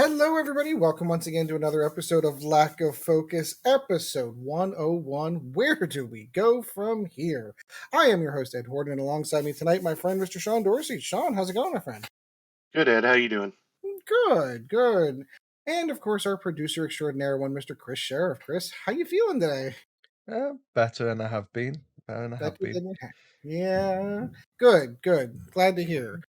Hello, everybody. Welcome once again to another episode of Lack of Focus, episode 101. Where do we go from here? I am your host, Ed Horton, and alongside me tonight, my friend, Mr. Sean Dorsey. Sean, how's it going, my friend? Good, Ed. How you doing? Good. And of course, our producer extraordinaire one, Mr. Kris Sheriff. Kris, how you feeling today? Better than I have been. Better than I Better have been. than you have. Yeah. Good. Glad to hear.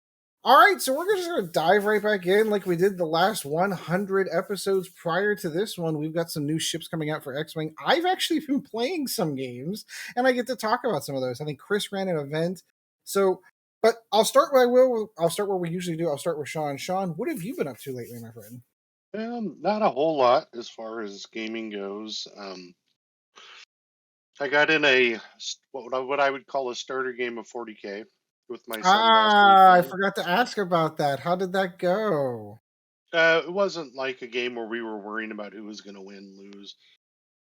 All right, so we're just going to dive right back in like we did the last 100 episodes prior to this one. We've got some new ships coming out for X-Wing. I've actually been playing some games, and I get to talk about some of those. I think Kris ran an event. So, but I'll start I'll start where we usually do. I'll start with Sean. Sean, what have you been up to lately, my friend? Not a whole lot as far as gaming goes. I got in what I would call a starter game of 40K with my son last I weekend. forgot to ask about that. How did that go? It wasn't like a game where we were worrying about who was going to win, lose.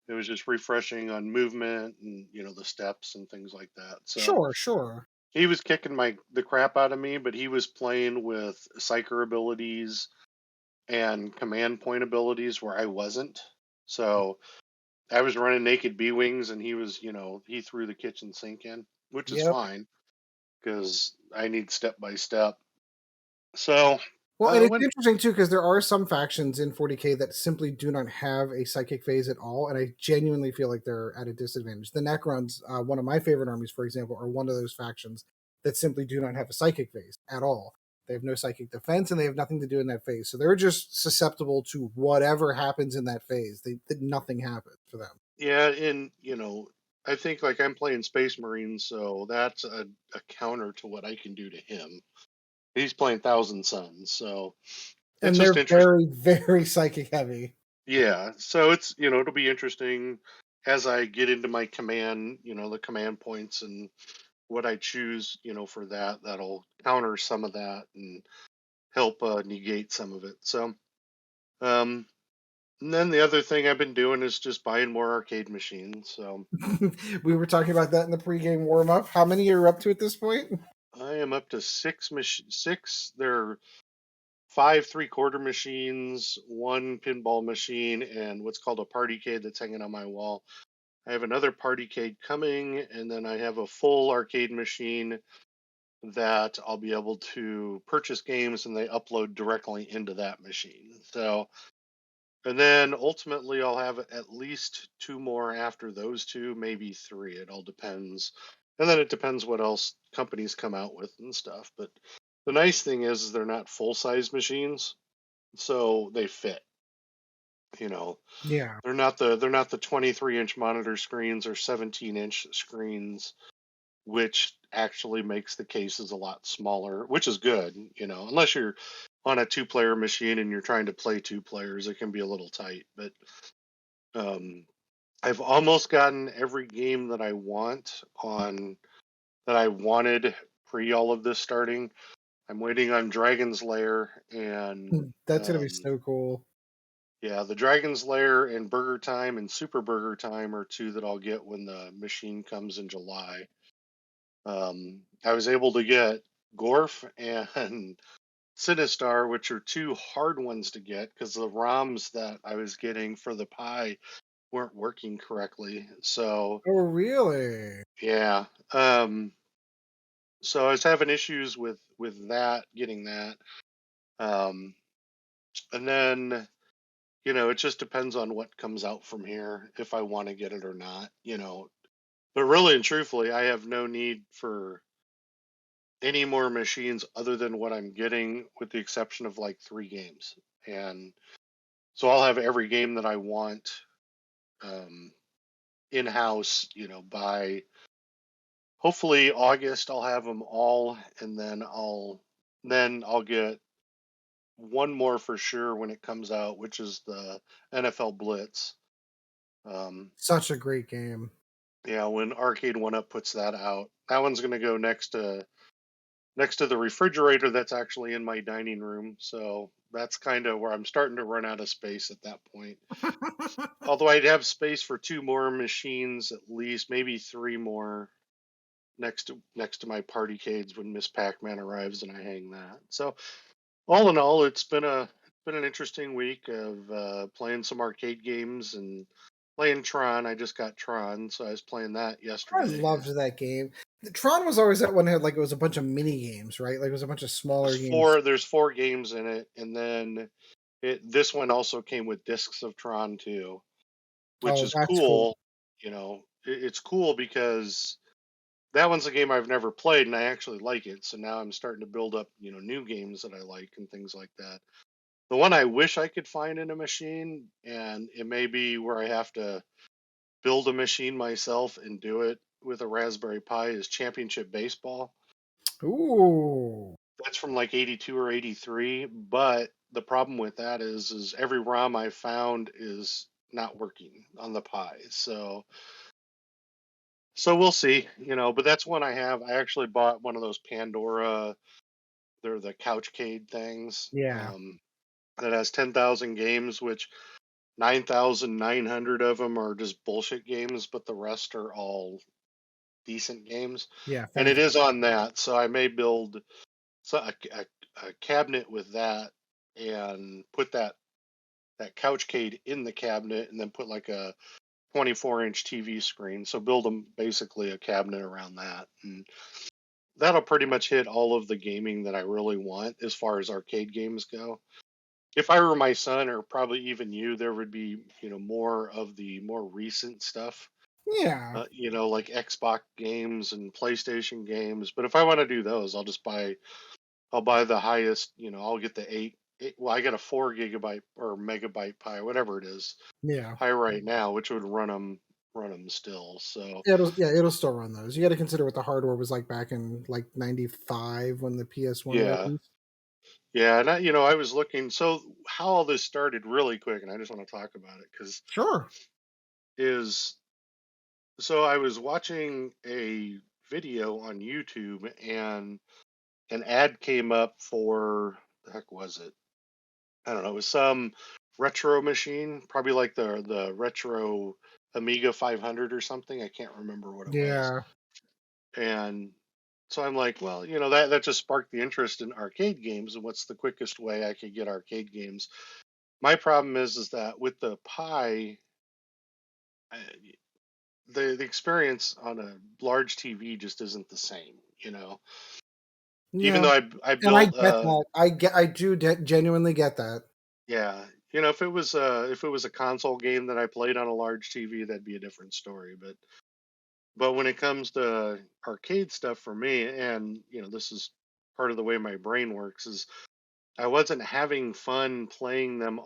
It was just refreshing on movement and the steps and things like that. So Sure. he was kicking the crap out of me, but he was playing with psyker abilities and command point abilities where I wasn't. So I was running naked B wings, and he threw the kitchen sink in, which is Yep. fine because I need step by step. So Well, and it's when interesting too because there are some factions in 40K that simply do not have a psychic phase at all, and I genuinely feel like they're at a disadvantage. The Necrons, one of my favorite armies, for example, are one of those factions that simply do not have a psychic phase at all. They have no psychic defense, and they have nothing to do in that phase, so they're just susceptible to whatever happens in that phase. Nothing happens for them. yeah, and I think like I'm playing Space Marines, so that's a counter to what I can do to him. He's playing Thousand Suns, so it's And just they're interesting. very, very psychic heavy. Yeah, so it's it'll be interesting as I get into my command, the command points and what I choose, for that'll counter some of that and help negate some of it. So, um, and then the other thing I've been doing is just buying more arcade machines. So We were talking about that in the pregame warm up. How many are you up to at this point? I am up to six. There are five three-quarter machines, one pinball machine, and what's called a party cade that's hanging on my wall. I have another party cade coming, and then I have a full arcade machine that I'll be able to purchase games and they upload directly into that machine. So, and then ultimately I'll have at least two more after those two, maybe three. It all depends. And then it depends what else companies come out with and stuff. But the nice thing is they're not full size machines, so they fit. You know, Yeah. they're not the 23-inch monitor screens or 17-inch screens, which actually makes the cases a lot smaller, which is good, unless you're on a two-player machine and you're trying to play two players, it can be a little tight. But um, I've almost gotten every game that I wanted pre all of this starting. I'm waiting on Dragon's Lair and That's going to be so cool. yeah, the Dragon's Lair and Burger Time and Super Burger Time are two that I'll get when the machine comes in July. I was able to get Gorf and Sinistar, which are two hard ones to get because the ROMs that I was getting for the Pi weren't working correctly. So Oh, really? yeah, so I was having issues with that, getting that, um, and then it just depends on what comes out from here if I want to get it or not. But really and truthfully, I have no need for any more machines other than what I'm getting, with the exception of like three games. And so I'll have every game that I want um, in house, by hopefully August. I'll have them all, and then I'll get one more for sure when it comes out, which is the NFL Blitz. Such a great game. Yeah, when Arcade One Up puts that out, that one's going to go next to the refrigerator that's actually in my dining room. So that's kind of where I'm starting to run out of space at that point. Although I'd have space for two more machines at least, maybe three more next to my party cades when Miss Pac-Man arrives and I hang that. So all in all, it's been been an interesting week of playing some arcade games and playing Tron. I just got Tron, so I was playing that I yesterday. loved that game. The Tron was always that one had like it was a bunch of mini games, right? Like it was a bunch of smaller games. There's 4 games in it, and then this one also came with discs of Tron too, which Oh, is that's cool. cool. It's cool because that one's a game I've never played, and I actually like it. So now I'm starting to build up, new games that I like and things like that. The one I wish I could find in a machine, and it may be where I have to build a machine myself and do it with a Raspberry Pi, is Championship Baseball. Ooh. That's from like 82 or 83, but the problem with that is every ROM I found is not working on the Pi. So we'll see, but that's one I have. I actually bought one of those Pandora, they're the Couchcade things. Yeah. That has 10,000 games, which 9,900 of them are just bullshit games, but the rest are all decent games. Yeah. And it Fantastic. is on that, so I may build a cabinet with that and put that Couchcade in the cabinet, and then put like a 24-inch TV screen. So build them basically a cabinet around that, and that'll pretty much hit all of the gaming that I really want as far as arcade games go. If I were my son, or probably even you, there would be, more of the more recent stuff, Yeah. like Xbox games and PlayStation games. But if I want to do those, I'll buy the highest, I'll get the well, I got a 4 gigabyte or megabyte Pi, whatever it is, Yeah. Pi right now, which would run them still. So It'll still run those. You got to consider what the hardware was like back in like '95 when the PS1 yeah, released. yeah. And I was looking, so how all this started really quick, and I just want to talk about it because Sure. is so I was watching a video on YouTube, and an ad came up for, the heck was it? I don't know. It was some retro machine, probably like the retro Amiga 500 or something. I can't remember what it was. Yeah. And so I'm like, well, that just sparked the interest in arcade games, and what's the quickest way I could get arcade games. My problem is that with the Pi, I- the experience on a large TV just isn't the same. Even Yeah. though I And I built get that. I do genuinely get that. yeah, if it was a console game that I played on a large TV, that'd be a different story. But when it comes to arcade stuff for me, and this is part of the way my brain works, is I wasn't having fun playing them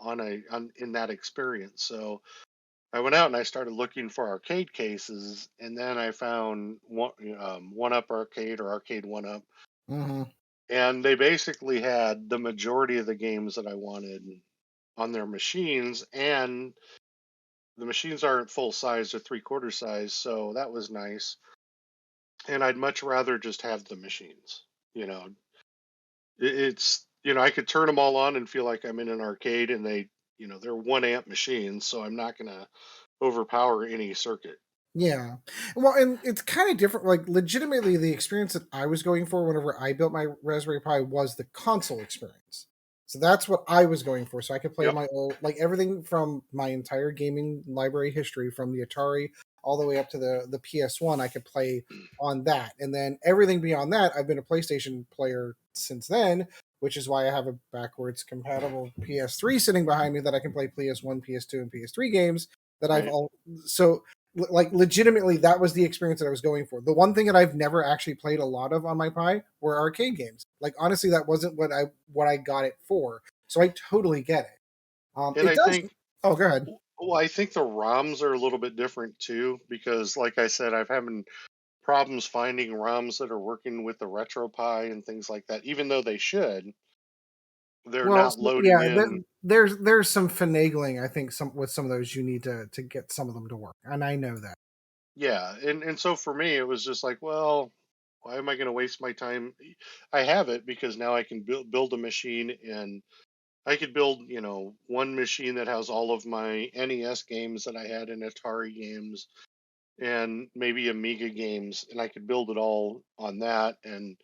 in that experience. So I went out and I started looking for arcade cases, and then I found One Up Arcade, or Arcade One Up, Hmm. and they basically had the majority of the games that I wanted on their machines, and the machines aren't full size, they're 3/4 size, so that was nice. And I'd much rather just have the machines. You know, it's I could turn them all on and feel like I'm in an arcade, and they're 1 amp machines, so I'm not gonna overpower any circuit. Yeah. Well, and it's kind of different. Like, legitimately, the experience that I was going for whenever I built my Raspberry Pi was the console experience. So that's what I was going for. So I could play Yep. my old, like everything from my entire gaming library history, from the Atari all the way up to the PS1, I could play on that. And then everything beyond that, I've been a PlayStation player since then, which is why I have a backwards compatible PS3 sitting behind me that I can play PS1, PS2, and PS3 games that I've Right. all. So like legitimately that was the experience that I was going for. The one thing that I've never actually played a lot of on my Pi were arcade games. Like honestly, that wasn't what I got it for. So I totally get it. And It I does. think Oh, go ahead. well, I think the ROMs are a little bit different too, because like I said, I've having problems finding ROMs that are working with the RetroPie and things like that. Even though they should, they're Well, not so, loading yeah, in. there's some finagling. I think some with some of those you need to get some of them to work, and I know that. Yeah, and so for me, it was just like, well, why am I going to waste my time? I have it because now I can build a machine, and I could build, one machine that has all of my NES games that I had, in Atari games, and maybe Amiga games, and I could build it all on that, and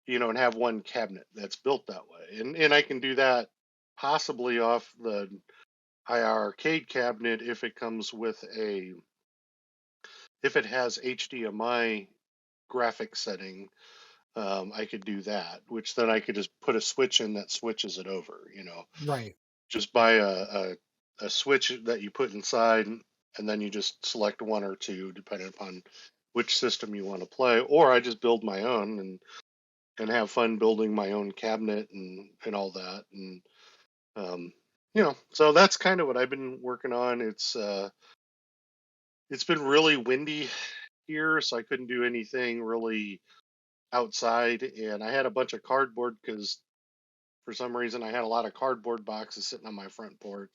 and have one cabinet that's built that way, and I can do that possibly off the IR arcade cabinet if it comes with if it has HDMI graphic setting. I could do that, which then I could just put a switch in that switches it over. Right. Just buy a switch that you put inside, and then you just select one or two depending upon which system you want to play. Or I just build my own and have fun building my own cabinet and all that. And um, so that's kind of what I've been working on. It's been really windy here, so I couldn't do anything really outside, and I had a bunch of cardboard because for some reason I had a lot of cardboard boxes sitting on my front porch.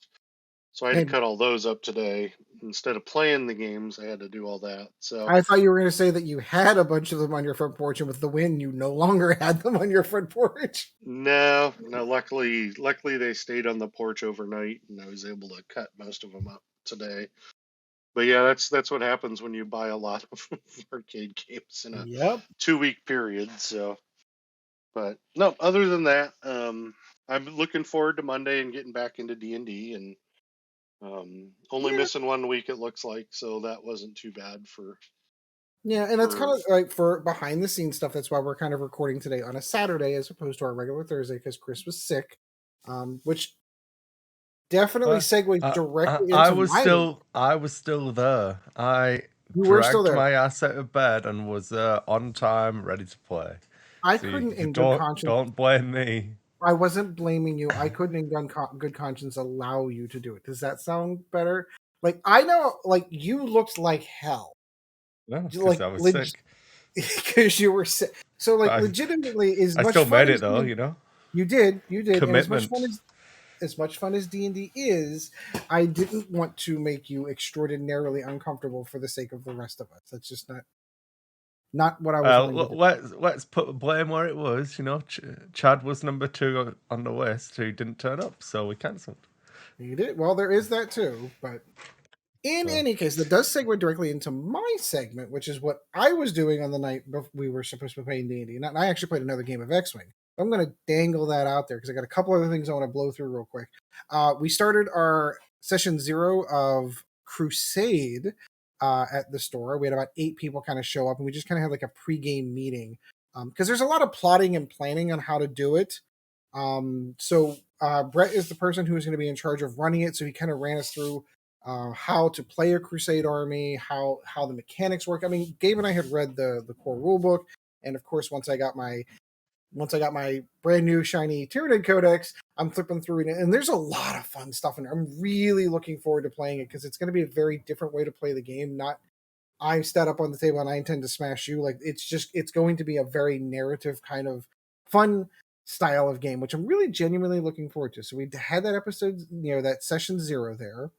So I had to And cut all those up today. Instead of playing the games, I had to do all that. So I thought you were going to say that you had a bunch of them on your front porch, and with the wind, you no longer had them on your front porch. no. Luckily they stayed on the porch overnight, and I was able to cut most of them up today. But yeah, that's what happens when you buy a lot of arcade games in a Yep. 2 week period. So, but no, other than that, I'm looking forward to Monday and getting back into D&D, and only Yeah. missing 1 week it looks like, so that wasn't too bad Yeah, and that's kind for of like for behind the scenes stuff. That's why we're kind of recording today on a Saturday as opposed to our regular Thursday because Kris was sick, which definitely But segues I directly I into was my. still there. I You were still dragged there. my ass out of bed and was on time, ready to play. I So couldn't, you in good conscience. don't blame me. I wasn't blaming you. I couldn't, in good conscience, allow you to do it. Does that sound better? Like I know, like you looked like hell, No, because like I was sick. because you were sick. So, like, But legitimately, as I much still fun made it as though. you did, and Commitment. as much fun as D&D is, I didn't want to make you extraordinarily uncomfortable for the sake of the rest of us. That's just not what I was willing to do. Let's put blame where it was. Chad was number 2 on the list who didn't turn up, so we cancelled. You did well. There is that too, but in So any case, that does segue directly into my segment, which is what I was doing on the night we were supposed to be playing D&D. And I actually played another game of X-Wing. I'm going to dangle that out there because I got a couple other things I want to blow through real quick. We started our session 0 of Crusade at the store. We had about 8 people kind of show up, and we just kind of had like a pre-game meeting because there's a lot of plotting and planning on how to do it. So Brett is the person who is going to be in charge of running it. So he kind of ran us through how to play a Crusade army, how the mechanics work. I mean, Gabe and I had read the core rule book, and of course, once I got my brand new shiny Tyranid Codex, I'm flipping through it, and there's a lot of fun stuff, and I'm really looking forward to playing it because it's going to be a very different way to play the game. Not I sat up on the table and I intend to smash you. Like it's going to be a very narrative kind of fun style of game, which I'm really genuinely looking forward to. So we had that episode, that session 0 there.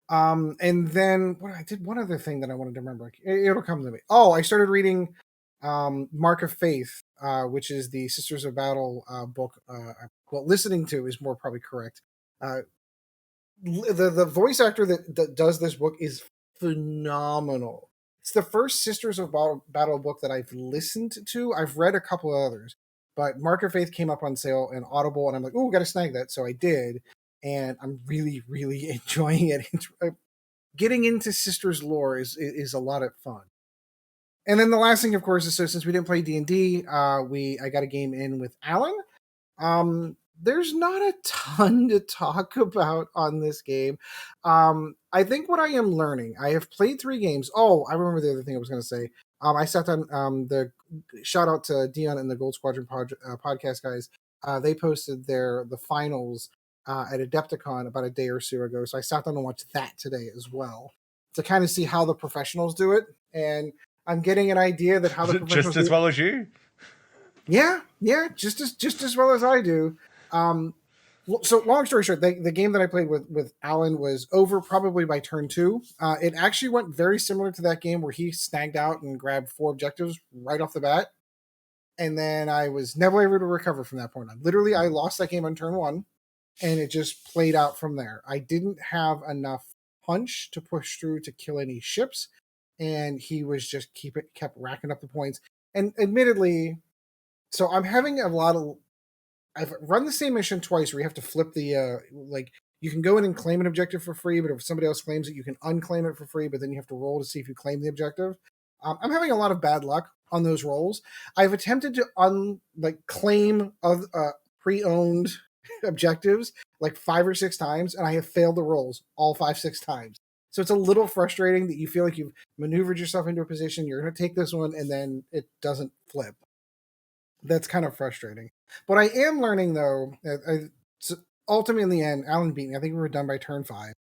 And then I did one other thing that I wanted to remember. It'll come to me. Oh, I started reading Mark of Faith, which is the Sisters of Battle book. Well, listening to is more probably correct. The voice actor that does this book is phenomenal. It's the first Sisters of Battle book that I've listened to. I've read a couple of others, but Mark of Faith came up on sale in Audible, and I'm like, oh, got to snag that. So I did, and I'm really, really enjoying it. Getting into Sisters lore is a lot of fun. And then the last thing, of course, is so since we didn't play D&D, I got a game in with Alan. There's not a ton to talk about on this game. I think what I am learning, I have played 3 games. Oh, I remember the other thing I was going to say. I sat down, the shout out to Dion and the Gold Squadron podcast guys. They posted the finals at Adepticon about a day or so ago. So I sat down and watched that today as well to kind of see how the professionals do it. And I'm getting an idea that how the just professionals as do. well as you. Yeah, just as well as I do. So long story short, the game that I played with Alan was over probably by turn 2. It actually went very similar to that game where he snagged out and grabbed 4 objectives right off the bat, and then I was never able to recover from that point on. Literally, I lost that game on turn 1, and it just played out from there. I didn't have enough punch to push through to kill any ships, and he was just kept racking up the points. And admittedly, so I'm having a lot of I've run the same mission twice where you have to flip the like you can go in and claim an objective for free, but if somebody else claims it, you can unclaim it for free, but then you have to roll to see if you claim the objective. I'm having a lot of bad luck on those rolls. I've attempted to claim of pre-owned objectives like 5 or 6 times, and I have failed the rolls all 5, 6 times. So it's a little frustrating that you feel like you've maneuvered yourself into a position, you're going to take this one, and then it doesn't flip. That's kind of frustrating. But I am learning, though, ultimately in the end, Alan beat me. I think we were done by turn 5.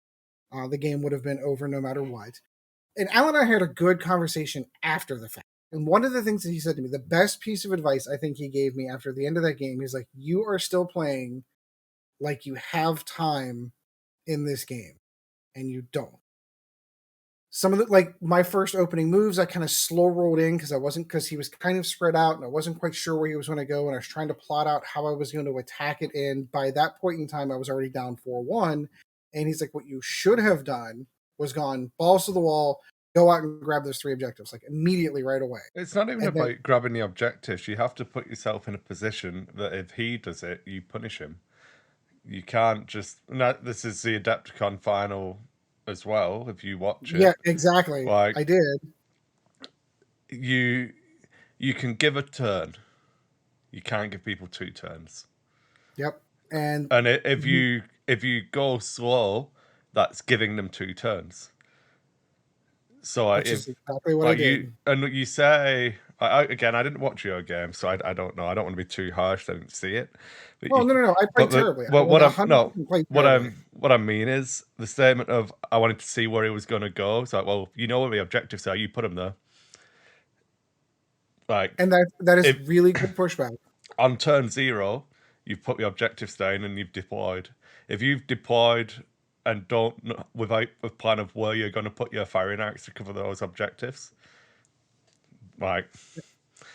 The game would have been over no matter what. And Alan and I had a good conversation after the fact. And one of the things that he said to me, the best piece of advice I think he gave me after the end of that game, he's like, you are still playing like you have time in this game, and you don't. Some of the, like my first opening moves, I kind of slow rolled in because he was kind of spread out and I wasn't quite sure where he was going to go. And I was trying to plot out how I was going to attack it. And by that point in time, I was already down 4-1. And he's like, what you should have done was gone balls to the wall, go out and grab those 3 objectives, like immediately right away. It's not even And about grabbing the objectives. You have to put yourself in a position that if he does it, you punish him. You can't just. No, this is the Adepticon final as well. If you watch it, yeah, exactly. like I did. you can give a turn. You can't give people 2 turns. Yep. And if you go slow, that's giving them 2 turns. So which is exactly what I did. You say again, I didn't watch your game, so I don't know. I don't want to be too harsh. I didn't see it. But No. I played terribly. What I mean is the statement of I wanted to see where he was going to go. It's like, well, you know where the objectives are. You put him there. Like, and that is really good pushback. On turn 0, you've put the objectives down and you've deployed. If you've deployed and don't without a plan of where you're going to put your firing arcs to cover those objectives, like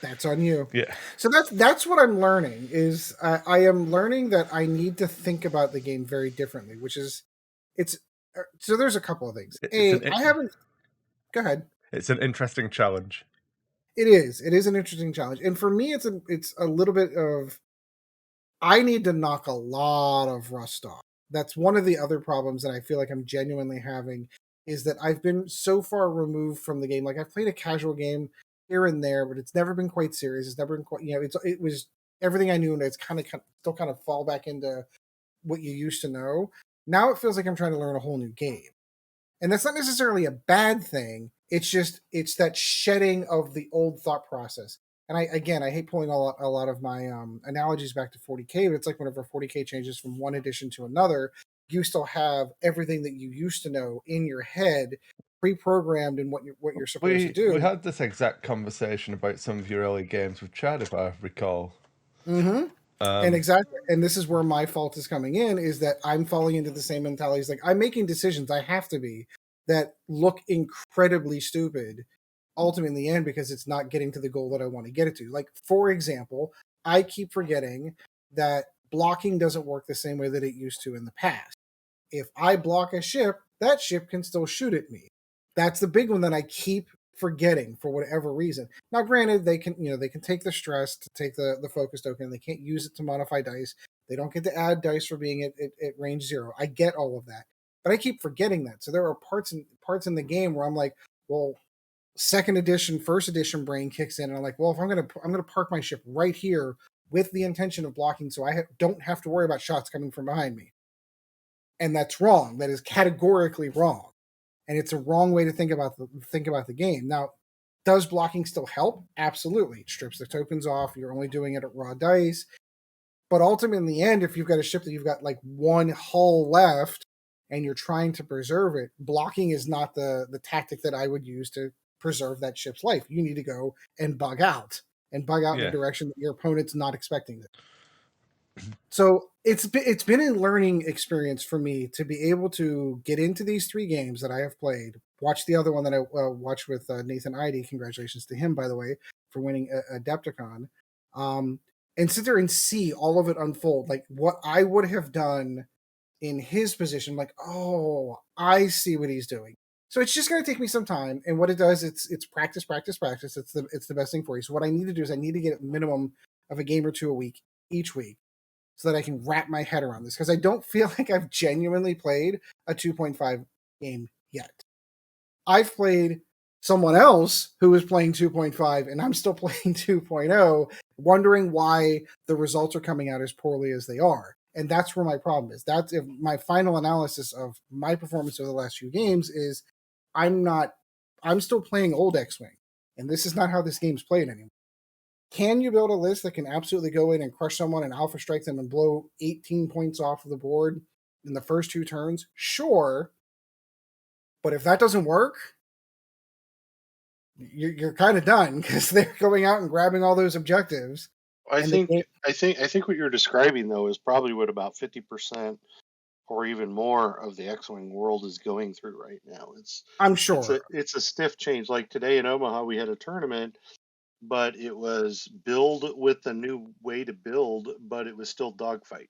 that's on you. Yeah. So that's what I'm learning is I am learning that I need to think about the game very differently, which is so there's a couple of things. I haven't. Go ahead. It's an interesting challenge. It is an interesting challenge, and for me, it's a little bit of I need to knock a lot of rust off. That's one of the other problems that I feel like I'm genuinely having is that I've been so far removed from the game. Like I've played a casual game here and there, but it's never been quite serious. It's never been quite, it was everything I knew, and it's still kind of fall back into what you used to know. Now it feels like I'm trying to learn a whole new game. And that's not necessarily a bad thing. It's that shedding of the old thought process. And I hate pulling a lot of my analogies back to 40K, but it's like whenever 40K changes from one edition to another, you still have everything that you used to know in your head, pre-programmed in what you're supposed to do. We had this exact conversation about some of your early games with Chad, if I recall. Mm-hmm. And exactly, and this is where my fault is coming in, is that I'm falling into the same mentalities. Like I'm making decisions, I have to be, that look incredibly stupid ultimately in the end because it's not getting to the goal that I want to get it to. Like, for example, I keep forgetting that blocking doesn't work the same way that it used to in the past. If I block a ship, that ship can still shoot at me. That's the big one that I keep forgetting for whatever reason. Now, granted, they can take the stress to take the focus token. They can't use it to modify dice. They don't get to add dice for being at range 0. I get all of that, but I keep forgetting that. So there are parts in the game where I'm like, well, second edition, first edition brain kicks in, and I'm like, well, if I'm gonna park my ship right here with the intention of blocking, so I don't have to worry about shots coming from behind me. And that's wrong. That is categorically wrong. And it's a wrong way to think about the game. Now, does blocking still help? Absolutely. It strips the tokens off. You're only doing it at raw dice. But ultimately, in the end, if you've got a ship that you've got like one hull left and you're trying to preserve it, blocking is not the tactic that I would use to preserve that ship's life. You need to go and bug out in a direction that your opponent's not expecting it. So it's been a learning experience for me to be able to get into these 3 games that I have played. Watch the other one that I watched with Nathan Idy. Congratulations to him, by the way, for winning Adepticon. And sit there and see all of it unfold. Like what I would have done in his position. Like, oh, I see what he's doing. So it's just going to take me some time. And what it does, it's practice. It's the best thing for you. So what I need to do is I need to get a minimum of a game or 2 a week, each week, so that I can wrap my head around this, because I don't feel like I've genuinely played a 2.5 game yet. I've played someone else who is playing 2.5 and I'm still playing 2.0, wondering why the results are coming out as poorly as they are. And that's where my problem is. That's if my final analysis of my performance over the last few games is I'm still playing old X-Wing. And this is not how this game's played anymore. Can you build a list that can absolutely go in and crush someone and alpha strike them and blow 18 points off of the board in the first 2 turns? Sure. But if that doesn't work, you're kind of done, because they're going out and grabbing all those objectives. I think what you're describing though is probably what about 50% or even more of the X-wing world is going through right now. I'm sure. It's a stiff change. Like today in Omaha, we had a tournament, but it was build with a new way to build, but it was still dogfight.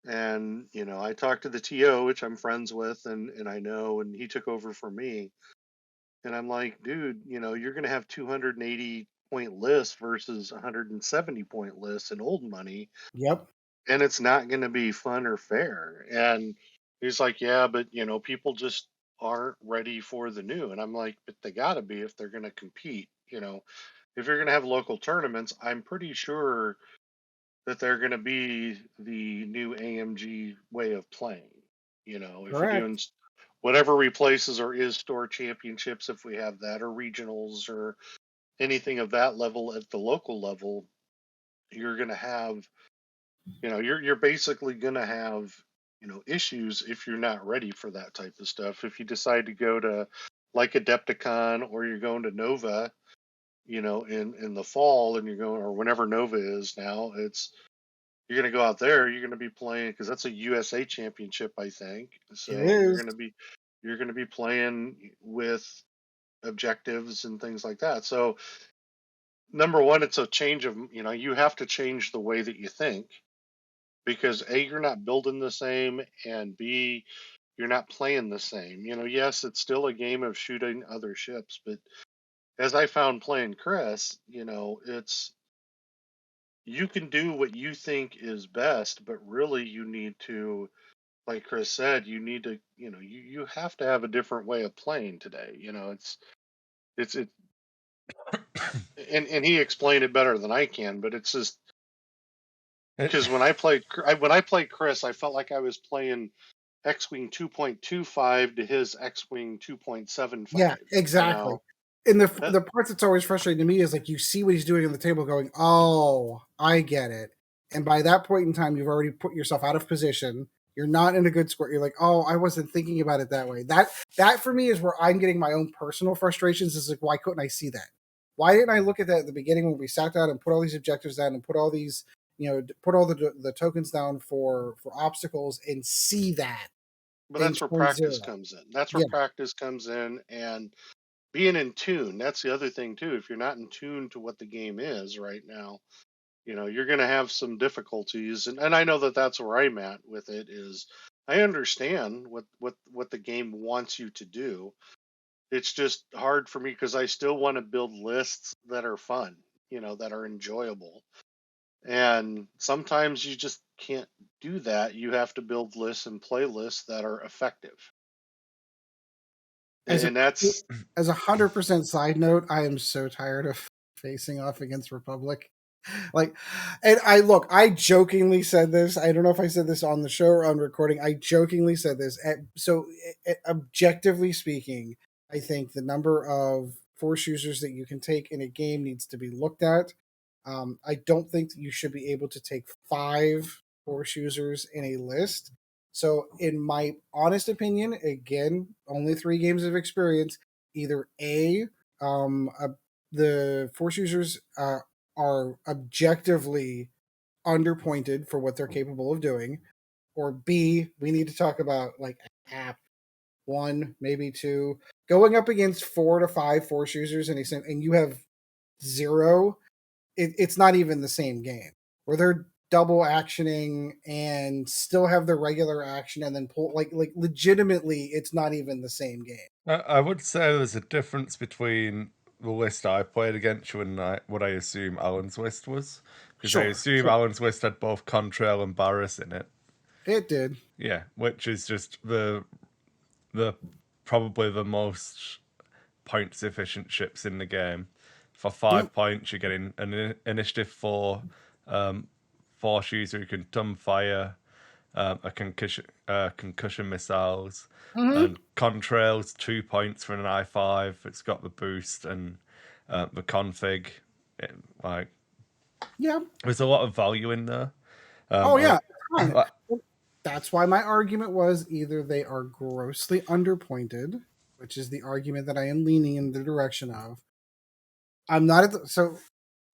And I talked to the TO, which I'm friends with, and I know, and he took over for me. And I'm like, dude, you're going to have 280 point lists versus 170 point lists in old money. Yep. And it's not going to be fun or fair. And he's like, yeah, but people just aren't ready for the new. And I'm like, but they got to be if they're going to compete. If you're going to have local tournaments, I'm pretty sure that they're going to be the new AMG way of playing. If you're doing whatever replaces or is store championships, if we have that, or regionals or anything of that level at the local level, you're going to have, you're basically going to have, issues if you're not ready for that type of stuff. If you decide to go to like Adepticon, or you're going to Nova, in the fall, and you're going, or whenever Nova is now, you're going to go out there, you're going to be playing, because that's a USA championship, I think. So you're going to be playing with objectives and things like that. So number one, it's a change of, you have to change the way that you think, because A, you're not building the same, and B, you're not playing the same. Yes, it's still a game of shooting other ships, but as I found playing Kris, it's, you can do what you think is best, but really you need to, like Kris said, you need to, you have to have a different way of playing today. It's and he explained it better than I can, but it's just because when I played Kris, I felt like I was playing X-Wing 2.25 to his X-Wing 2.75. Yeah, exactly. And the part that's always frustrating to me is, like, you see what he's doing on the table going, oh, I get it. And by that point in time, you've already put yourself out of position. You're not in a good score. You're like, oh, I wasn't thinking about it that way. That for me is where I'm getting my own personal frustrations. Is like, why couldn't I see that? Why didn't I look at that at the beginning when we sat down and put all these objectives down and put all these, put all the tokens down for obstacles and see that? But that's where practice comes in. That's where practice comes in, and being in tune. That's the other thing too. If you're not in tune to what the game is right now, you're going to have some difficulties. And I know that that's where I'm at with it. Is I understand what the game wants you to do. It's just hard for me, because I still want to build lists that are fun, that are enjoyable. And sometimes you just can't do that. You have to build lists and playlists that are effective. As a 100% side note, I am so tired of facing off against Republic. Like, and I jokingly said this. I don't know if I said this on the show or on recording. I jokingly said this. Objectively speaking, I think the number of force users that you can take in a game needs to be looked at. I don't think that you should be able to take 5 force users in a list. So, in my honest opinion, again, only 3 games of experience. Either the force users are objectively underpointed for what they're capable of doing, or B, we need to talk about like app 1, maybe 2, going up against 4 to 5 force users and you have 0. It's not even the same game, where they're double actioning and still have their regular action and then pull, like legitimately, it's not even the same game. I would say there's a difference between list I played against you and what I assume Alan's list was, because I Sure, assume sure. Alan's list had both Contrail and Barris in it. It did. Yeah, which is just the probably the most points efficient ships in the game. For 5 Yep. points, you're getting an initiative 4 force user who can dumb fire, a concussion missiles, Mm-hmm. and Contrails 2 points for an I5. It's got the boost and the config. Like, Yeah. there's a lot of value in there. Oh yeah. Fine. Like, That's why my argument was either they are grossly underpointed, which is the argument that I am leaning in the direction of. I'm not at the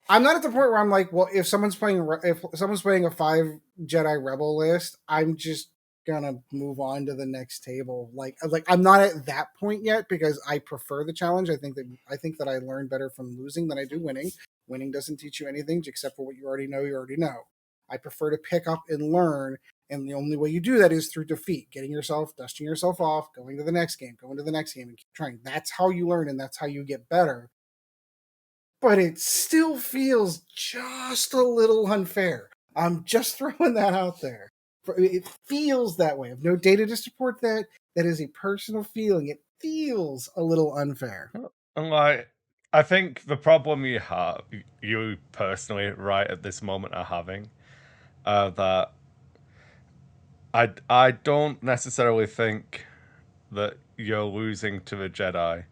I'm not at the point where I'm like, well, if someone's playing a 5 Jedi Rebel list, I'm just gonna move on to the next table. Like I'm not at that point yet because I prefer the challenge. I think that I learn better from losing than I do winning. Winning doesn't teach you anything except for what you already know. You already know. I prefer to pick up and learn, and the only way you do that is through defeat, dusting yourself off, going to the next game, and keep trying. That's how you learn, and that's how you get better, but it still feels just a little unfair. I'm just throwing that out there. It feels that way. I have no data to support that. That is a personal feeling. It feels a little unfair. and like, I think the problem you personally, right at this moment, are having, that I don't necessarily think that you're losing to the Jedi.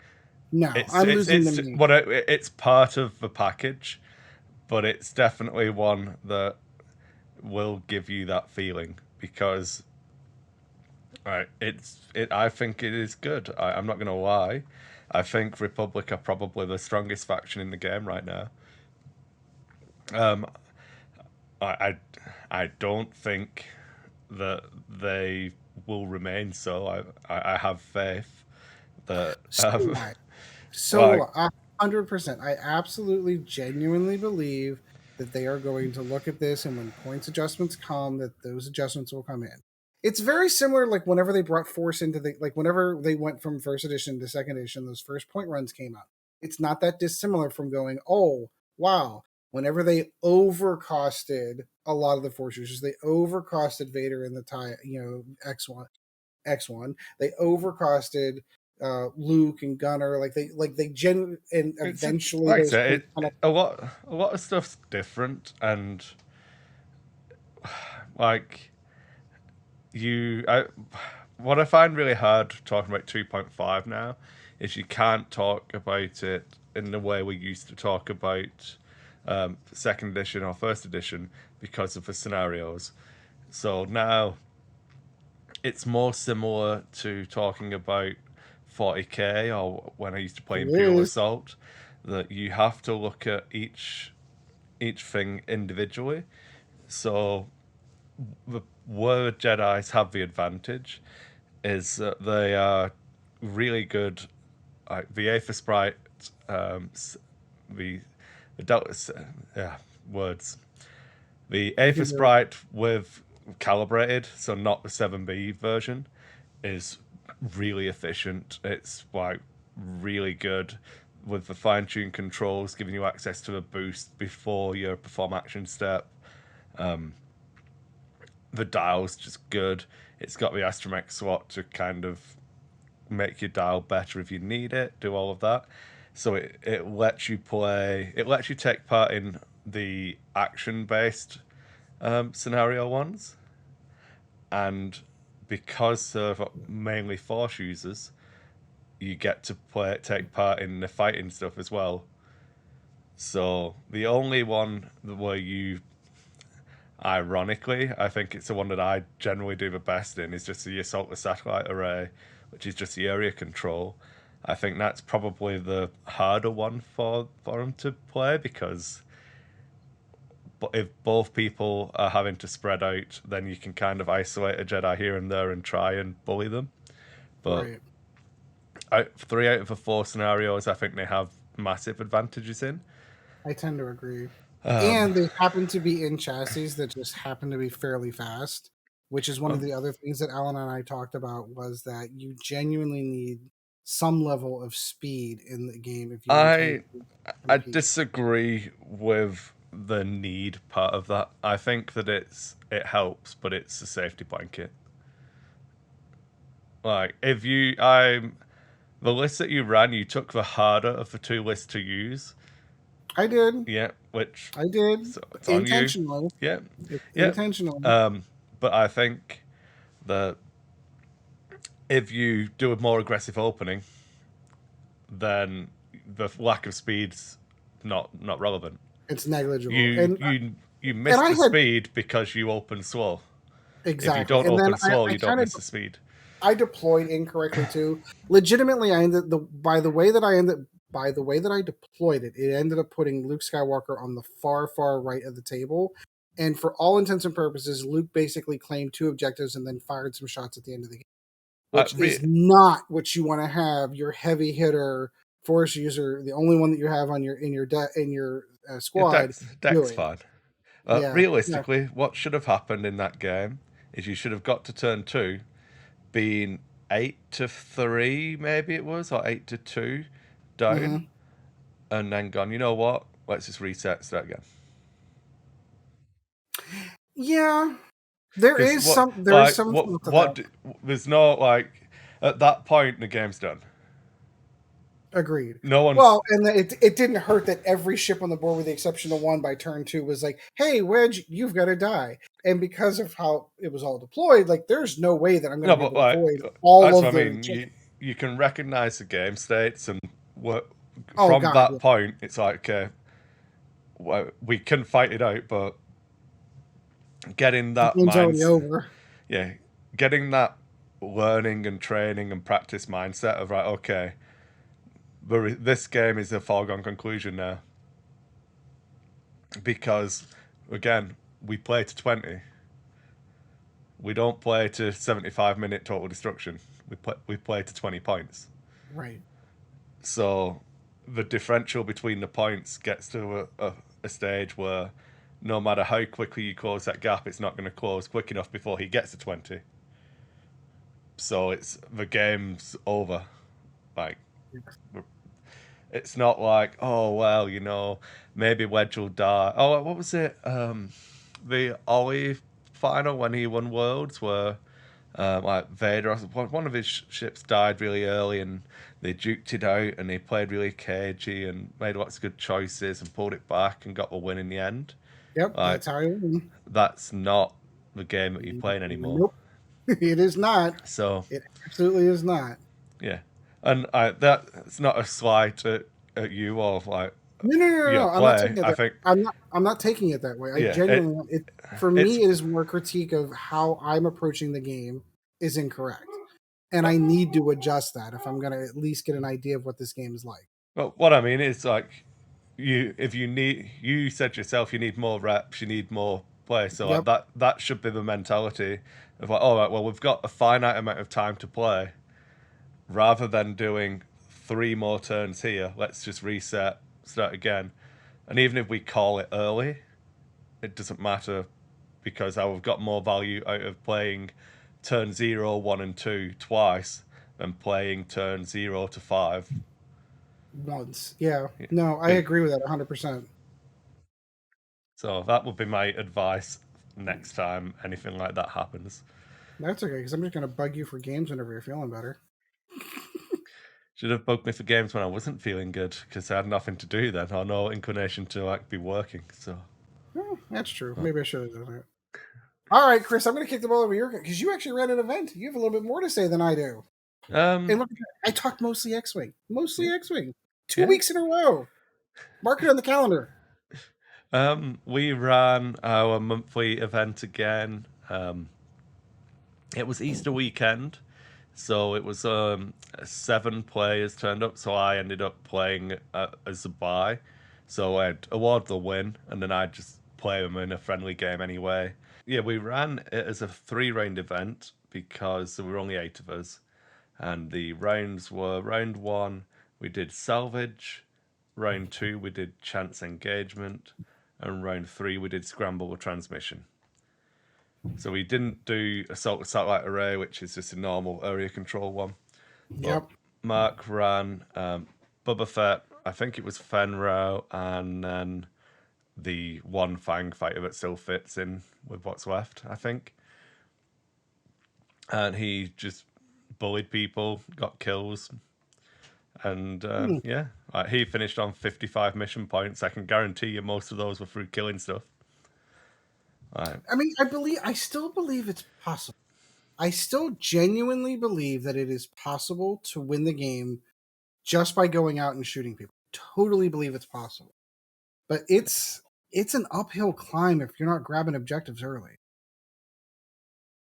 No, It's I'm it's losing to it's me. what it's part of the package, but it's definitely one that will give you that feeling because right, I think it is good. I'm not gonna lie. I think Republic are probably the strongest faction in the game right now. Um, I I don't think that they will remain so. I have faith that So what? like 100%. I absolutely, genuinely believe that they are going to look at this, and when points adjustments come, that those adjustments will come in. It's very similar, like whenever they brought Force into whenever they went from first edition to second edition, those first point runs came out. It's not that dissimilar from going, oh, wow. Whenever they overcosted a lot of the Force users, they overcosted Vader in the X1. They overcosted Luke and Gunner. And it's eventually like I those said, points kind of. a lot of stuff's different and like what I find really hard talking about 2.5 now is you can't talk about it in the way we used to talk about second edition or first edition because of the scenarios. So now it's more similar to talking about 40k or when I used to play It Imperial is. Assault, that you have to look at each thing individually. So where Jedi's have the advantage is that they are really good. Like the Aether Sprite, the the Delta, yeah, words. The You Aether can do it. Sprite with calibrated, so not the 7B version, is really efficient. It's like really good with the fine tuned controls, giving you access to a boost before your perform action step. The dial's just good. It's got the astromech slot to kind of make your dial better if you need it, do all of that. So it lets you play, it lets you take part in the action based scenario ones. And because they're mainly force users, you get to take part in the fighting stuff as well. So the only one where you, ironically, I think it's the one that I generally do the best in, is just the assault with satellite array, which is just the area control. I think that's probably the harder one for them to play because if both people are having to spread out, then you can kind of isolate a Jedi here and there and try and bully them. But Right. 3 out of the 4 scenarios, I think they have massive advantages in. I tend to agree. Um, And they happen to be in chassis that just happen to be fairly fast, which is one of um, the other things that Alan and I talked about was that you genuinely need some level of speed in the game if you intend to I compete. disagree with the need part of that. I think that it helps, but it's a safety blanket. Like if the list that you ran, you took the harder of the two lists to use. I did. Yeah, which I did. so it's on you. Intentionally. Yeah, It's yeah. intentional. But I think that if you do a more aggressive opening, then the lack of speed's not relevant. It's negligible. You And you you and miss I the had speed because you open slow. If you exactly. don't And then open slow, I you don't kind of miss the speed. I deployed incorrectly too. Legitimately, I ended by the way that I deployed it, it ended up putting Luke Skywalker on the far right of the table. And for all intents and purposes, Luke basically claimed 2 objectives and then fired some shots at the end of the game, which is not what you want to have your heavy hitter force user, the only one that you have on your squad, Deck's doing. fine. Yeah, yeah. Realistically, what should have happened in that game is you should have got to turn 2 being 8-3, maybe it was, or 8-2 down, Mm-hmm. and then gone, you know what? Let's just reset, start again. Yeah, there Because is some truth to that. there's no, like, at that point, the game's done. Agreed. No one's. Well, and it didn't hurt that every ship on the board, with the exception of one by turn 2, was like, "Hey, Wedge, you've got to die." And because of how it was all deployed, like, there's no way that I'm going No, to be but, able to like, avoid all that's of what I the. mean. You can recognize the game states, and Oh from God, that yeah. point, it's like, okay, well, we can fight it out, but getting The that game's already over. yeah, getting that learning and training and practice mindset of, right, okay, this game is a foregone conclusion now, because again, we play to 20. We don't play to 75-minute total destruction. We play to 20 points. Right. So the differential between the points gets to a stage where no matter how quickly you close that gap, it's not going to close quick enough before he gets to 20. So the game's over. Like, it's not like, oh well, maybe Wedge will die. Oh, what was it? The Ollie final when he won Worlds, where like Vader, one of his ships died really early, and they duked it out, and he played really cagey and made lots of good choices and pulled it back and got the win in the end. Yep, Like, that's how I win. that's not the game that you're playing anymore. Nope, it is not. So It absolutely is not. yeah, and that's not a slight at you or like No. your I'm not play. taking it I that. think I'm not taking it that way. I yeah, genuinely. For it's me, it is more critique of how I'm approaching the game is incorrect, and I need to adjust that if I'm going to at least get an idea of what this game is like. well, what I mean is like you said yourself you need more reps, you need more play. So like Yep. that should be the mentality of like, all right, well we've got a finite amount of time to play, rather than doing 3 more turns here. Let's just reset, start again, and even if we call it early, it doesn't matter because I've got more value out of playing turn 0, 1, and 2 twice than playing turn 0 to 5. Once. Yeah. Yeah. No, I agree with that 100%. So that would be my advice next time anything like that happens. That's okay, because I'm just going to bug you for games whenever you're feeling better. Should have bugged me for games when I wasn't feeling good because I had nothing to do then, or no inclination to like be working. So Oh, that's true. Maybe I should have done that. All right, Kris, I'm going to kick the ball over your because you actually ran an event. You have a little bit more to say than I do. And look, I talked mostly X-wing, X-wing. 2 weeks in a row. Mark it on the calendar. We ran our monthly event again. It was Easter weekend, so it was 7 players turned up. So I ended up playing as a buy. So I'd award the win, and then I'd just play them in a friendly game anyway. Yeah, we ran it as a 3-round event because there were only 8 of us, and the rounds were round 1 we did salvage, round 2 we did chance engagement, and round 3 we did scramble or transmission. So we didn't do assault with satellite array, which is just a normal area control one. Yep. But Mark ran Boba Fett, I think it was Fenro, and then the one Fang fighter that still fits in with what's left, I think. And he just bullied people, got kills, and Hmm. yeah, he finished on 55 mission points. I can guarantee you most of those were through killing stuff. I mean, I still believe it's possible. I still genuinely believe that it is possible to win the game just by going out and shooting people. Totally believe it's possible. But it's an uphill climb if you're not grabbing objectives early.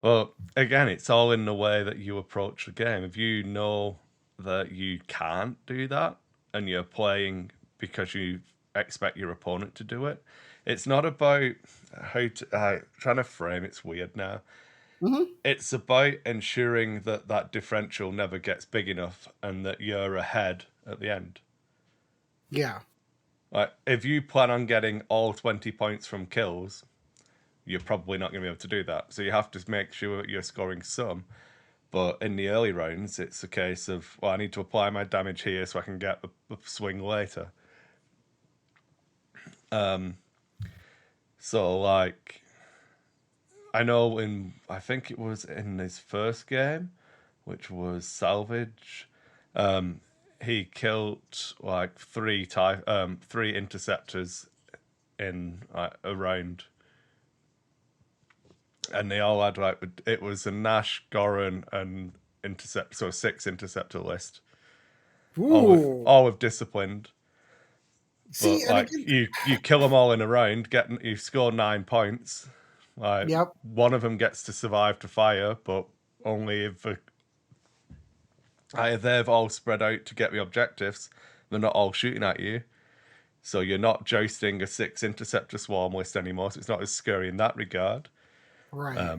Well, again, it's all in the way that you approach the game. If you know that you can't do that and you're playing because you expect your opponent to do it, it's not about how to trying to frame it's weird now. Mm-hmm. It's about ensuring that that differential never gets big enough and that you're ahead at the end. Yeah. Like if you plan on getting all 20 points from kills, you're probably not going to be able to do that. So you have to make sure that you're scoring some. But in the early rounds, it's a case of, well, I need to apply my damage here so I can get the swing later. So, like, I know I think it was in his first game, which was Salvage, he killed like three interceptors in a round. And they all had like, it was a Nash, Goran, and intercept, so 6 interceptor list. Ooh. All with disciplined. See, But and like again, you kill them all in a round, you score 9 points. Like yep. one of them gets to survive to fire, but only if they've all spread out to get the objectives. They're not all shooting at you, so you're not jousting a 6 interceptor swarm list anymore. So it's not as scary in that regard. Right.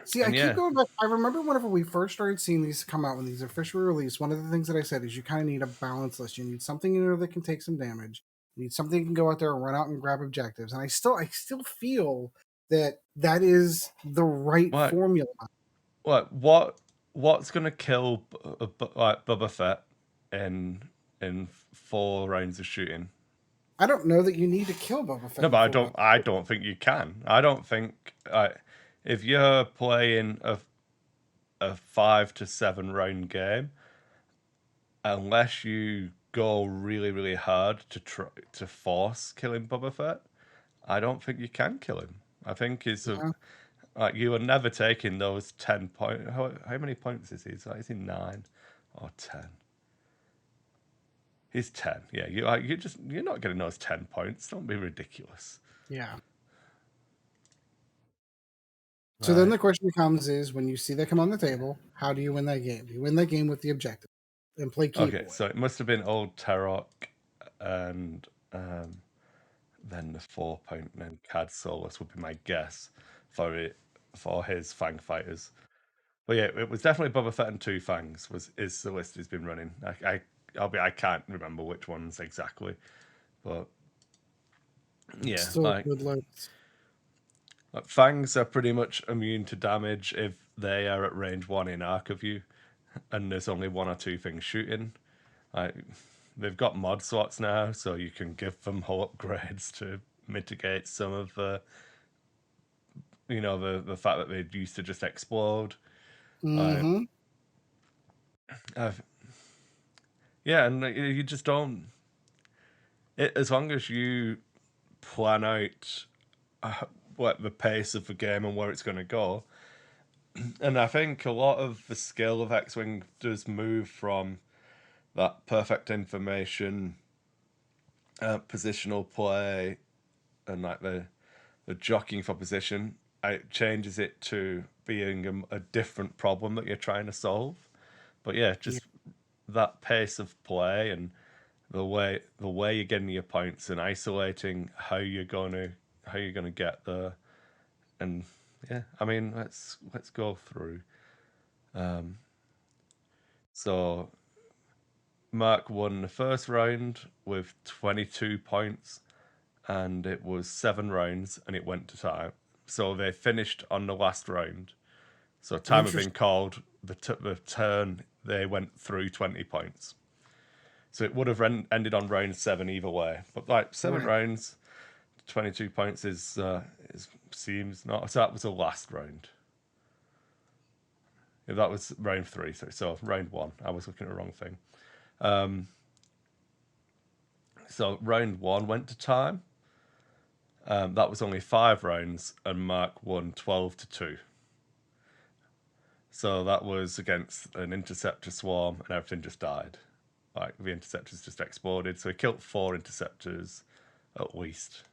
See, I And keep yeah, going back. I remember whenever we first started seeing these come out when these officially released, one of the things that I said is you kind of need a balance list. You need something in there that can take some damage. You need something that can go out there and run out and grab objectives. And I still feel that that is the right like formula. what's gonna kill like Boba Fett in 4 rounds of shooting? I don't know that you need to kill Boba Fett No, but before. I don't think you can. I don't think if you're playing a 5 to 7 round game, unless you go really really hard to try to force killing Boba Fett, I don't think you can kill him. I think it's Yeah. like you are never taking those 10 point. How many points is he? Is he 9 or 10? He's 10. Yeah, you're not getting those 10 points. Don't be ridiculous. Yeah. So then Right. the question becomes is when you see that come on the table, how do you win that game? You win that game with the objective and play Okay, keyboard. so it must have been old Tarok and then the 4 point and then Cad Solus would be my guess for his Fang fighters. But yeah, it was definitely Boba Fett and 2 Fangs is the list he's been running. I can't remember which ones exactly, but yeah, Still good loads. like Fangs are pretty much immune to damage if they are at range 1 in arc of you, and there's only 1 or 2 things shooting. Like they've got mod slots now, so you can give them whole upgrades to mitigate some of the the fact that they used to just explode. Mm-hmm. Uh, yeah, and you just don't. As long as you plan out what the pace of the game and where it's going to go, and I think a lot of the skill of X-wing does move from that perfect information, positional play, and like the jockeying for position. It changes it to being a different problem that you're trying to solve. But yeah, Yeah. just that pace of play and the way you're getting your points and isolating how you're gonna get there. And yeah, I mean let's go through. So Mark won the first round with 22 points, and it was 7 rounds, and it went to time. So they finished on the last round So time had been called. The turn they went through 20 points. So it would have ended on round 7 either way. But like 7 rounds, 22 points seems not. So that was the last round. Yeah, that was round 3. So round 1. I was looking at the wrong thing. So round 1 went to time. That was only 5 rounds, and Mark won 12-2. So that was against an interceptor swarm, and everything just died. Like the interceptors just exploded. So he killed 4 interceptors at least.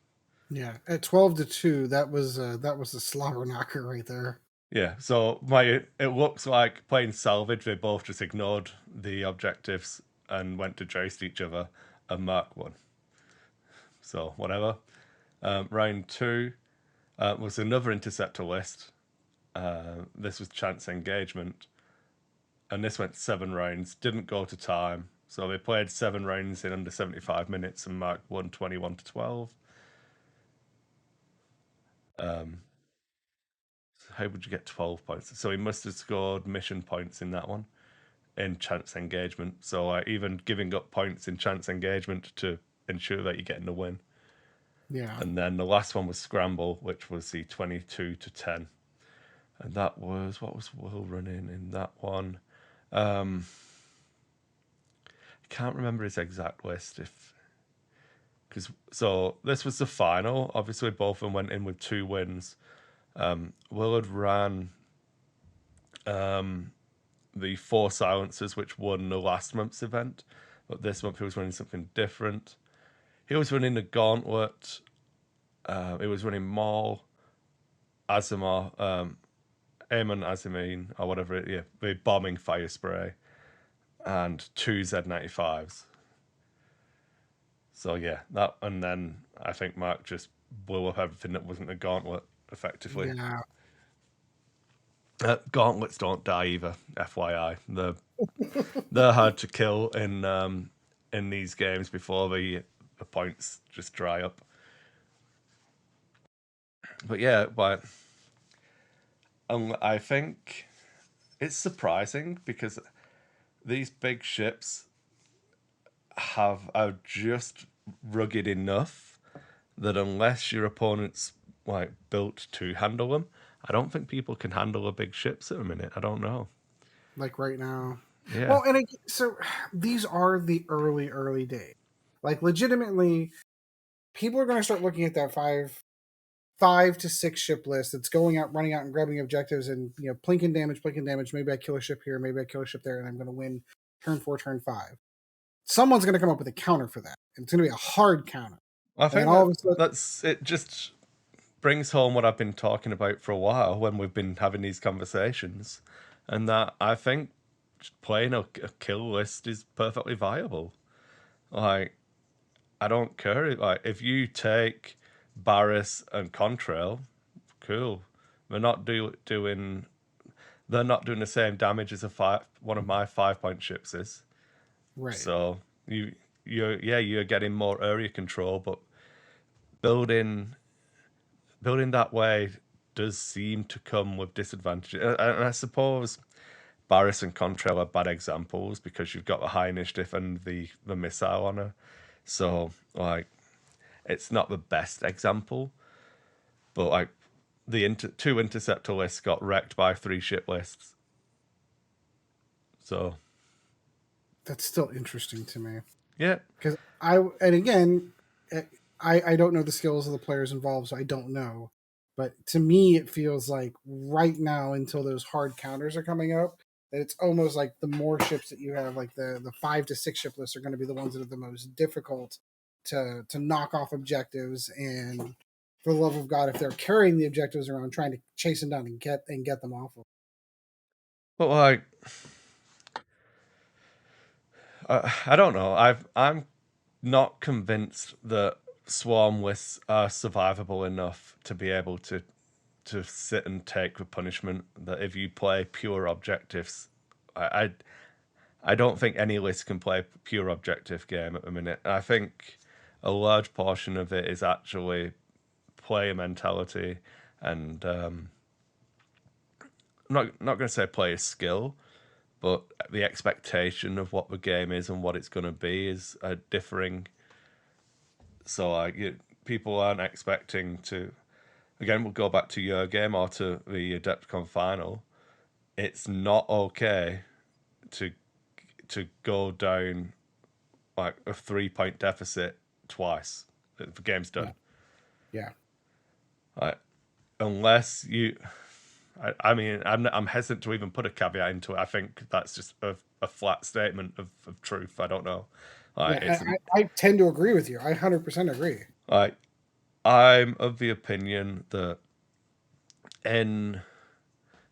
Yeah, at 12-2, that was the slobber knocker right there. Yeah, so it looks like playing salvage. They both just ignored the objectives and went to chase each other, and Mark won. So whatever. Round 2 was another interceptor list. This was chance engagement, and this went 7 rounds. Didn't go to time, so they played 7 rounds in under 75 minutes, and Mark won 21-12. How would you get 12 points? So he must have scored mission points in that one, in chance engagement. So even giving up points in chance engagement to ensure that you're getting the win. Yeah. And then the last one was Scramble, which was the 22-10. And that was, what was Will running in that one? I can't remember his exact list. So this was the final. Obviously, both of them went in with 2 wins. Willard ran the 4 silencers, which won the last month's event. But this month he was running something different. He was running the Gauntlet. He was running Maul, Azimar, Aemon Azimine, or whatever the bombing fire spray, and 2 Z95s. So yeah, that, and then I think Mark just blew up everything that wasn't a Gauntlet, effectively. Yeah. Gauntlets don't die either, FYI. They're hard to kill in these games before the points just dry up. But yeah, I think it's surprising because these big ships are just rugged enough that unless your opponent's like built to handle them, I don't think people can handle the big ships at a minute. I don't know. Like right now. Yeah. Well, and so these are the early days. Like legitimately, people are going to start looking at that 5 to 6 ship list that's going out, running out, and grabbing objectives, and plinking damage. Maybe I kill a ship here, maybe I kill a ship there, and I'm going to win turn 4, turn 5. Someone's going to come up with a counter for that, and it's going to be a hard counter. I think that's it. Just brings home what I've been talking about for a while when we've been having these conversations, and that I think playing a kill list is perfectly viable. Like, I don't care. Like, if you take Barris and Contrail, cool. They're not doing the same damage as one of my 5-point ships is. Right. So you're getting more area control, but building that way does seem to come with disadvantages. And I suppose Barris and Contrail are bad examples because you've got the high initiative and the missile on her. So like, it's not the best example, but like the 2 interceptor lists got wrecked by 3 ship lists. So that's still interesting to me. Yeah, because I don't know the skills of the players involved, so I don't know. But to me, it feels like right now, until those hard counters are coming up, that it's almost like the more ships that you have, like the 5 to 6 ship lists, are going to be the ones that are the most difficult to knock off objectives. And for the love of God, if they're carrying the objectives around, trying to chase them down and get them off of. But like, I don't know. I'm not convinced that swarm lists are survivable enough to be able to sit and take the punishment. That if you play pure objectives, I don't think any list can play a pure objective game at the minute. I think a large portion of it is actually player mentality and not going to say player skill, but the expectation of what the game is and what it's going to be is differing. So people aren't expecting to. Again, we'll go back to your game or to the Adepticon final. It's not okay to go down like a 3-point deficit twice. The game's done. Yeah. Like, unless you, I mean, I'm hesitant to even put a caveat into it. I think that's just a flat statement of truth. I don't know. Like, Yeah, I tend to agree with you. I 100% agree. Like, I'm of the opinion that in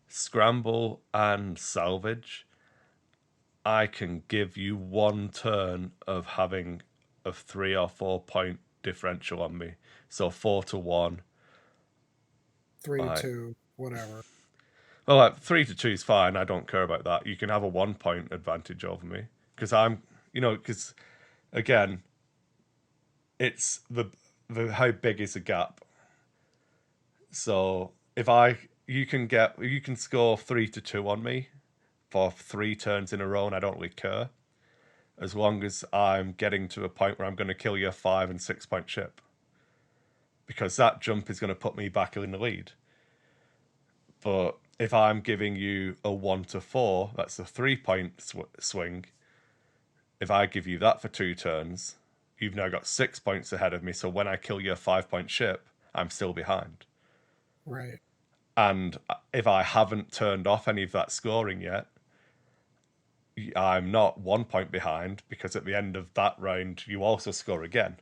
scramble and salvage, I can give you one turn of having a 3 or 4 point differential on me. So 4-1. 3-2, whatever. Well, like 3-2 is fine. I don't care about that. You can have a 1 point advantage over me because because again, it's the how big is the gap. So if you can score 3-2 on me for 3 turns in a row, and I don't really care, as long as I'm getting to a point where I'm going to kill your 5 and 6 point ship, because that jump is going to put me back in the lead. But if I'm giving you a 1-4, that's a 3-point swing. If I give you that for 2 turns, you've now got 6 points ahead of me. So when I kill your 5-point ship, I'm still behind. Right. And if I haven't turned off any of that scoring yet, I'm not 1 point behind, because at the end of that round, you also score again.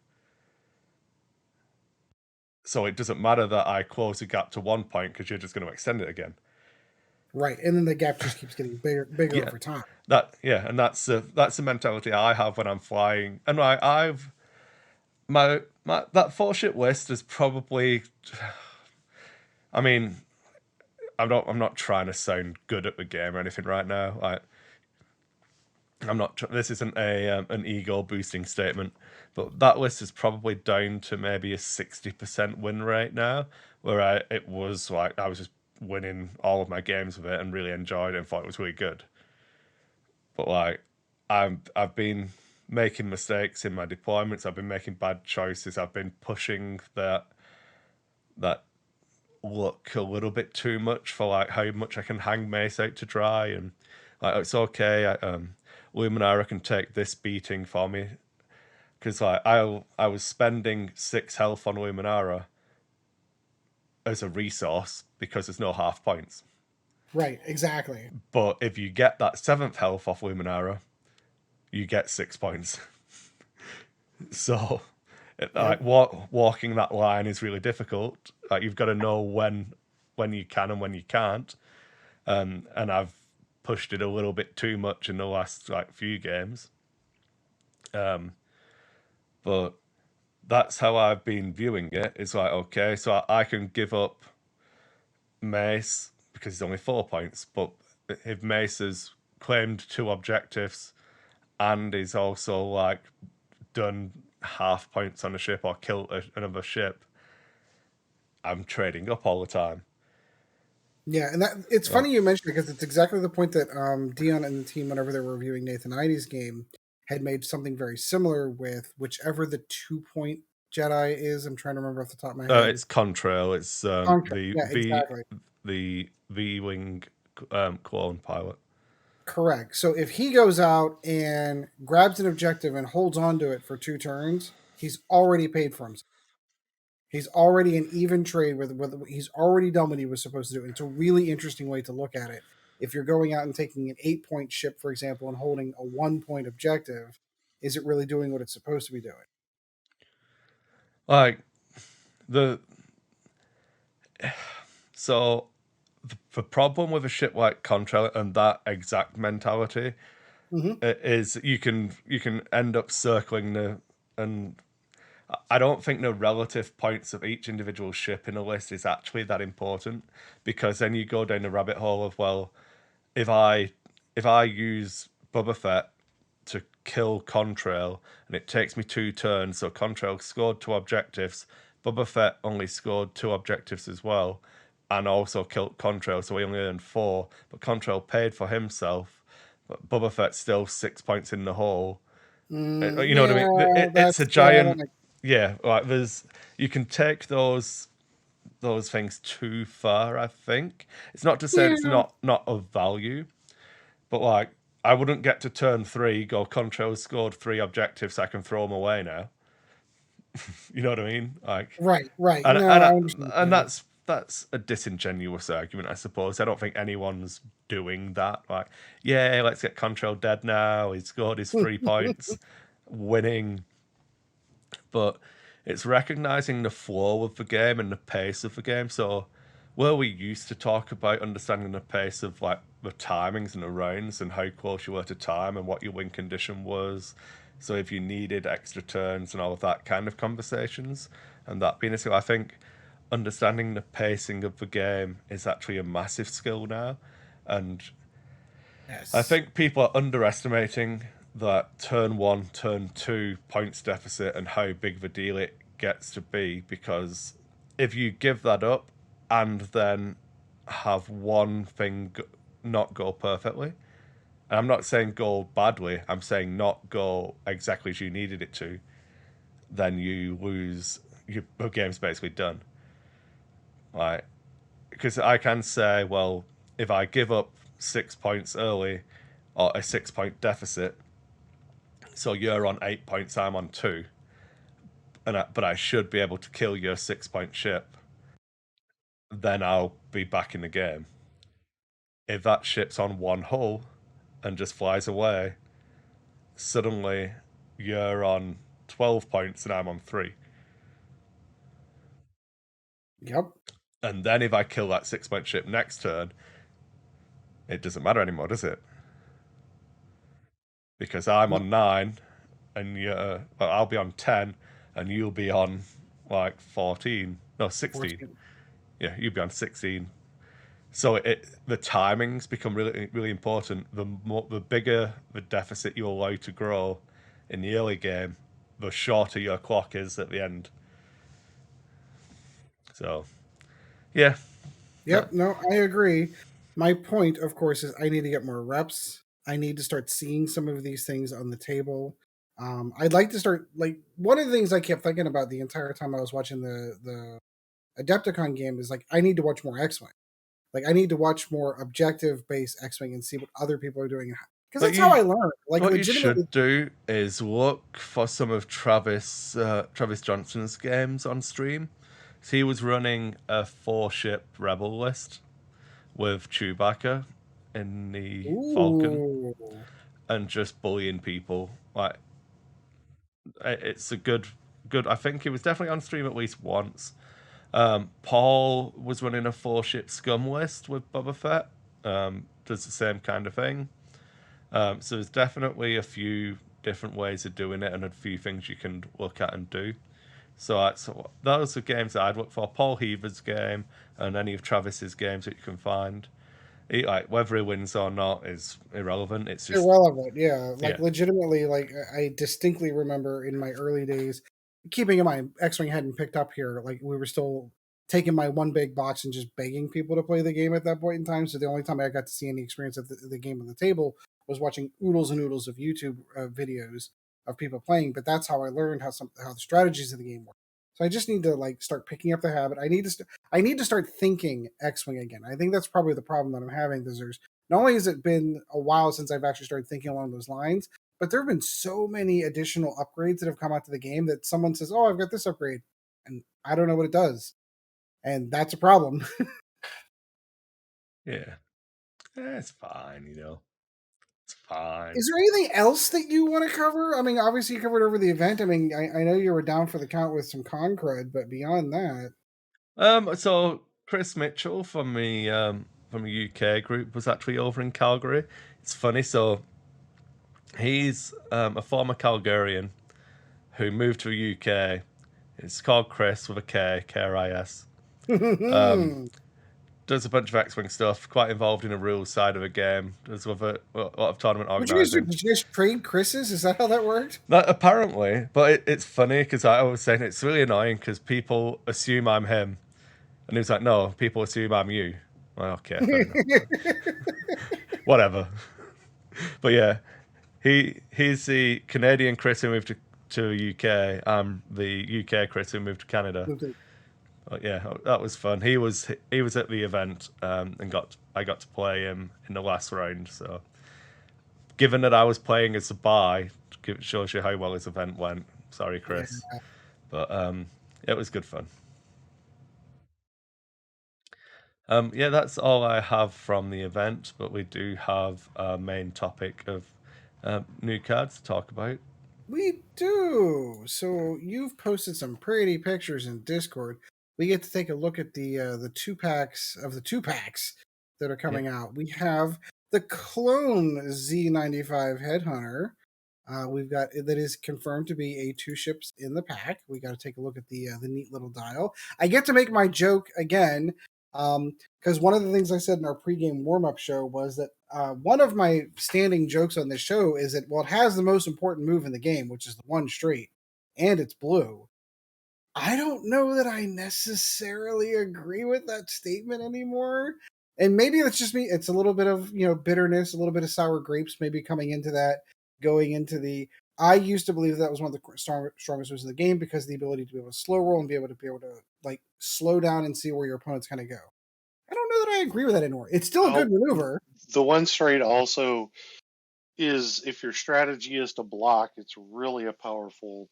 So it doesn't matter that I close the gap to 1 point, because you're just going to extend it again. Right, and then the gap just keeps getting bigger over time. And that's the mentality I have when I'm flying. And I've my that 4-ship list is probably. I mean, I'm not trying to sound good at the game or anything right now. I'm not. This isn't an ego boosting statement, but that list is probably down to maybe a 60% win rate now, where it was like I was just winning all of my games with it and really enjoyed it and thought it was really good. But like, I've been making mistakes in my deployments. I've been making bad choices. I've been pushing that look a little bit too much for like how much I can hang Mace out to dry, and like it's okay. Luminara can take this beating for me, because like I was spending 6 health on Luminara as a resource because there's no half points. Right, exactly. But if you get that 7th health off Luminara, you get 6 points. So like walking that line is really difficult. Like, you've got to know when you can and when you can't. And I've pushed it a little bit too much in the last like few games. But that's how I've been viewing it. It's like, okay, so I can give up Mace because he's only 4 points, but if Mace has claimed 2 objectives and is also like done half points on a ship or killed another ship, I'm trading up all the time. Yeah, and it's funny you mentioned it, because it's exactly the point that Dion and the team, whenever they were reviewing Nathan Ides' game, had made something very similar with whichever the 2-point Jedi is. I'm trying to remember off the top of my head. It's Contrail. It's Exactly. the V-wing clone pilot. Correct. So if he goes out and grabs an objective and holds on to it for 2 turns, he's already paid for himself. He's already an even trade with he's already done what he was supposed to do. And it's a really interesting way to look at it. If you're going out and taking an 8-point ship, for example, and holding a 1-point objective, is it really doing what it's supposed to be doing? Like the problem with a ship like Contrail and that exact mentality is you can end up circling and I don't think the relative points of each individual ship in a list is actually that important, because then you go down the rabbit hole of, well, if I use Boba Fett to kill Contrail and it takes me 2 turns, so Contrail scored 2 objectives, Boba Fett only scored 2 objectives as well, and also killed Contrail, so he only earned 4. But Contrail paid for himself. But Boba Fett's still 6 points in the hole. You know what I mean? It's a giant. Yeah, like you can take those things too far. I think it's not to say it's not of value, but like I wouldn't get to turn 3, go Contrail scored 3 objectives, so I can throw them away now. You know what I mean? Like Right. and No, I understand and that. that's a disingenuous argument, I suppose. I don't think anyone's doing that. Like, yeah, let's get Contrail dead now. He scored his 3 points, winning. But it's recognizing the flow of the game and the pace of the game. So where we used to talk about understanding the pace of like the timings and the rounds and how close you were to time and what your win condition was, so if you needed extra turns and all of that kind of conversations, and that being a skill, I think understanding the pacing of the game is actually a massive skill now. And I Yes. think people are underestimating that turn 1, turn 2 points deficit and how big of a deal it gets to be, because if you give that up and then have one thing not go perfectly, and I'm not saying go badly, I'm saying not go exactly as you needed it to, then you lose. Your game's basically done. Like, because I can say, well, if I give up 6 points early or a 6 point deficit, so you're on 8 points, I'm on 2, but I should be able to kill your 6 point ship, then I'll be back in the game. If that ship's on 1 hull and just flies away, suddenly you're on 12 points and I'm on 3. Yep. And then if I kill that 6 point ship next turn, it doesn't matter anymore, does it? Because I'm on 9 and I'll be on 10 and you'll be on like 14. No, 16. 14. Yeah, you'll be on 16. So the timings become really, really important. The bigger the deficit you allow to grow in the early game, the shorter your clock is at the end. So, yeah. Yep. No, I agree. My point, of course, is I need to get more reps. I need to start seeing some of these things on the table. I'd like to start like one of the things I kept thinking about the entire time I was watching the Adepticon game is like I need to watch more X-Wing. Like I need to watch more objective based X-Wing and see what other people are doing because But that's how I learn. Like what you legitimately. should do is look for some of Travis Johnson's games on stream. So he was running a 4-ship rebel list with Chewbacca in the Falcon Ooh. and just bullying people. Like, it's a good. I think he was definitely on stream at least once. Paul was running a 4-ship scum list with Boba Fett. Does the same kind of thing. So there's definitely a few different ways of doing it and a few things you can look at and do. So those are games that I'd look for. Paul Heaver's game and any of Travis's games that you can find. Like whether he wins or not is irrelevant. It's just Irrelevant, yeah. Like yeah, legitimately, like I distinctly remember in my early days, keeping in mind X-Wing hadn't picked up here. Like we were still taking my one big box and just begging people to play the game at that point in time. So the only time I got to see any experience of the game on the table was watching oodles and oodles of YouTube videos of people playing. But that's how I learned how the strategies of the game work. So I just need to like start picking up the habit. I need to start thinking X-Wing again. I think that's probably the problem that I'm having because there's not only has it been a while since I've actually started thinking along those lines, but there have been so many additional upgrades that have come out to the game that someone says, "Oh, I've got this upgrade," and I don't know what it does, and that's a problem. yeah. It's fine, It's fine. Is there anything else that you want to cover? I mean, obviously you covered over the event. I mean, I know you were down for the count with some con crud, but beyond that, So Chris Mitchell from the UK group was actually over in Calgary. It's funny, so he's a former Calgarian who moved to the UK. It's called Kris with a K, K-R-I-S. Does a bunch of X-Wing stuff, quite involved in the rules side of the game. Does a lot of tournament what you guys do? organising. Did you guys trade Chris's? Is that how that worked? That, apparently, but it's funny because I was saying it's really annoying because people assume I'm him And he was like, no, people assume I'm you. Well, okay, fair enough. Whatever. But yeah, he's the Canadian Kris who moved to UK. I'm the UK Kris who moved to Canada. But yeah, that was fun. He was at the event and I got to play him in the last round. So given that I was playing as a buy, it shows you how well his event went. Sorry, Kris, Yeah. but it was good fun. Yeah, that's all I have from the event, but we do have a main topic of new cards to talk about. We do. So you've posted some pretty pictures in Discord. We get to take a look at the 2 packs of the 2 packs that are coming out. We have the clone Z95 Headhunter. We've got that is confirmed to be a 2 ships in the pack. We got to take a look at the neat little dial. I get to make my joke again because one of the things I said in our pregame warm up show was that one of my standing jokes on this show is that, well, it has the most important move in the game, which is the 1 straight, and it's blue. I don't know that I necessarily agree with that statement anymore. And maybe it's just me. It's a little bit of, bitterness, a little bit of sour grapes maybe coming into that, going into the. I used to believe that was one of the strongest moves in the game because of the ability to be able to slow roll and be able to like slow down and see where your opponent's going to go. I don't know that I agree with that anymore. It's still a good maneuver. The 1 straight also is, if your strategy is to block, it's really a powerful,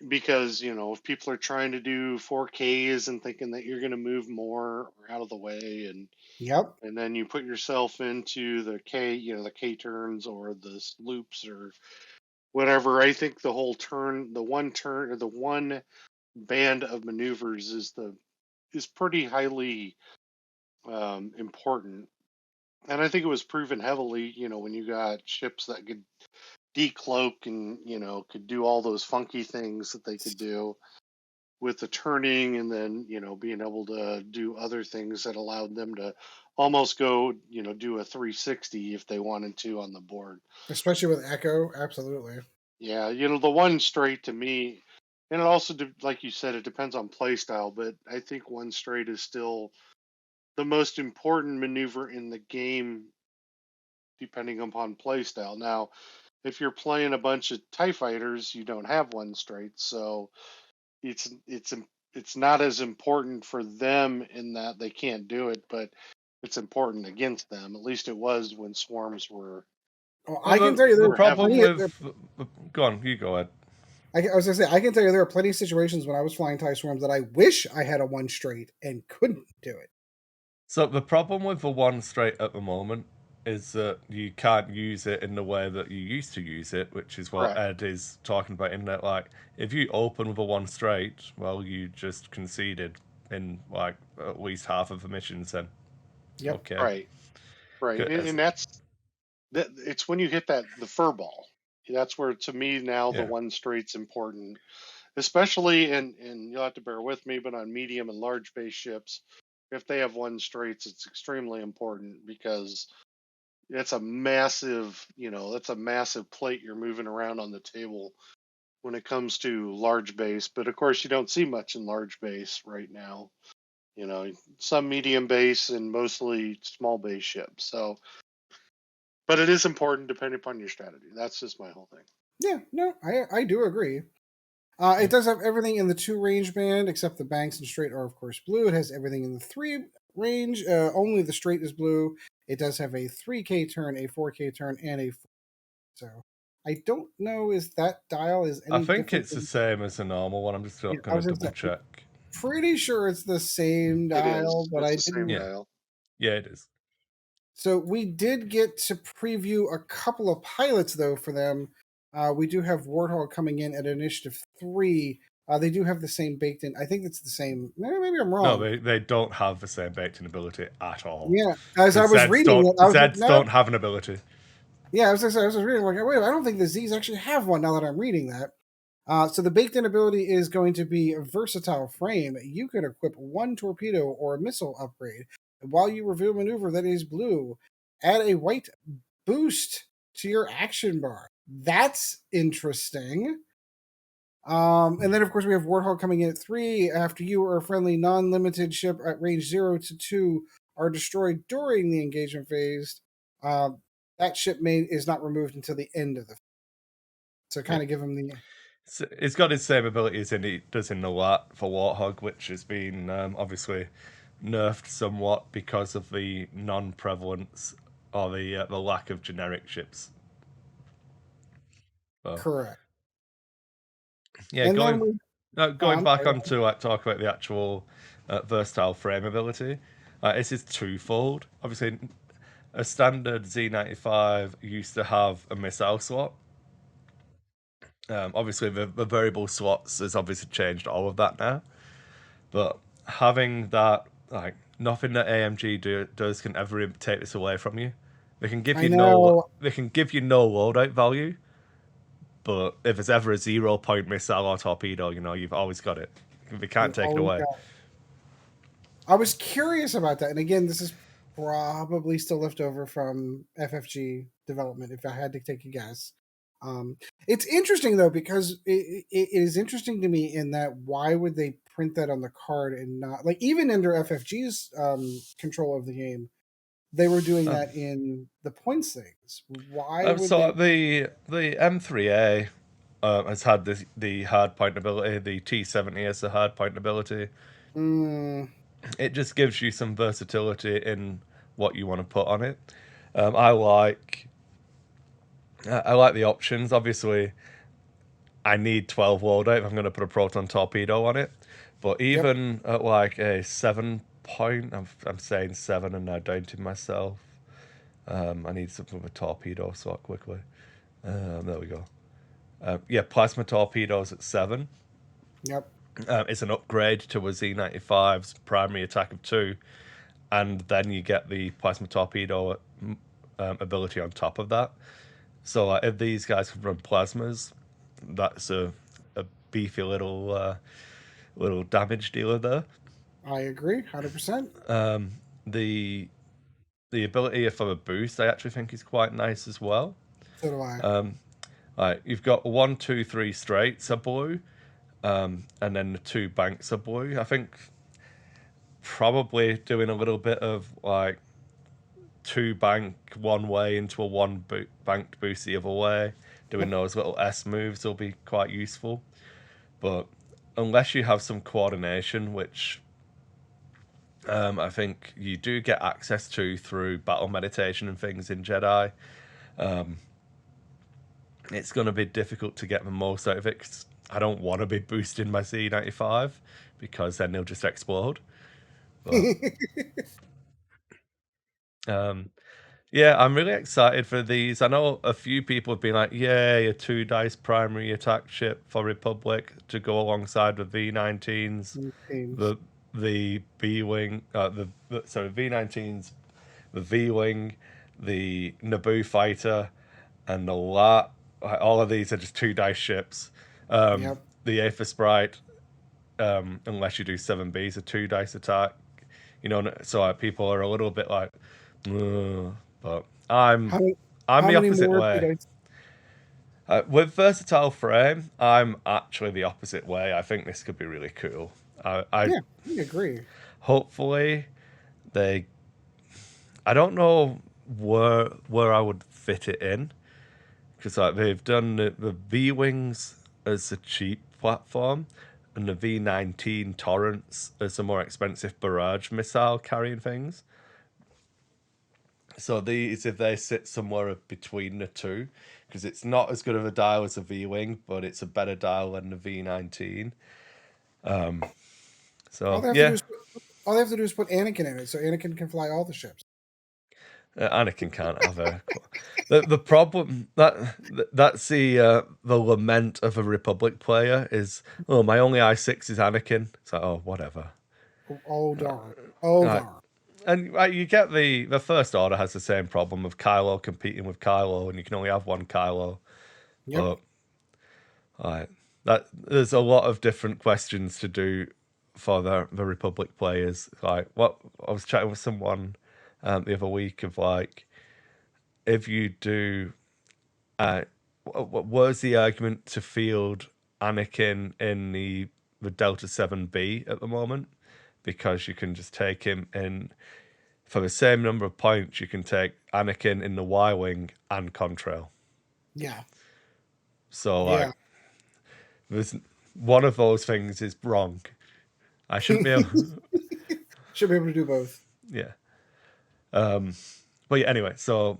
because if people are trying to do 4Ks and thinking that you're going to move more or out of the way, Yep. and then you put yourself into the K turns or the loops or whatever. I think the whole turn, the one turn or the one band of maneuvers is pretty highly important. And I think it was proven heavily, when you got ships that could decloak and, could do all those funky things that they could do with the turning, and then, being able to do other things that allowed them to almost go, do a 360 if they wanted to on the board. Especially with Echo, absolutely. Yeah, the 1 straight to me, and it also, like you said, it depends on play style, but I think 1 straight is still the most important maneuver in the game, depending upon play style. Now, if you're playing a bunch of TIE fighters, you don't have 1 straight, so it's not as important for them in that they can't do it, but it's important against them. At least it was when swarms were. Well, I can tell you the there are problem plenty. Go on, you go ahead. I was gonna say, I can tell you there are plenty of situations when I was flying TIE swarms that I wish I had a 1 straight and couldn't do it. So the problem with the 1 straight at the moment is that you can't use it in the way that you used to use it, which is what Correct. Ed is talking about. In that, like, if you open with a 1 straight, well, you just conceded in like at least half of the missions. Then, Yep. okay, Right, and it's when you hit the fur ball. That's where, to me, now the yeah. 1 straight's important, especially, and you'll have to bear with me, but on medium and large base ships, if they have 1 straights, it's extremely important, because that's a massive plate you're moving around on the table when it comes to large base. But of course, you don't see much in large base right now. Some medium base and mostly small base ships. So, but it is important depending upon your strategy. That's just my whole thing. Yeah, no, I do agree. It does have everything in the 2 range band, except the banks and straight are, of course, blue. It has everything in the 3 range. Only the straight is blue. It does have a 3K turn, a 4K turn, and a 4. So I don't know is that dial is I any think different. it's the same as the normal one. I'm just Yeah, I going was to gonna double say, check. pretty sure it's the same It dial, is. but It's I the same didn't. Yeah, dial. yeah, it is. So we did get to preview a couple of pilots though for them. We do have Warthog coming in at Initiative 3. They do have the same baked in. I think it's the same. Maybe I'm No, wrong. they don't have the same baked-in ability at all. Yeah, as I Because was reading it, I was like, Zeds no. don't have an ability. Yeah, I was reading like, wait, I don't think the Z's actually have one. Now that I'm reading that, so the baked-in ability is going to be a versatile frame. You can equip 1 torpedo or a missile upgrade while you reveal a maneuver that is blue. Add a white boost to your action bar. That's interesting. And then, of course, we have Warthog coming in at 3. After you or a friendly non-limited ship at range 0 to 2 are destroyed during the engagement phase, that ship is not removed until the end of the phase. So kind of give them the... It's got its same abilities in it does in the LAT for Warthog, which has been obviously nerfed somewhat because of the non-prevalence or the lack of generic ships. So, Correct. yeah, And then going back on to talk about the actual versatile frame ability. This is twofold. Obviously, a standard Z95 used to have a missile slot. Obviously, the variable slots has obviously changed all of that now. But having that, like, nothing that AMG does can ever take this away from you. They can give you no loadout value, but if it's ever a 0-point missile or torpedo, you've always got it. They can't take it away. I was curious about that, and again, this is probably still left over from FFG development. If I had to take a guess, it's interesting though, because it is interesting to me in that why would they print that on the card and not, like, even under FFG's control of the game, they were doing that in the points things. Why would they? The M3A has had the hard point ability. The T70 has the hard point ability. It just gives you some versatility in what you want to put on it. I like the options. Obviously, I need 12 loadout if I'm going to put a proton torpedo on it. But even at like a 7-point, I'm saying 7 and now doubting myself. I need something with a torpedo slot quickly. There we go. Plasma torpedoes at 7. Yep. It's an upgrade to a Z95's primary attack of 2, and then you get the plasma torpedo ability on top of that. So if these guys can run plasmas, that's a beefy little damage dealer there. I agree, 100%. The ability for a boost, I actually think is quite nice as well. So do I. You've got 1, 2, 3 straights are blue, and then the 2 banks are blue. I think probably doing a little bit of like 2 bank one way into a 1 banked boost the other way. Doing those little S moves will be quite useful. But unless you have some coordination, which I think you do get access to through battle meditation and things in Jedi, it's going to be difficult to get the most out of it. 'Cause I don't want to be boosting my Z95 because then they'll just explode. But, yeah, I'm really excited for these. I know a few people have been like, "Yay, a 2-dice primary attack ship for Republic to go alongside the V19s, the B-wing, V19s, the V-wing, the Naboo fighter, and the LAT. All of these are just 2-dice ships. The Aether Sprite, unless you do 7B, is a 2-dice attack. So people are a little bit like, but I'm the opposite way. With versatile frame, I'm actually the opposite way. I think this could be really cool. I agree. Hopefully, I don't know where I would fit it in, because they've done the V-wings as a cheap platform, and the V19 Torrents as a more expensive barrage missile carrying things. So these, if they sit somewhere between the two, because it's not as good of a dial as a V-wing, but it's a better dial than the V19. All they have to do is put Anakin in it, so Anakin can fly all the ships. Anakin can't have a. The problem that's the lament of a Republic player is, oh, my only I6 is Anakin. It's like, oh, whatever. Oh darn! Darn! And you get the First Order has the same problem of Kylo competing with Kylo, and you can only have one Kylo. Yep. But there's a lot of different questions to do for the Republic players. Like, what I was chatting with someone the other week of, like, if you do, where's the argument to field Anakin in the Delta 7B at the moment, because you can just take him in for the same number of points. You can take Anakin in the Y-wing and Contrail. Yeah. So Yeah. like, there's one of those things is wrong. I shouldn't be able. Should be able to do both. Yeah. But yeah, anyway, so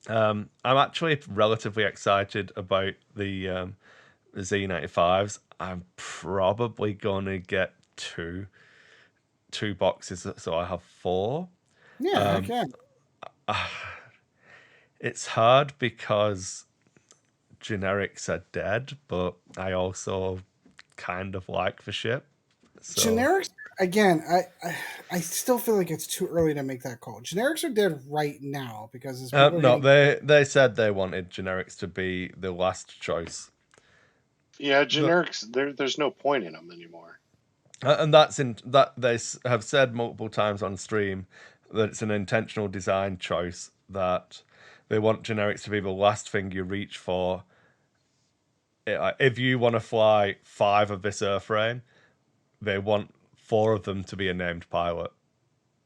I'm actually relatively excited about the Z95s. I'm probably gonna get two boxes, so I have 4. Yeah, heck yeah. It's hard because generics are dead, but I also kind of like the ship. So Generics again. I still feel like it's too early to make that call. Generics are dead right now because as people are no, getting they said they wanted generics to be the last choice. Yeah, The- generics. There's no point in them anymore. and that's in that they have said multiple times on stream that it's an intentional design choice, that they want generics to be the last thing you reach for. If you want to fly 5 of this airframe, they want 4 of them to be a named pilot.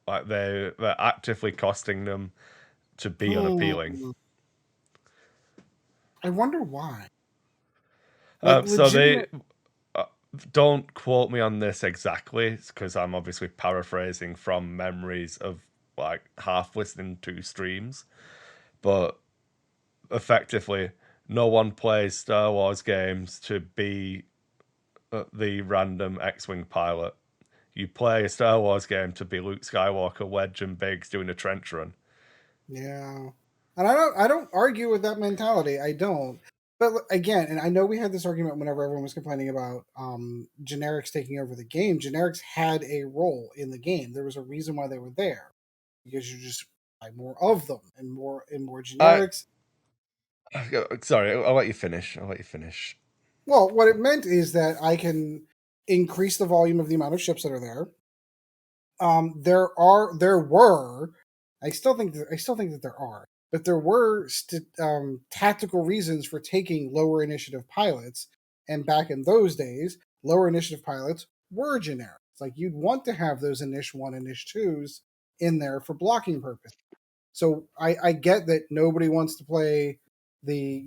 Like they're actively costing them to be unappealing. I wonder why. Like So they legitimate. don't quote me on this exactly, because I'm obviously paraphrasing from memories of like half listening to streams, but effectively, no one plays Star Wars games to be the random X-wing pilot. You play a Star Wars game to be Luke Skywalker, Wedge, and Biggs doing a trench run. Yeah. And I don't argue with that mentality. I don't. But again, and I know we had this argument whenever everyone was complaining about generics taking over the game. Generics had a role in the game. There was a reason why they were there. Because you just buy more of them and more I generics. sorry, I'll let you finish. I'll let you finish. Well, what it meant is that I can increase the volume of the amount of ships that are there. There were, I still think that there are, but there were tactical reasons for taking lower initiative pilots, and back in those days, lower initiative pilots were generic. Like you'd want to have those Inish 1 and Inish 2s in there for blocking purposes. So I get that nobody wants to play the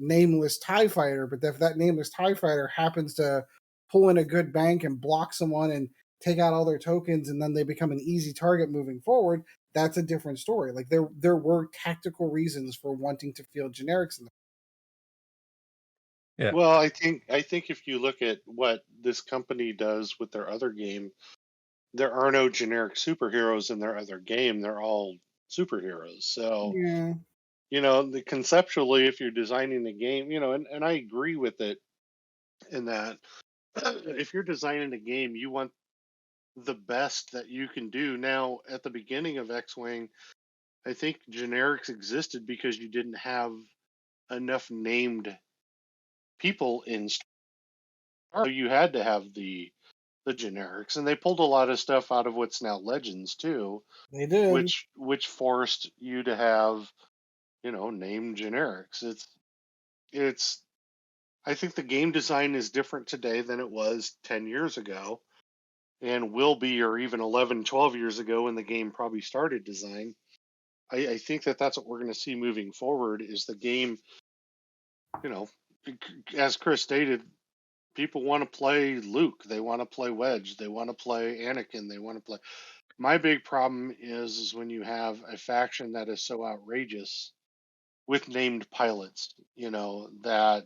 nameless TIE fighter, but if that nameless TIE fighter happens to pull in a good bank and block someone and take out all their tokens, and then they become an easy target moving forward, that's a different story. Like there were tactical reasons for wanting to field generics in the Yeah. Well, I think if you look at what this company does with their other game, there are no generic superheroes in their other game. They're all superheroes. So, Yeah. conceptually, if you're designing a game, and I agree with it in that if you're designing a game, you want the best that you can do. Now, at the beginning of X-Wing, I think generics existed because you didn't have enough named people in Star Wars. So you had to have the generics, and they pulled a lot of stuff out of what's now Legends too, They did. which forced you to have named generics. It's I think the game design is different today than it was 10 years ago, and will be, or even 11, 12 years ago when the game probably started design. I think that's what we're going to see moving forward is the game, you know, as Kris stated, people want to play Luke, they want to play Wedge, they want to play Anakin, they want to play. My big problem is when you have a faction that is so outrageous with named pilots, that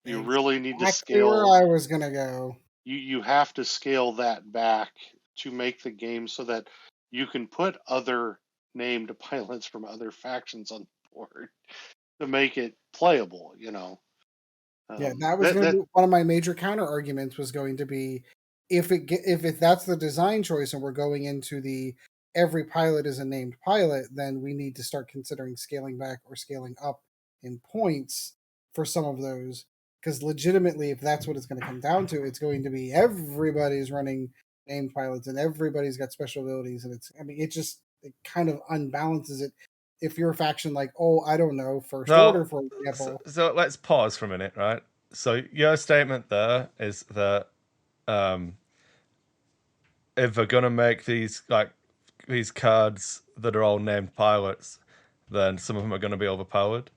you really need to Exactly where scale. I was gonna go. You have to scale that back to make the game so that you can put other named pilots from other factions on board to make it playable. Yeah, that was That going to that be one of my major counter arguments. Was going to be if that's the design choice, and we're going into the every pilot is a named pilot, then we need to start considering scaling back or scaling up in points for some of those. Because legitimately, if that's what it's going to come down to, it's going to be everybody's running named pilots and everybody's got special abilities, and it kind of unbalances it. If you're a faction like, oh, I don't know, First So, Order, for example. so let's pause for a minute, right? So your statement there is that if they're gonna make these cards that are all named pilots, then some of them are gonna be overpowered.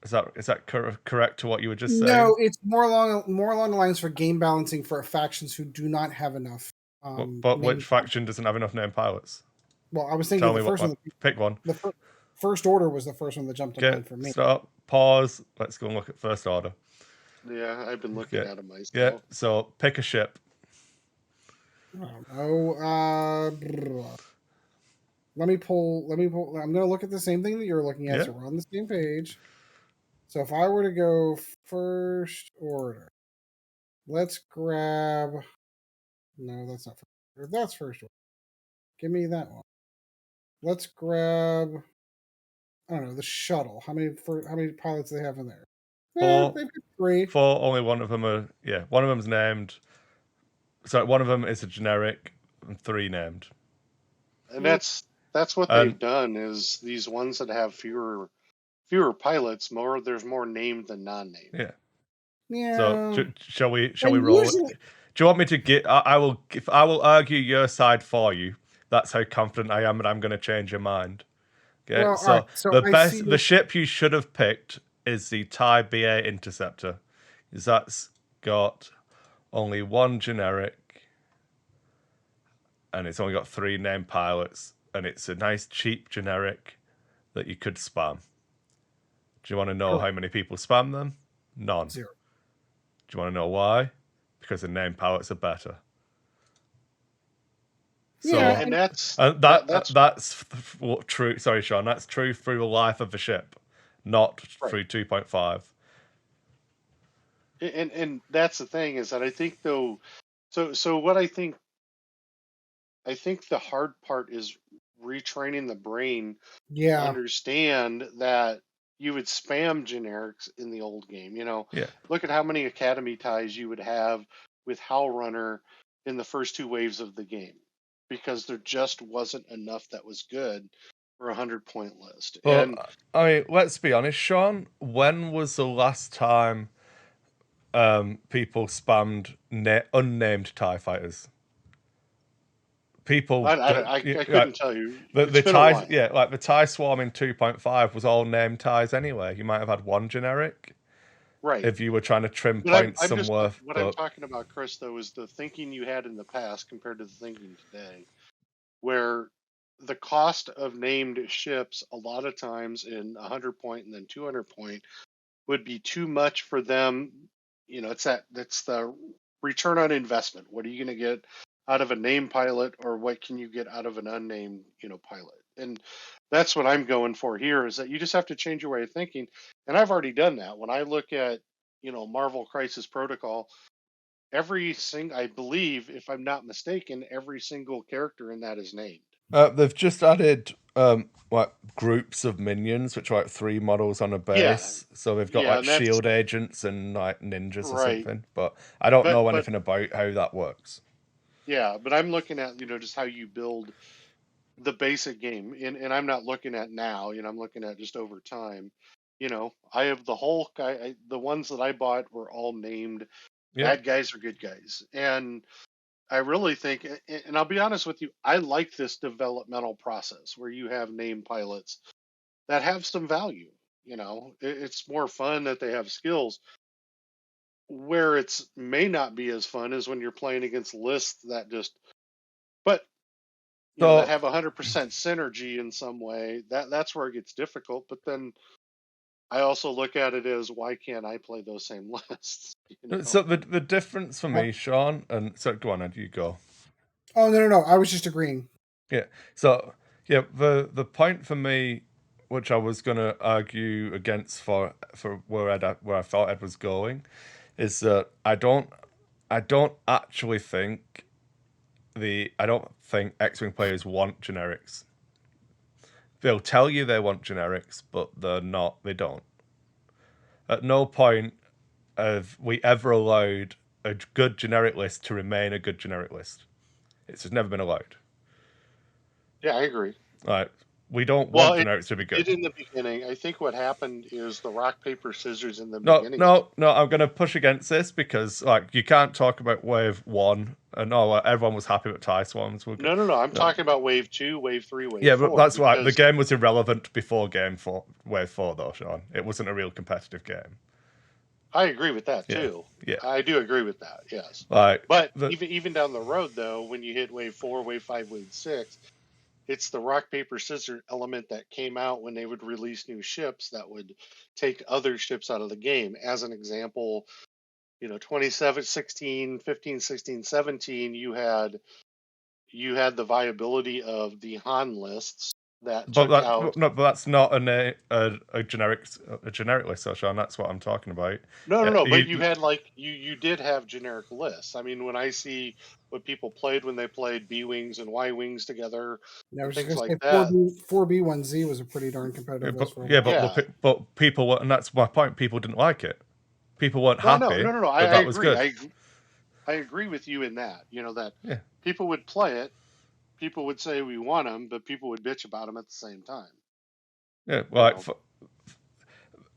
Is that correct to what you were just saying? No, it's more along the lines for game balancing for factions who do not have enough. But which faction doesn't have enough named pilots? Well, I was thinking Tell the me first one. Pick one. The First Order was the first one that jumped to mind for me. Stop. Pause. Let's go and look at First Order. Yeah, I've been looking at them myself. Yeah. So pick a ship. I don't know. Let me pull. I'm going to look at the same thing that you're looking at, so we're on the same page. So if I were to go First Order, let's grab. No, that's not First Order. That's First Order. Give me that one. Let's grab. I don't know, the shuttle. How many pilots do they have in there? They've got 3. 4. Only one of them are. Yeah, one of them's named. So one of them is a generic, and 3 named. And that's what they've done. Is these ones that have fewer pilots, there's more named than non-named. Yeah. Yeah. So shall we roll? Do you want me to get? I will argue your side for you. That's how confident I am, and I'm going to change your mind. Okay. Well, so the ship you should have picked is the TIE BA Interceptor, because that's got only 1 generic, and it's only got 3 named pilots, and it's a nice cheap generic that you could spam. Do you want to know how many people spam them? None. 0. Do you want to know why? Because the named pilots are better. So, yeah, and that's true. Sorry, Sean. That's true through the life of the ship, not through 2.5. And that's the thing, is that I think though. So what I think the hard part is retraining the brain to understand that you would spam generics in the old game. Look at how many Academy ties you would have with Howl Runner in the first 2 waves of the game, because there just wasn't enough that was good for a 100-point list. But, and I mean, let's be honest, Sean. When was the last time people spammed unnamed TIE fighters? People, I couldn't tell you. The TIE, like the TIE Swarm in 2.5 was all named TIEs anyway. You might have had 1 generic, right? If you were trying to trim points somewhere. What I'm talking about, Chris, though, is the thinking you had in the past compared to the thinking today, where the cost of named ships a lot of times in 100-point and then 200-point would be too much for them. That's the return on investment. What are you going to get out of a named pilot, or what can you get out of an unnamed pilot? And that's what I'm going for here, is that you just have to change your way of thinking. And I've already done that. When I look at Marvel Crisis Protocol, I believe, if I'm not mistaken, every single character in that is named. They've just added groups of minions, which are like 3 models on a base. Yeah. So they've got shield agents and like ninjas or something. But I don't know anything about how that works. Yeah, but I'm looking at just how you build the basic game, and I'm not looking at now. I'm looking at just over time. I have the Hulk. The ones that I bought were all named bad guys or good guys, and I really think, and I'll be honest with you, I like this developmental process where you have named pilots that have some value. It's more fun that they have skills. Where it's may not be as fun as when you're playing against lists that that have 100% synergy in some way. That's where it gets difficult. But then I also look at it as, why can't I play those same lists? So the difference for me, Sean, and so go on, Ed, you go. Oh no! I was just agreeing. Yeah. So the point for me, which I was going to argue against for where I thought Ed was going, is that I don't actually think X-Wing players want generics. They'll tell you they want generics, but they don't. At no point have we ever allowed a good generic list to remain a good generic list. It's just never been allowed. Yeah, I agree. Right. We don't Well, want generics to be it good. did in the beginning. I think what happened is the rock, paper, scissors in the No, beginning. no, no. I'm going to push against this because, like, you can't talk about Wave 1 and everyone was happy with TIE Swarms. No. I'm talking about Wave 2, Wave 3, Wave Yeah, 4. but that's why the because game was irrelevant before Wave 4, though, Sean. It wasn't a real competitive game. I agree with that Yeah, too. yeah. I do agree with that. Yes. Like, But even down the road though, when you hit Wave 4, Wave 5, Wave 6, it's the rock, paper, scissors element that came out when they would release new ships that would take other ships out of the game. As an example, 27, 16, 15, 16, 17, you had the viability of the Han lists that took out. but that's not a generic list, so Sean. That's what I'm talking about. No. But you You, had you did have generic lists. I mean, when I see what people played when they played B wings and Y wings together I and was just things gonna like say that. 4B1Z was a pretty darn competitive list for a while. Yeah. but people were, and that's my point. People didn't like it. People weren't Well, no, happy, I but that was agree. good. I agree with you in that. That Yeah, people would play it, people would say we want them, but people would bitch about them at the same time. yeah.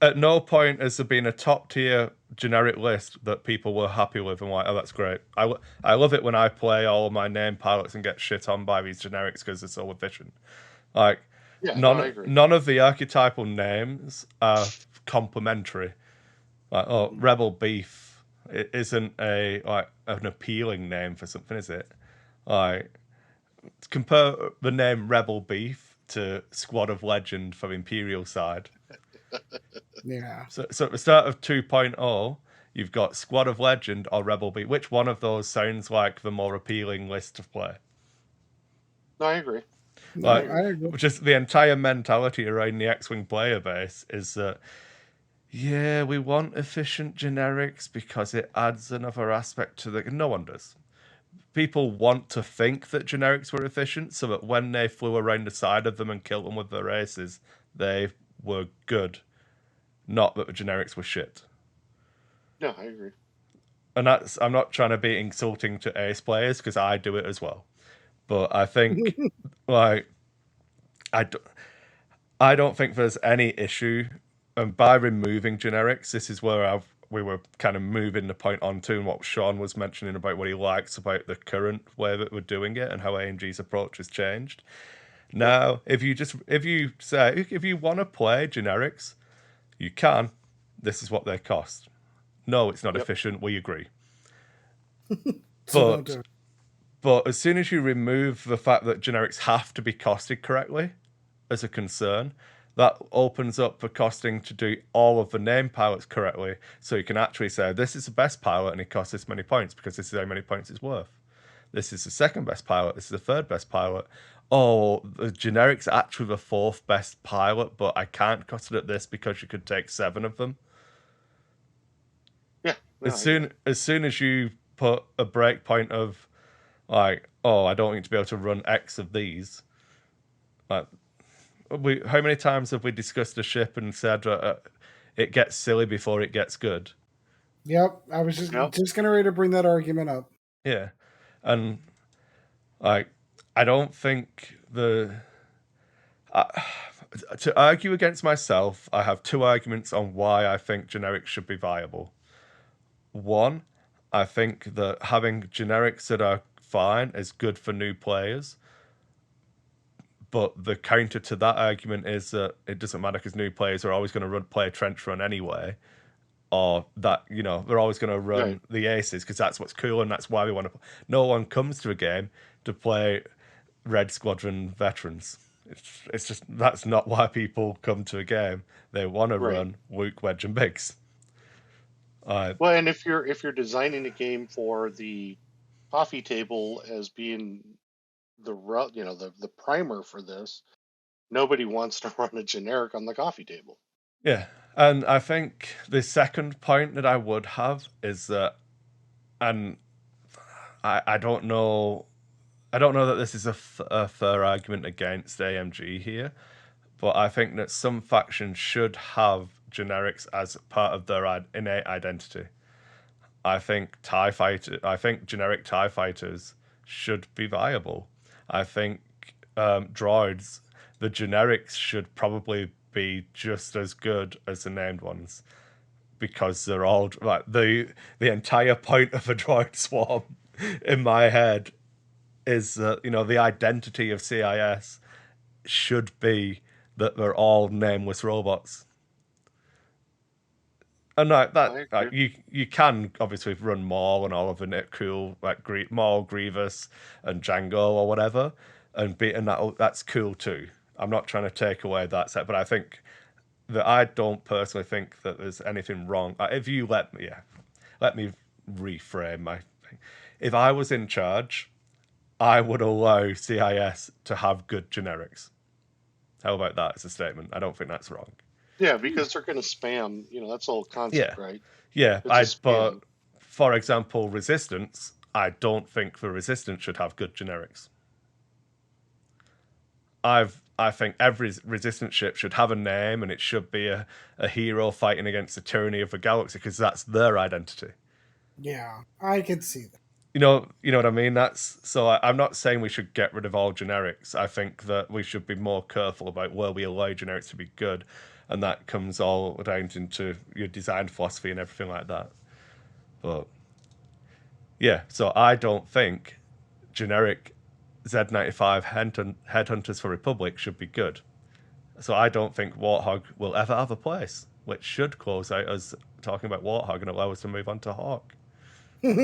At no point has there been a top tier generic list that people were happy with and like, oh, that's great. I love it when I play all of my name pilots and get shit on by these generics because they're so efficient. Like, Yeah, no, I agree. none of the archetypal names are complementary. Like, Rebel Beef isn't an appealing name for something, is it? Like, compare the name Rebel Beef to Squad of Legend for Imperial side. Yeah. So at the start of 2.0, you've got Squad of Legend or Rebel Beef. Which one of those sounds like the more appealing list to play? No, I agree. No, Like, I agree. just the entire mentality around the X-Wing player base is that, yeah, we want efficient generics because it adds another aspect to the... No one does. People want to think that generics were efficient so that when they flew around the side of them and killed them with their aces, they were good. Not that the generics were shit. No, I agree. And I'm not trying to be insulting to ace players because I do it as well. But I think, like, I don't think there's any issue. And by removing generics, this is where we were kind of moving the point on to and what Sean was mentioning about what he likes about the current way that we're doing it and how AMG's approach has changed. Now, if you say, if you want to play generics, you can. This is what they cost. No, it's not efficient. We agree. So don't do it. But as soon as you remove the fact that generics have to be costed correctly as a concern, that opens up for costing to do all of the name pilots correctly. So you can actually say, this is the best pilot and it costs this many points because this is how many points it's worth. This is the second best pilot. This is the third best pilot. Oh, the generic's actually the fourth best pilot, but I can't cost it at this because you could take 7 of them. Yeah. No, As soon as you put a breakpoint of like, oh, I don't need to be able to run X of these. Like, how many times have we discussed a ship and said it gets silly before it gets good? Yep. I was just gonna ready to bring that argument up. Yeah, and like, I don't think to argue against myself, I have 2 arguments on why I think generics should be viable. One, I think that having generics that are fine is good for new players. But the counter to that argument is that it doesn't matter because new players are always going to play a trench run anyway. Or that, they're always going to run the aces because that's what's cool and that's why we want to. No one comes to a game to play Red Squadron veterans. It's just, that's not why people come to a game. They want to run Luke, Wedge, and Biggs. Well, and if you're designing a game for the coffee table as being the primer for this, nobody wants to run a generic on the coffee table. Yeah, and I think the second point that I would have is that, and I don't know that this is a fair argument against AMG here, but I think that some factions should have generics as part of their innate identity. I think generic TIE fighters should be viable. I think droids the generics should probably be just as good as the named ones, because they're all like the entire point of a droid swarm in my head is that, you know, the identity of CIS should be that they're all nameless robots. And you can obviously run Maul and all of the cool, like Maul, Grievous, and Django or whatever, and that's cool too. I'm not trying to take away that set, but I think that I don't personally think that there's anything wrong. If you let me reframe my thing. If I was in charge, I would allow CIS to have good generics. How about that as a statement? I don't think that's wrong. Yeah, because they're going to spam. You know, that's the whole concept, right? Yeah, But for example, Resistance, I don't think the Resistance should have good generics. I think every Resistance ship should have a name, and it should be a hero fighting against the tyranny of the galaxy, because that's their identity. Yeah, I could see that. You know what I mean? I'm not saying we should get rid of all generics. I think that we should be more careful about where we allow generics to be good, and that comes all down into your design philosophy and everything like that. But yeah, so I don't think generic Z95 Headhunters for Republic should be good. So I don't think Warthog will ever have a place, which should close out us talking about Warthog and allow us to move on to Hawk. Well,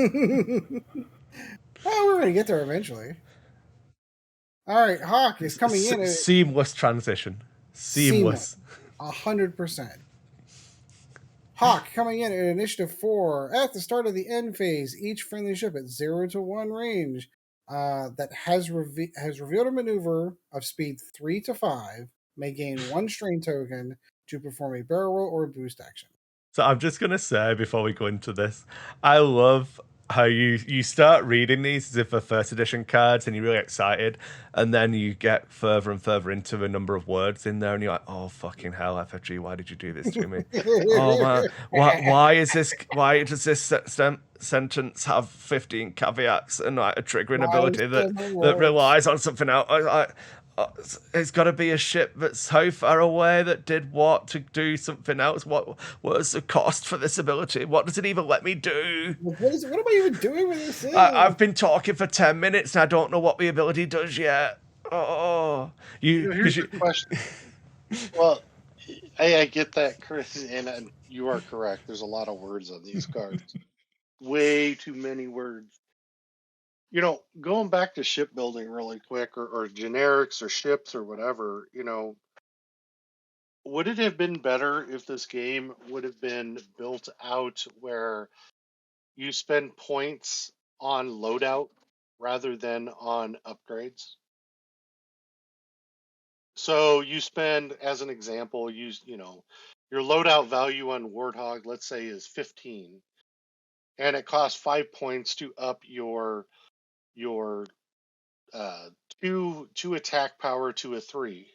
we're going to get there eventually. All right, Hawk is coming in. Seamless transition. Seamless. 100%. Hawk coming in at Initiative 4 at the start of the end phase. Each friendly ship at 0 to 1 range that has revealed a maneuver of speed 3 to 5 may gain 1 strain token to perform a barrel roll or a boost action. So I'm just going to say before we go into this, I love how you start reading these as if they're first edition cards and you're really excited, and then you get further and further into the number of words in there and you're like, oh fucking hell, FFG, why did you do this to me? Oh man, why does this sentence have 15 caveats and like a triggering ability that relies on something else? It's got to be a ship that's so far away that did what to do something else. What was the cost for this ability? What does it even let me do? What am I even doing with this thing? I've been talking for 10 minutes and I don't know what the ability does yet. Oh, here's the question. Well, I get that, Kris, and you are correct. There's a lot of words on these cards. Way too many words. You know, going back to shipbuilding really quick, or generics or ships or whatever, you know, would it have been better if this game would have been built out where you spend points on loadout rather than on upgrades? So you spend, as an example, you know, your loadout value on Warthog, let's say, is 15, and it costs 5 points to up your two attack power to a 3.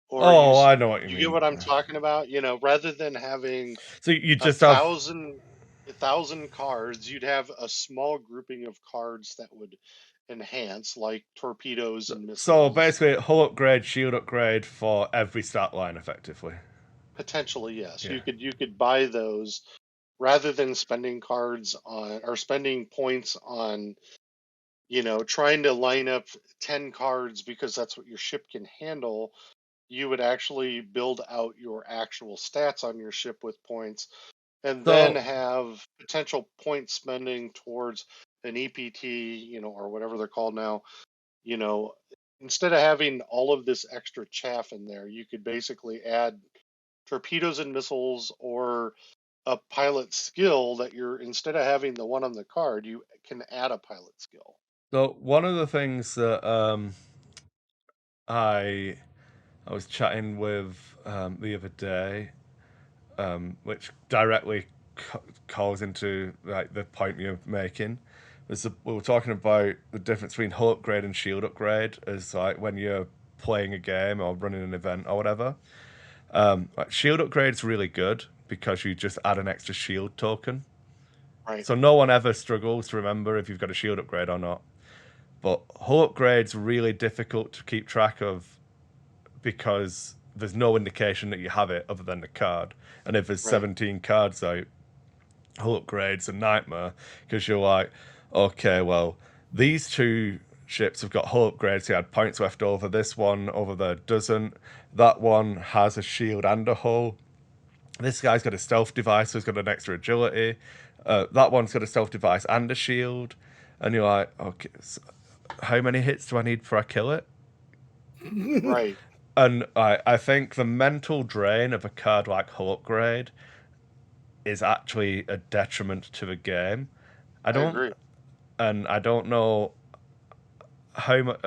Or I know what you mean. You get what I'm talking about? You know, rather than having so you just have 1,000 cards, you'd have a small grouping of cards that would enhance, like torpedoes and missiles. So basically, hull upgrade, shield upgrade for every stat line, effectively. Potentially, yes. Yeah. You could buy those rather than spending cards on, or spending points on, you know, trying to line up 10 cards because that's what your ship can handle. You would actually build out your actual stats on your ship with points, and then have potential point spending towards an EPT, you know, or whatever they're called now. You know, instead of having all of this extra chaff in there, you could basically add torpedoes and missiles, or a pilot skill that instead of having the one on the card, you can add a pilot skill. So one of the things that I was chatting with the other day, which directly calls into like the point you're making, we were talking about the difference between hull upgrade and shield upgrade as like when you're playing a game or running an event or whatever. Like shield upgrade's really good because you just add an extra shield token. Right. So no one ever struggles to remember if you've got a shield upgrade or not. But hull upgrade's really difficult to keep track of because there's no indication that you have it other than the card. And if there's Right. 17 cards out, hull upgrade's a nightmare because you're like, okay, well, these two ships have got hull upgrades. He had points left over. This one over there doesn't. That one has a shield and a hull. This guy's got a stealth device, so he's got an extra agility. That one's got a stealth device and a shield. And you're like, okay, so how many hits do I need before I kill it? Right. And I think the mental drain of a card like Hull Upgrade is actually a detriment to the game. I agree. And I don't know how much.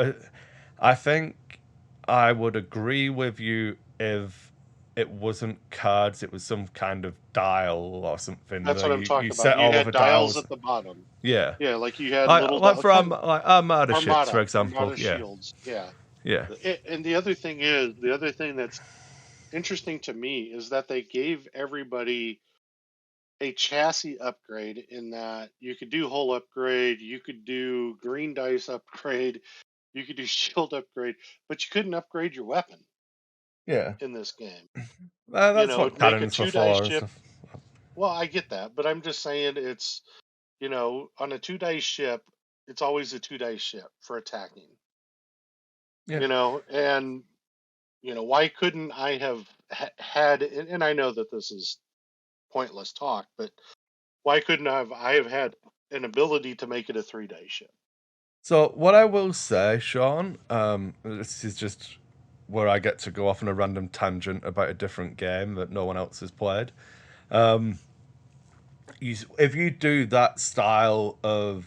I think I would agree with you if it wasn't cards; it was some kind of dial or something. That's where what I'm talking you about. set You all of had the dials dials. at the bottom. Yeah, Yeah, like you had like, little like for kind Armada ships, for example. Armada Yeah, shields. Yeah. yeah, And the other thing that's interesting to me is that they gave everybody a chassis upgrade in that you could do hull upgrade, you could do green dice upgrade, you could do shield upgrade, but you couldn't upgrade your weapon yeah. in this game. That's what It'd make a cannons were 2 dice for and ship. stuff. Well, I get that, but I'm just saying it's, on a 2 dice ship, it's always a 2 dice ship for attacking. Yeah. And why couldn't I have had, and I know that this is pointless talk, but why couldn't I have had an ability to make it a 3 dice ship? So what I will say, Sean, this is just where I get to go off on a random tangent about a different game that no one else has played. If you do that style of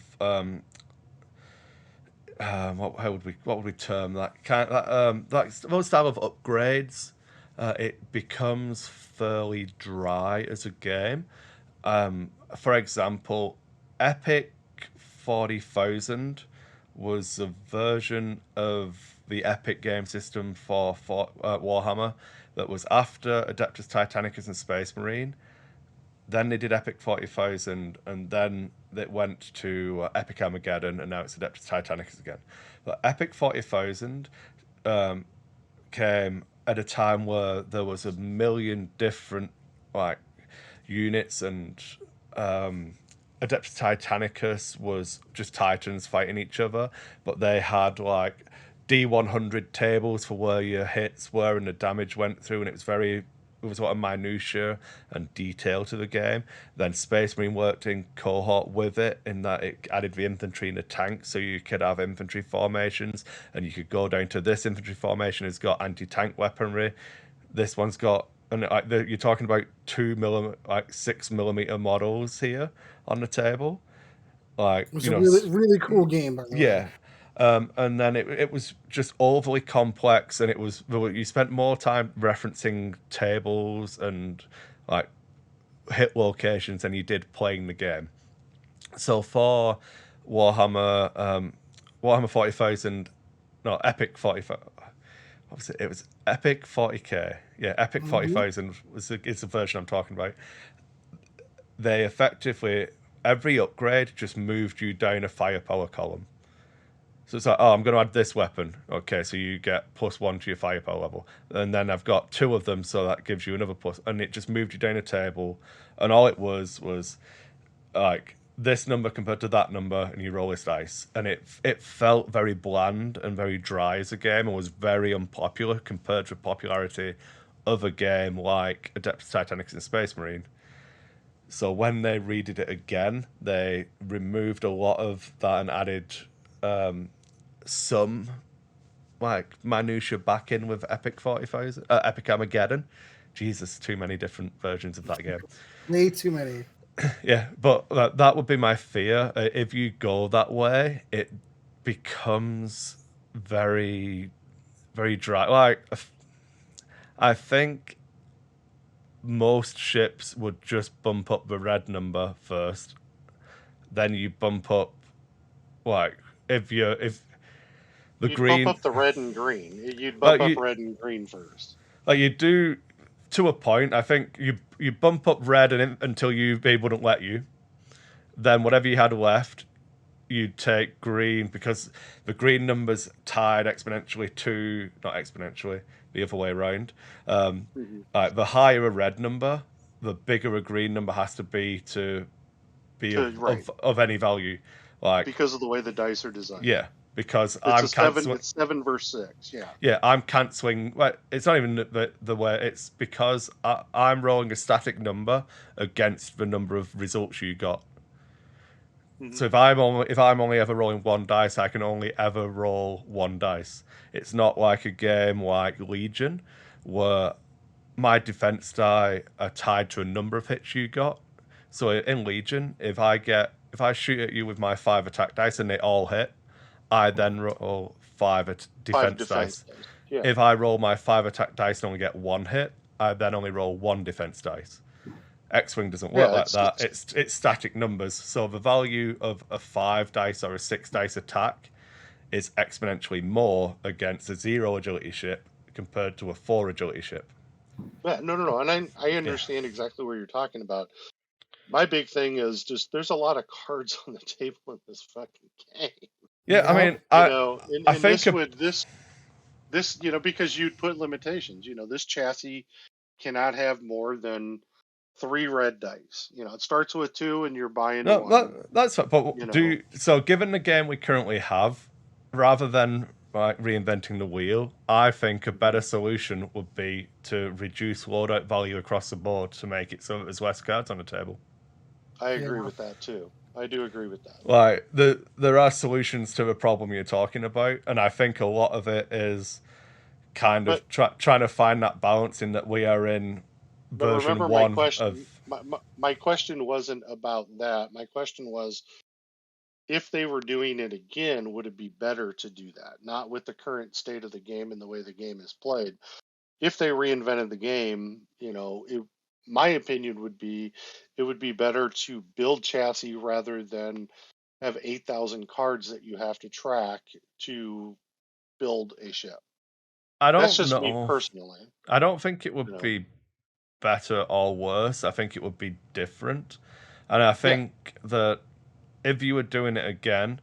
what would we term that that style of upgrades, it becomes fairly dry as a game. For example, Epic 40,000 was a version of the Epic game system for Warhammer that was after Adeptus Titanicus and Space Marine. Then they did Epic 40,000, and then it went to Epic Armageddon, and now it's Adeptus Titanicus again. But Epic 40,000 came at a time where there was a million different like units, and Adeptus Titanicus was just Titans fighting each other, but they had like D100 tables for where your hits were and the damage went through, and it was a lot of minutiae and detail to the game. Then Space Marine worked in cohort with it in that it added the infantry and the tanks, so you could have infantry formations, and you could go down to this infantry formation has got anti-tank weaponry. This one's got, and you're talking about 6mm models here on the table. Like, It's a really, really cool game, by the way. yeah. And then it was just overly complex, and you spent more time referencing tables and like hit locations than you did playing the game. So for Warhammer 40,000, no, Epic 40,000. What was it? It was Epic 40k. Yeah, Epic 40,000 is the version I'm talking about. They effectively, every upgrade just moved you down a firepower column. So it's like, oh, I'm going to add this weapon. Okay, so you get +1 to your firepower level. And then I've got 2 of them, so that gives you another plus. And it just moved you down a table. And all it was like this number compared to that number, and you roll this dice. And it felt very bland and very dry as a game, and was very unpopular compared to the popularity of a game like Adeptus Titanicus and Space Marine. So when they redid it again, they removed a lot of that and added some like minutia back in with Epic 40,000, Epic Armageddon. Jesus, too many different versions of that game. Way too many. Yeah, but that would be my fear. If you go that way, it becomes very, very dry. Like, I think most ships would just bump up the red number first, then you bump up like if the You'd green bump up the red and green. You'd bump up red and green first. like you do to a point. I think you bump up red until they wouldn't let you. Then whatever you had left, you'd take green because the green number's tied exponentially to, not exponentially, the other way around. The higher a red number, the bigger a green number has to be Right. of any value. Like, Because of the way the dice are designed. yeah, because I'm canceling. It's 7 versus 6. Yeah. Yeah, I'm cancelling. Well, it's not even the way. It's because I'm rolling a static number against the number of results you got. So if I'm only ever rolling one dice, I can only ever roll one dice. It's not like a game like Legion, where my defense die are tied to a number of hits you got. So in Legion, if I shoot at you with my 5 attack dice and they all hit, I then roll 5 defense dice. Yeah. If I roll my 5 attack dice and only get 1 hit, I then only roll 1 defense dice. X-Wing doesn't work like that. It's static numbers. So the value of a 5 dice or a 6 dice attack is exponentially more against a 0 agility ship compared to a 4 agility ship. Yeah, no. And I understand exactly what you're talking about. My big thing is just there's a lot of cards on the table in this fucking game. Yeah, I mean, I think this because you'd put limitations. This chassis cannot have more than 3 red dice. It starts with 2 and you're buying one. That's what, but so given the game we currently have, rather than like reinventing the wheel, I think a better solution would be to reduce loadout value across the board to make it so that there's less cards on the table. I agree with that too. I do agree with that. Like there are solutions to the problem you're talking about, and I think a lot of it is kind of trying to find that balance in that we are in version 1 my question wasn't about that. My question was, if they were doing it again, would it be better to do that? Not with the current state of the game and the way the game is played. If they reinvented the game, my opinion would be it would be better to build chassis rather than have 8,000 cards that you have to track to build a ship. That's just me personally. I don't think it would be better or worse. I think it would be different. And I think that if you were doing it again,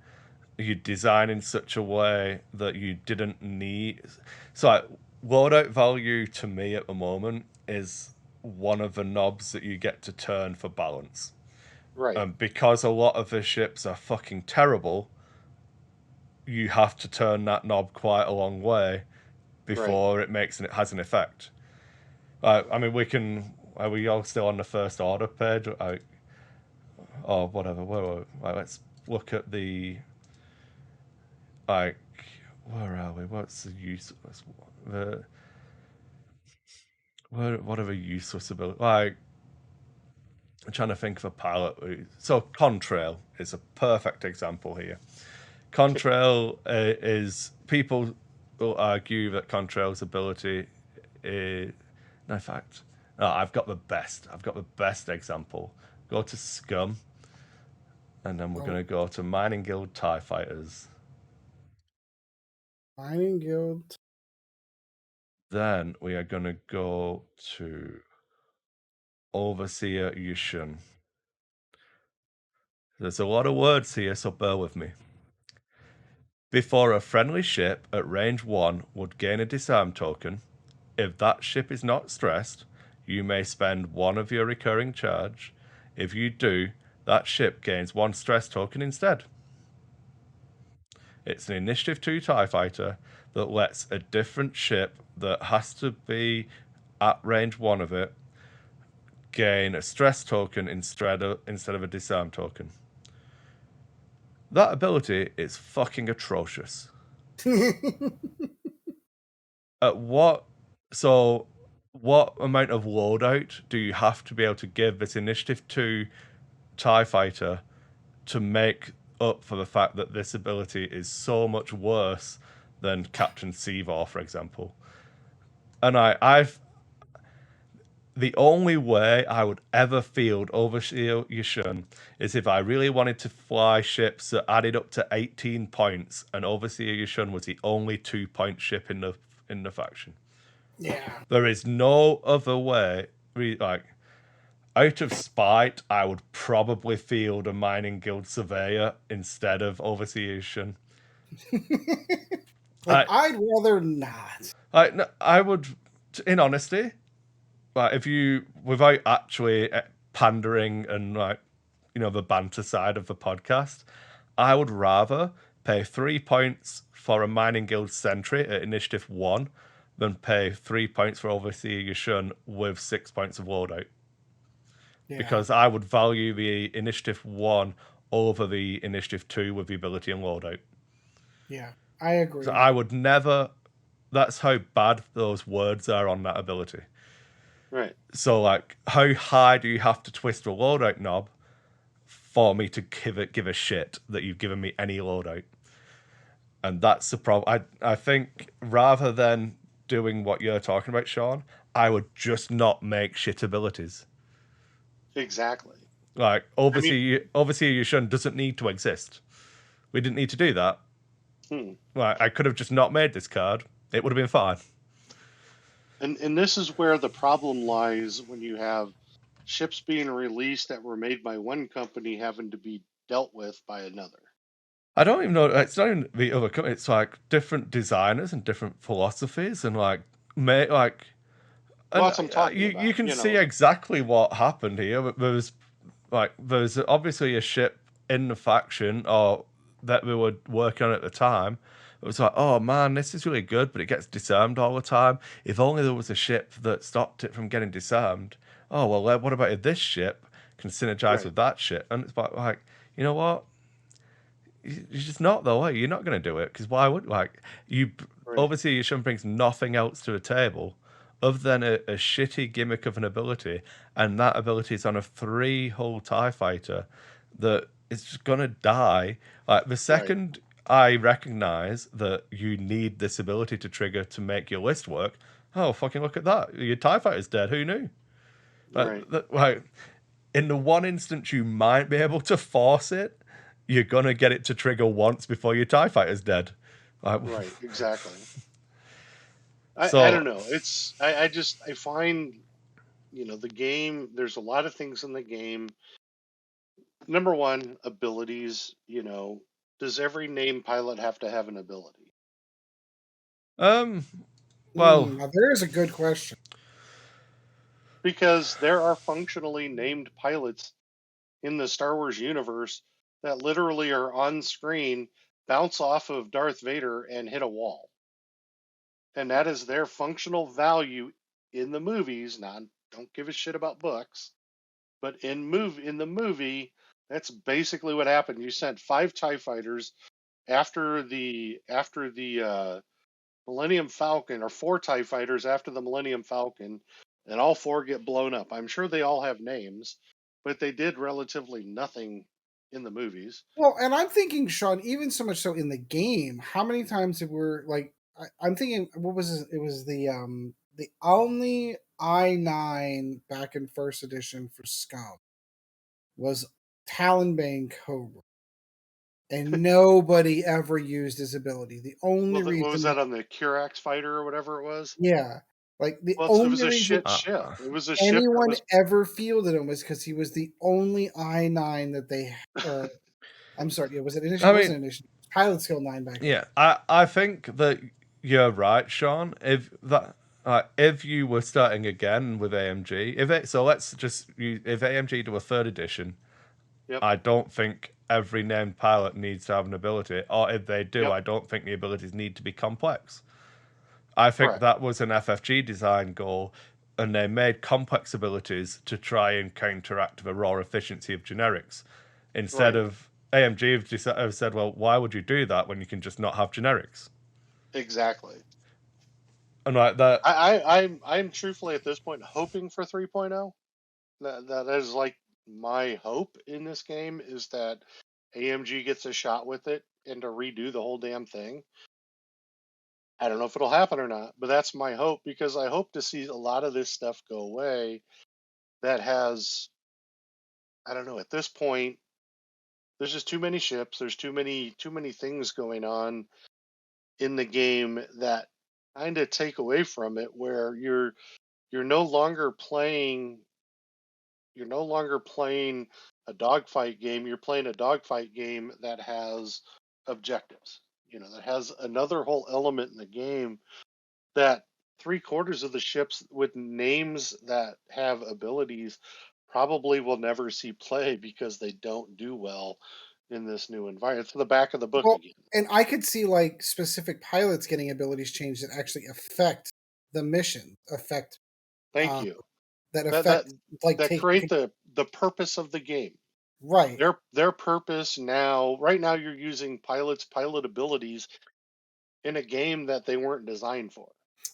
you'd design in such a way that you didn't need... So like, loadout value to me at the moment is one of the knobs that you get to turn for balance. Right. And because a lot of the ships are fucking terrible, you have to turn that knob quite a long way before it has an effect. I mean, are we all still on the first order page? Or whatever. Let's look at the... where are we? What's the use? What are the useless abilities? I'm trying to think of a pilot. So Contrail is a perfect example here. Contrail is... People will argue that Contrail's ability is... No, in fact... No, I've got the best example. Go to Scum. And then we're going to go to Mining Guild TIE Fighters. Mining Guild. Then we are going to go to Overseer Yushin. There's a lot of words here, so bear with me. Before a friendly ship at range 1 would gain a disarm token, if that ship is not stressed, you may spend 1 of your recurring charge. If you do, that ship gains 1 stress token instead. It's an Initiative 2 TIE Fighter that lets a different ship that has to be at range 1 of it gain a stress token instead of a disarm token. That ability is fucking atrocious. What amount of loadout do you have to be able to give this Initiative 2 TIE Fighter to make up for the fact that this ability is so much worse than Captain Seevor, for example? And the only way I would ever field Overseer Yushin is if I really wanted to fly ships that added up to 18 points, and Overseer Yushin was the only 2-point ship in the faction. Yeah. There is no other way. out of spite, I would probably field a mining guild surveyor instead of overseer Shun. Like, I'd rather not. I would, in honesty, like if you without actually pandering and like the banter side of the podcast, I would rather pay 3 points for a mining guild sentry at initiative 1 than pay 3 points for overseer Shun with 6 points of loadout. Yeah. Because I would value the initiative 1 over the initiative 2 with the ability and loadout. Yeah, I agree. So I would never. That's how bad those words are on that ability. Right. So, like, how high do you have to twist the loadout knob for me to give a shit that you've given me any loadout? And that's the problem. I think rather than doing what you're talking about, Sean, I would just not make shit abilities. Exactly. Like, Overseer Shun doesn't need to exist. We didn't need to do that. Like, I could have just not made this card. It would have been fine. And this is where the problem lies when you have ships being released that were made by one company having to be dealt with by another. I don't even know. It's not even the other company. It's like different designers and different philosophies, and like, well, that's what I'm talking about. You can see exactly what happened here. There's obviously a ship in the faction or that we were working on at the time. It was like, oh man, this is really good, but it gets disarmed all the time. If only there was a ship that stopped it from getting disarmed. Oh well, what about if this ship can synergize with that ship? And it's like, you know what? You're just not though, are you? You're not going to do it because why would obviously your ship brings nothing else to the table other than a shitty gimmick of an ability, and that ability is on a 3-hull TIE fighter that is just gonna die. Like the second I recognize that you need this ability to trigger to make your list work, oh fucking look at that! Your TIE fighter's dead. Who knew? Like in the one instance you might be able to force it, you're gonna get it to trigger once before your TIE fighter's dead. Right, exactly. I don't know. It's I find the game. There's a lot of things in the game. Number one, abilities. Does every named pilot have to have an ability? Well, now there is a good question. Because there are functionally named pilots in the Star Wars universe that literally are on screen, bounce off of Darth Vader, and hit a wall. And that is their functional value in the movies. Now, don't give a shit about books, but in the movie, that's basically what happened. You sent 5 TIE fighters after the Millennium Falcon, or 4 TIE fighters after the Millennium Falcon, and all 4 get blown up. I'm sure they all have names, but they did relatively nothing in the movies. Well, and I'm thinking, Sean, even so much so in the game, how many times have we're like, I'm thinking, what was it? It was the only I9 back in first edition for Scum was Talonbane Cobra, and nobody ever used his ability. The only reason, what was that on the Curax fighter or whatever it was? Yeah, like the Well, only it was a reason shit ship. It was a anyone ship ever fielded him was because he was the only I9 that they. I'm sorry. Yeah, was it initial? Wasn't initial. Pilot skill 9 back then. Yeah, I think that you're right, Sean. If you were starting again with AMG, if AMG do a 3rd edition, I don't think every named pilot needs to have an ability, or if they do, I don't think the abilities need to be complex. I think that was an FFG design goal, and they made complex abilities to try and counteract the raw efficiency of generics. Instead of AMG have said, well, why would you do that when you can just not have generics? Exactly. And like that, I'm truthfully at this point hoping for 3.0. That is like my hope in this game, is that AMG gets a shot with it and to redo the whole damn thing. I don't know if it'll happen or not, but that's my hope, because I hope to see a lot of this stuff go away that has, I don't know, at this point there's just too many ships, there's too many things going on in the game that kind of take away from it, where you're no longer playing You're no longer playing a dogfight game. You're playing a dogfight game that has objectives. That has another whole element in the game that 3/4 of the ships with names that have abilities probably will never see play because they don't do well in this new environment. It's the back of the book Well, again. and I could see like specific pilots getting abilities changed that actually affect the mission, Thank uh, you. that That that affect like that create the purpose of the game. right, Their purpose now, right now, you're using pilot abilities in a game that they weren't designed for.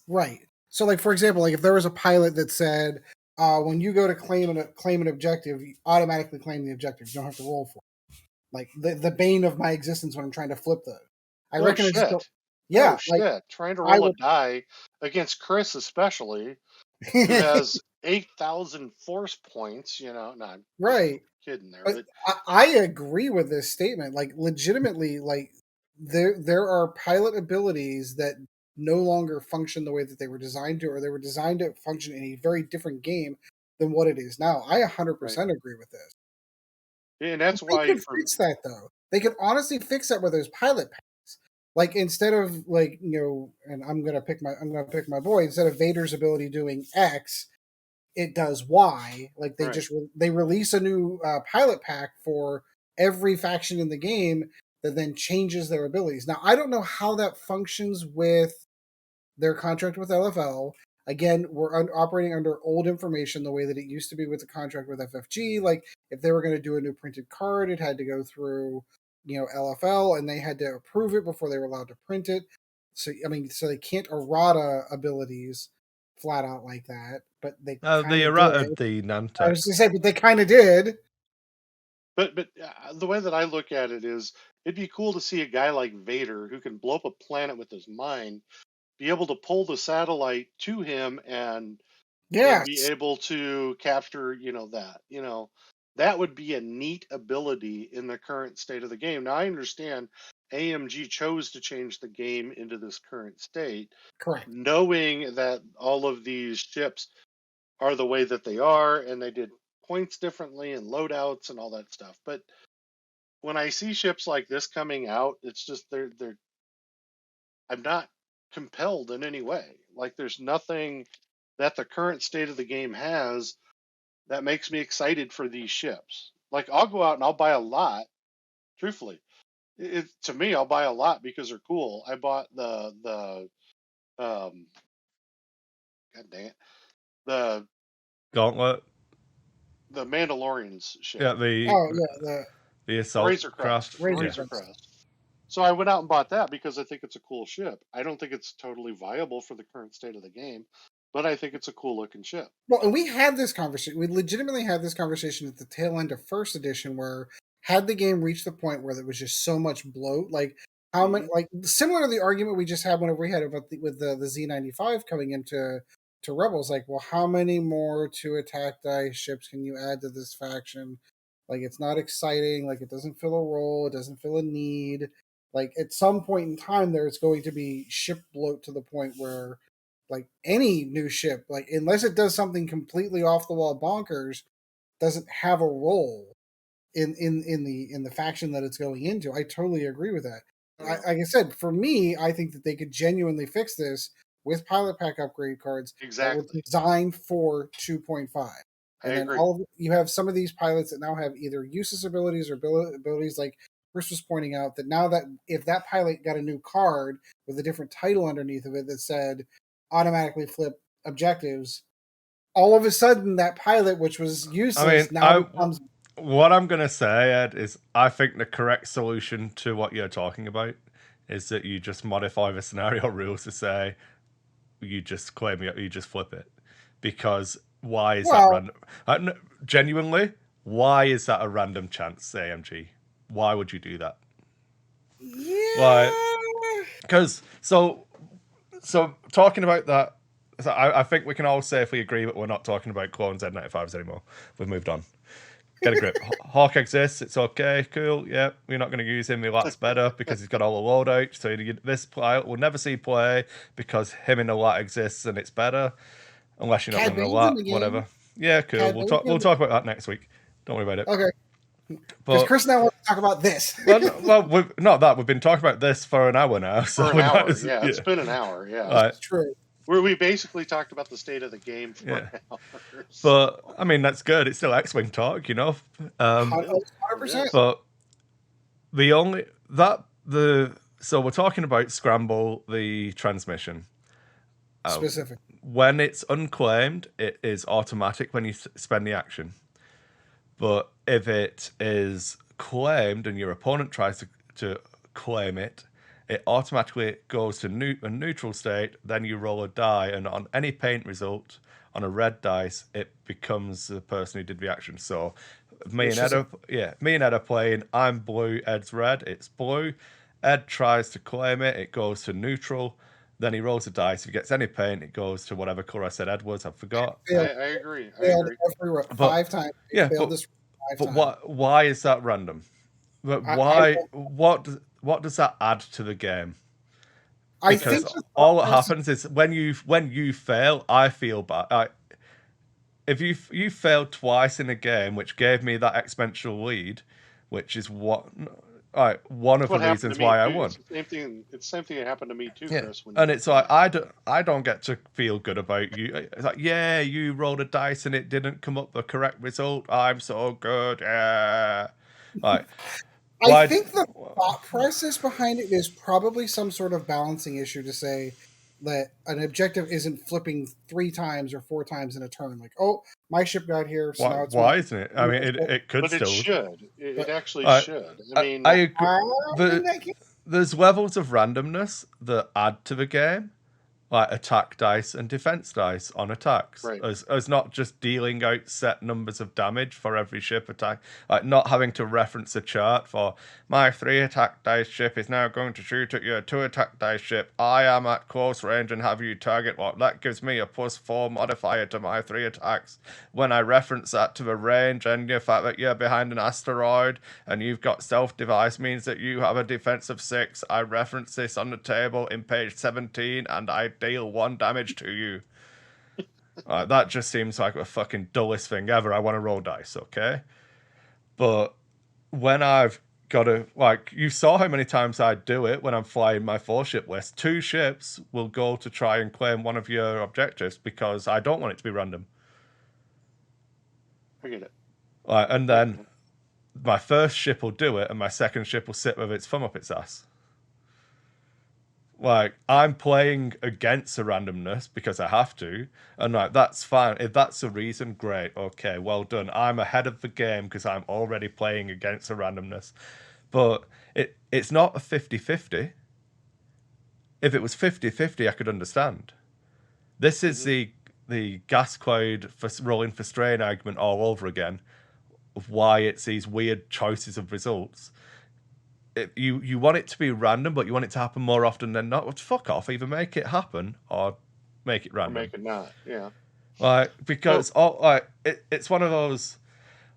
right. So, like for example, like if there was a pilot that said, when you go to claim an objective, you automatically claim the objective. You don't have to roll for it. Like the bane of my existence when I'm trying to flip those. I Oh reckon it's just shit! Oh yeah, like shit! Trying to I roll a would die against Kris, especially, who has 8,000 force points. No, I'm right. kidding there, But but I agree with this statement. Like legitimately, like there are pilot abilities that no longer function the way that they were designed to, or they were designed to function in a very different game than what it is now. I right, 100% agree with this. and that's They why could for fix that though. They could honestly fix that with those pilot packs. Like instead of like and I'm gonna pick my boy instead of Vader's ability doing X, it does Y. Like they right. just they release a new pilot pack for every faction in the game that then changes their abilities. Now I don't know how that functions with their contract with LFL. Again, we're operating under old information the way that it used to be with the contract with FFG. Like if they were going to do a new printed card, it had to go through LFL and they had to approve it before they were allowed to print it. So I mean, so they can't errata abilities flat out like that, but they The kind of errata did. the I was Nantex. going to say, but they kind of did. But the way that I look at it is, it'd be cool to see a guy like Vader who can blow up a planet with his mind, be able to pull the satellite to him and be Yes, able to capture, that would be a neat ability in the current state of the game. Now I understand AMG chose to change the game into this current state, correct. knowing that all of these ships are the way that they are, and they did points differently and loadouts and all that stuff. But when I see ships like this coming out, it's just they're I'm not compelled in any way. Like there's nothing that the current state of the game has that makes me excited for these ships. Like I'll go out and I'll buy a lot. Truthfully, to me, I'll buy a lot because they're cool. I bought um, god dang it, the Gauntlet. the Mandalorian's ship, Yeah, Oh yeah, the assault Razor Crest, craft. the Razor Yeah. Razor Crest. Crest. So I went out and bought that because I think it's a cool ship. I don't think it's totally viable for the current state of the game, but I think it's a cool looking ship. Well, and we had this conversation. We legitimately had this conversation at the tail end of first edition, where had the game reached the point where there was just so much bloat, like how many, Hmm. like similar to the argument we just had whenever we had about with the Z95 coming into Rebels, like, well, how many more two attack dice ships can you add to this faction? Like, it's not exciting. Like, it doesn't fill a role. It doesn't fill a need. Like, at some point in time, there's going to be ship bloat to the point where like any new ship, like unless it does something completely off the wall bonkers, doesn't have a role in the faction that it's going into. I totally agree with that. Yeah, Like I said, for me, I think that they could genuinely fix this with pilot pack upgrade cards that were exactly. designed for 2.5. I And then agree. you have some of these pilots that now have either useless abilities or abilities like Chris was pointing out that now that if that pilot got a new card with a different title underneath of it that said automatically flip objectives, all of a sudden that pilot, which was I mean, useless, now becomes what I'm gonna say, Ed, is I think the correct solution to what you're talking about is that you just modify the scenario rules to say you just you just flip it, because why is that well, random? Genuinely, why is that a random chance, AMG? Why would you do that? Like, yeah. because so talking about that, so I think we can all safely agree that we're not talking about clone Z95s anymore. We've moved on. Get a grip. Hawk exists. It's okay. Cool. Yeah, we're not going to use him. He lats better because he's got all the loadout. So this pilot will never see play because him in the lat exists and it's better. Unless you're not Cad running a Bane's in lat, the game. whatever. Yeah, cool. Ted, We'll talk about that next week. Don't worry about it. Okay. Because Kris and I want to talk about this. Not that. We've been talking about this for an hour now. So for an hour, yeah. It's been an hour, yeah. That's true. We basically talked about the state of the game for an hour. But, I mean, that's good. It's still X-Wing talk, you know? 100%. But so we're talking about Scramble, the transmission. Specific. When it's unclaimed, it is automatic when you spend the action. But if it is claimed and your opponent tries to claim it, it automatically goes to a neutral state. Then you roll a die, and on any paint result on a red dice, it becomes the person who did the action. So me and Ed are playing. I'm blue, Ed's red. It's blue. Ed tries to claim it. It goes to neutral. Then he rolls a dice. If he gets any paint, it goes to whatever color I said Ed was. I forgot. I agree. Failed every 5 times. Yeah, why is that random? But why? What does that add to the game? Because all that happens is when you fail, I feel bad. If you failed twice in a game, which gave me that exponential lead, which is one of the reasons why I won. It's the same thing that happened to me too, Kris. And it's like I don't get to feel good about you. It's like, yeah, you rolled a dice and it didn't come up the correct result. I'm so good. Yeah. Like, I think the thought process behind it is probably some sort of balancing issue to say that an objective isn't flipping 3 times or 4 times in a turn. Like, oh, my ship got here. So now it's why isn't it? I mean, it could but still. It should. It actually should. I mean, I agree. There's levels of randomness that add to the game, like attack dice and defense dice on attacks, as not just dealing out set numbers of damage for every ship attack, like not having to reference a chart for my 3 attack dice ship is now going to shoot at your 2 attack dice ship. I am at close range and have you target lock. That gives me a +4 modifier to my 3 attacks. When I reference that to the range and the fact that you're behind an asteroid and you've got stealth device means that you have a defense of 6, I reference this on the table in page 17 and I deal 1 damage to you. That just seems like the fucking dullest thing ever. I want to roll dice, okay? But when I've got to, like, you saw how many times I do it when I'm flying my 4-ship list. 2 ships will go to try and claim one of your objectives because I don't want it to be random. I get it. And then my first ship will do it and my second ship will sit with its thumb up its ass. Like, I'm playing against the randomness because I have to, and like that's fine. If that's the reason, great, okay, well done. I'm ahead of the game because I'm already playing against the randomness. But it's not a 50-50. If it was 50-50, I could understand. This is the gas cloud for rolling for strain argument all over again, of why it's these weird choices of results. You want it to be random, but you want it to happen more often than not. Well, fuck off. Either make it happen or make it random. Or make it not, yeah. Like, because it's one of those,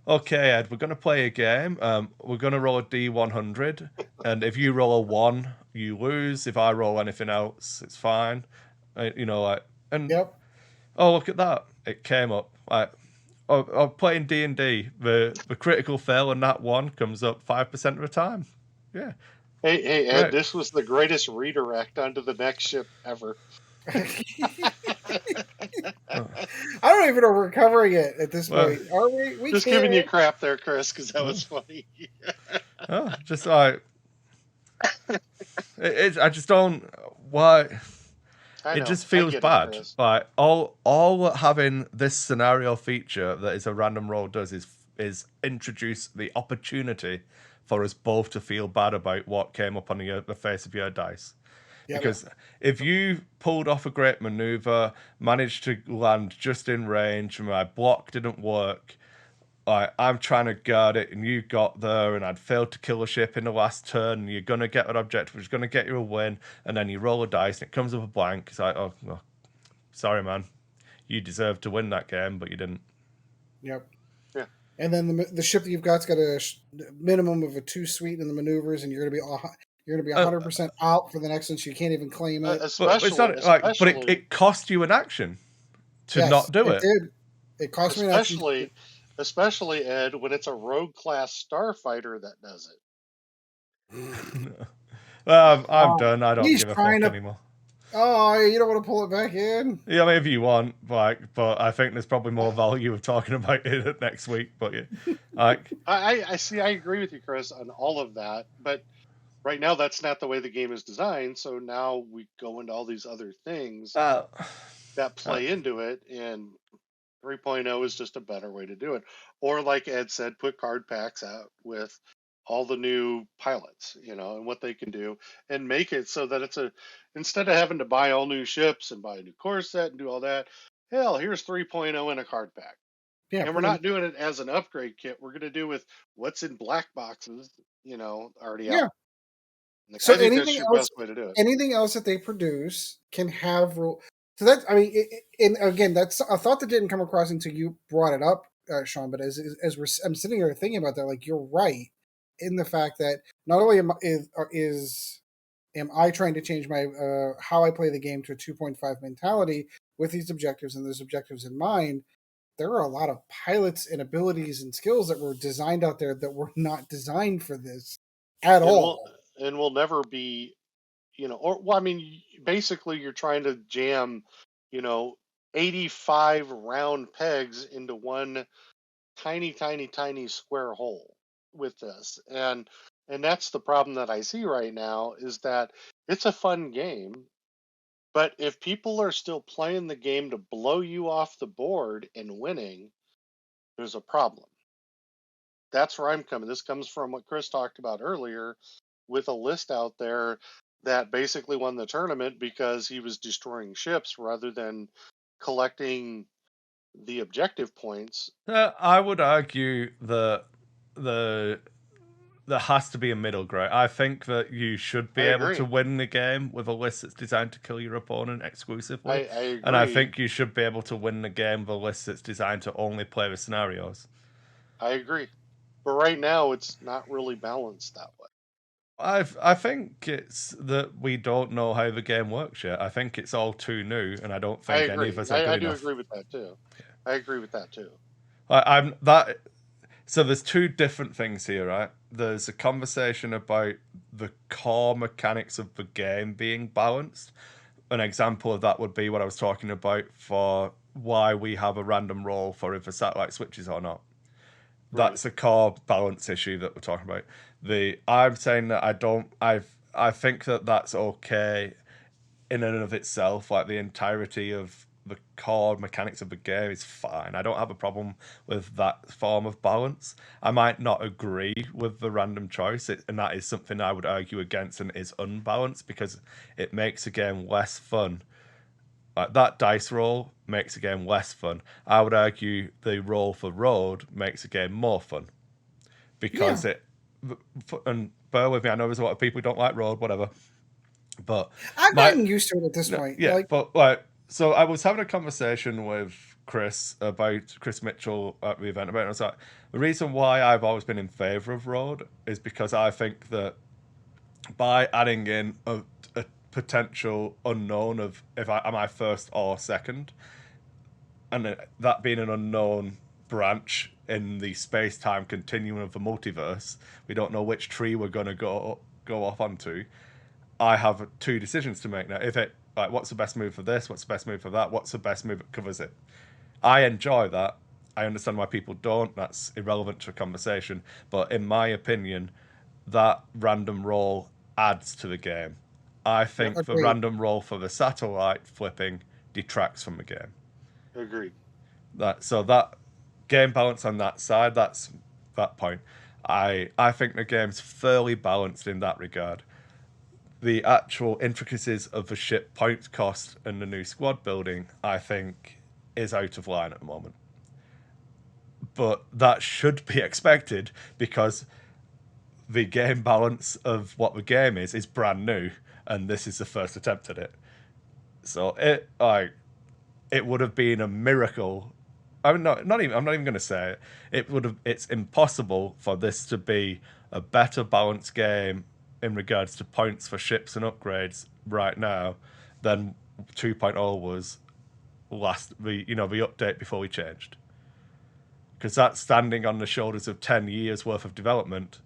okay, Ed, we're going to play a game. We're going to roll a D100. And if you roll a 1, you lose. If I roll anything else, it's fine. Yep. Oh, look at that. It came up. I'm playing D&D. The critical fail on that 1 comes up 5% of the time. Yeah. Hey, Ed, This was the greatest redirect onto the next ship ever. I don't even know if we're covering it at this point. Are we? Just giving you crap there, Kris, because that was funny. Just like I just don't. Why? It just feels bad. Like all having this scenario feature that is a random roll does is introduce the opportunity for us both to feel bad about what came up on the face of your dice. Yep. Because if you pulled off a great maneuver, managed to land just in range, and my block didn't work, I'm trying to guard it, and you got there, and I'd failed to kill a ship in the last turn, and you're going to get an objective, which is going to get you a win, and then you roll a dice, and it comes up a blank. It's like, oh, sorry, man. You deserved to win that game, but you didn't. Yep. And then the ship that you've got's got a minimum of a 2 suite in the maneuvers, and you're going to be 100% out for the next one, so you can't even claim it. But it cost you an action to not do it. It cost me enough. Especially Ed, when it's a Rogue Class Star Fighter that does it. I'm done. I don't He's give a trying fuck to. anymore. Oh, you don't want to pull it back in? Yeah, maybe you want, but I think there's probably more value of talking about it next week. But yeah, I see. I agree with you, Chris, on all of that. But right now, that's not the way the game is designed. So now we go into all these other things that play into it, and 3.0 is just a better way to do it. Or like Ed said, put card packs out with all the new pilots, and what they can do, and make it so that instead of having to buy all new ships and buy a new core set and do all that, hell, here's 3.0 in a card pack. Yeah, And we're not doing it as an upgrade kit. We're going to do with what's in black boxes, already out. Like, So I think that's your best way to do it. anything else that they produce can have rule. So that's, I mean, and again, that's a thought that didn't come across until you brought it up, Sean. But I'm sitting here thinking about that, like you're right in the fact that not only am I trying to change my how I play the game to a 2.5 mentality with these objectives and those objectives in mind. There are a lot of pilots and abilities and skills that were designed out there that were not designed for this at And all. will never be, I mean, basically you're trying to jam, you know, 85 round pegs into one tiny, tiny, tiny square hole with this. And that's the problem that I see right now, is that it's a fun game, but if people are still playing the game to blow you off the board and winning, there's a problem. That's where I'm coming. This comes from what Chris talked about earlier, with a list out there that basically won the tournament because he was destroying ships rather than collecting the objective points. I would argue that there has to be a middle ground. I think that you should be I able to agree. win the game with a list that's designed to kill your opponent exclusively. I agree. And I think you should be able to win the game with a list that's designed to only play the scenarios. I agree. But right now, it's not really balanced that way. I think it's that we don't know how the game works yet. I think it's all too new, and I don't think any of us are good I do enough. agree with that too. I agree with that too. I'm that. So there's two different things here, right? There's a conversation about the core mechanics of the game being balanced. An example of that would be what I was talking about for why we have a random roll for if a satellite switches or not. That's a core balance issue that we're talking about. I'm saying that I think that that's okay in and of itself. Like the entirety of the core mechanics of the game is fine. I don't have a problem with that form of balance. I might not agree with the random choice, and that is something I would argue against and is unbalanced because it makes a game less fun. Like that dice roll makes a game less fun. I would argue the roll for road makes a game more fun because and bear with me, I know there's a lot of people who don't like road, whatever. But I've gotten used to it at this point. Yeah, so I was having a conversation with Kris Mitchell at the event about it. And I was like, the reason why I've always been in favor of road is because I think that by adding in a potential unknown of am I first or second, and that being an unknown branch in the space-time continuum of the multiverse, we don't know which tree we're going to go off onto. I have two decisions to make now. What's the best move for this? What's the best move for that? What's the best move that covers it? I enjoy that. I understand why people don't. That's irrelevant to a conversation. But in my opinion, that random roll adds to the game. I think the random roll for the satellite flipping detracts from the game. Agreed. That game balance on that side, that's that point. I think the game's fairly balanced in that regard. The actual intricacies of the ship point cost and the new squad building, I think, is out of line at the moment. But that should be expected because the game balance of what the game is brand new, and this is the first attempt at it. So it would have been a miracle. I'm not even going to say it. It's impossible for this to be a better balanced game in regards to points for ships and upgrades right now than 2.0 was the update before we changed. because that's standing on the shoulders of 10 years worth of development.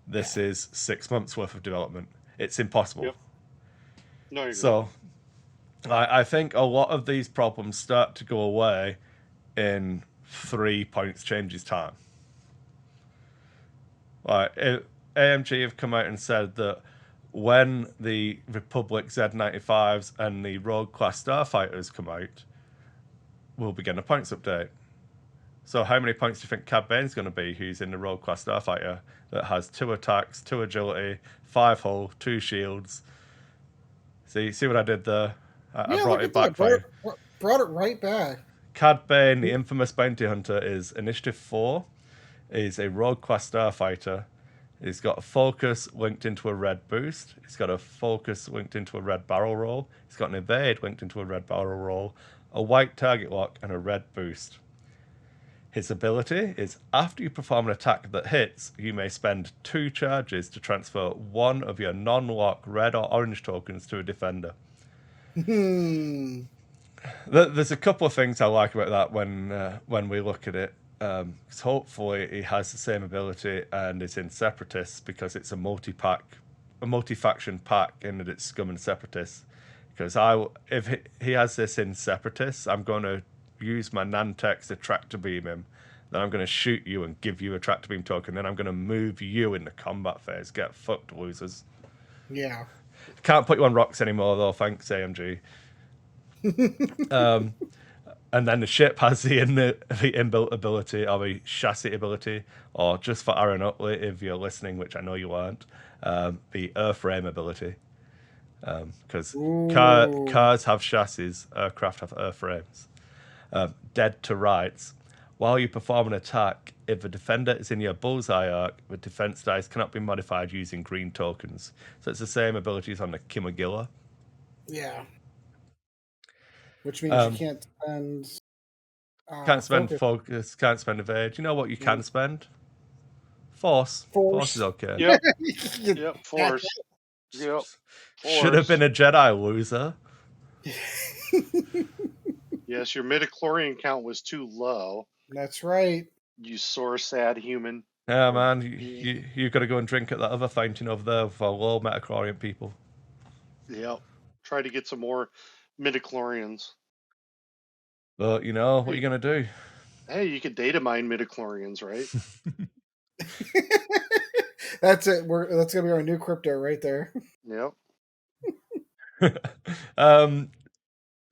This is 6 months worth of development. It's impossible. Yep. No, I agree. So I think a lot of these problems start to go away in 3 points changes time. AMG have come out and said that when the Republic Z95s and the Rogue Class Star Fighters come out, we'll begin a points update. So how many points do you think Cad Bane's going to be, who's in the Rogue Class Star Fighter, that has 2 attacks, 2 agility, 5 hull, 2 shields? See what I did there? I brought it back for you. Brought it right back. Cad Bane, the infamous bounty hunter, is Initiative 4. He's a Rogue Class Star Fighter. He's got a focus linked into a red boost. He's got a focus linked into a red barrel roll. He's got an evade linked into a red barrel roll, a white target lock, and a red boost. His ability is, after you perform an attack that hits, you may spend 2 charges to transfer 1 of your non-lock red or orange tokens to a defender. There's a couple of things I like about that when we look at it. Because hopefully he has the same ability and it's in Separatists, because it's a multi-faction pack in that it's Scum and Separatists. Because if he has this in Separatists, I'm going to use my Nantex to tractor beam him. Then I'm going to shoot you and give you a tractor beam token. Then I'm going to move you in the combat phase. Get fucked, losers. Yeah. Can't put you on rocks anymore, though. Thanks, AMG. And then the ship has the inbuilt ability, or the chassis ability, or just for Aaron Utley, if you're listening, which I know you aren't, the airframe ability. Because cars have chassis, aircraft have airframes. Dead to rights. While you perform an attack, if a defender is in your bullseye arc, the defense dice cannot be modified using green tokens. So it's the same abilities on the Kimagilla. Yeah. Which means you can't spend... can't spend focus, can't spend evade. You know what you can spend? Force. Force is okay. Yep. Yep. Force. Yep. Should have been a Jedi, loser. Yes, your midichlorian count was too low. That's right. You sore, sad human. Yeah, man. You got to go and drink at that other fountain over there for low metachlorian people. Yep. Try to get some more midichlorians. But, you know, what are you going to do? Hey, you could data mine midichlorians, right? That's it. That's going to be our new crypto right there. Yep.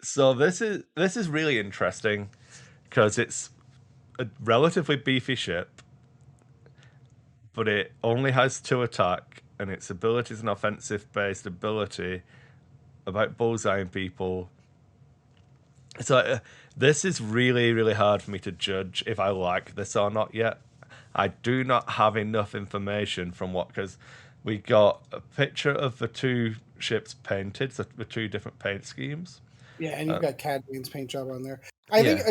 So this is really interesting because it's a relatively beefy ship, but it only has 2 attack, and its ability is an offensive-based ability about bullseyeing people. So this is really, really hard for me to judge if I like this or not yet. I do not have enough information because we got a picture of the 2 ships painted, so the 2 different paint schemes. Yeah, and you've got Cad Bane's paint job on there. I think,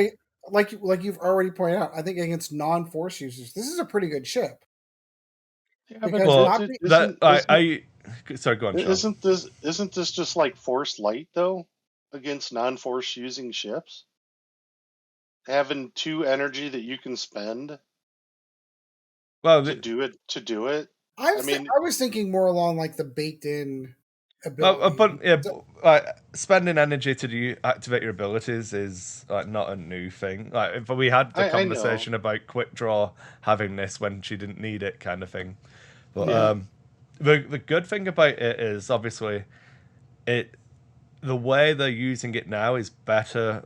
like you've already pointed out, I think against non-force users, this is a pretty good ship. Yeah, sorry, go on, Sean. Isn't this just like Force Light though, against non-force using ships? Having 2 energy that you can spend. Well, to do it. I was thinking more along like the baked-in ability. Spending energy to activate your abilities is like not a new thing. Like, if we had the conversation about Quick Draw having this when she didn't need it, kind of thing. But the good thing about it is obviously the way they're using it now is better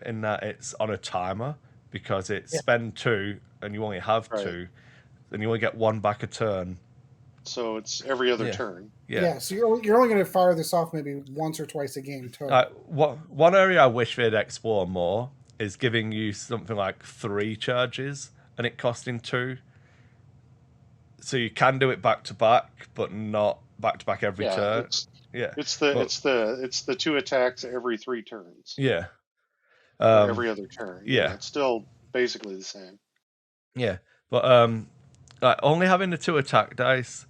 in that it's on a timer, because it's spend 2 and you only have 2, then you only get 1 back a turn. So it's every other turn. Yeah, so you're only going to fire this off maybe once or twice a game total. One area I wish they'd explore more is giving you something like 3 charges and it costing 2. So you can do it back to back, but not back to back every turn. It's the 2 attacks every 3 turns. Yeah. Every other turn. Yeah. It's still basically the same. Yeah. But only having the 2 attack dice,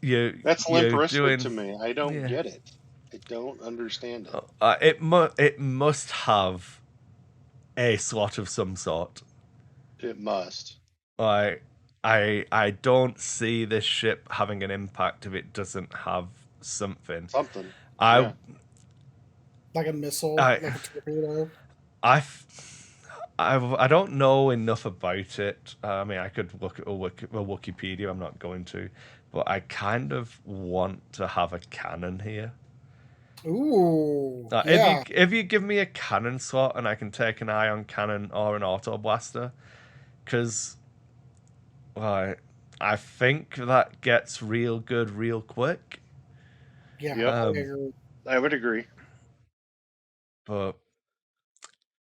that's limp wristed to me. I don't get it. I don't understand it. It must have a slot of some sort. It must. Like, I don't see this ship having an impact if it doesn't have something. Something. I Yeah. Like a missile, I like a torpedo. I don't know enough about it. I mean, I could look at a Wikipedia. I'm not going to, but I kind of want to have a cannon here. Ooh, If yeah. you give me a cannon slot and I can take an ion cannon or an auto blaster, because I think that gets real good real quick. Yeah, Yep. I agree. I would agree. But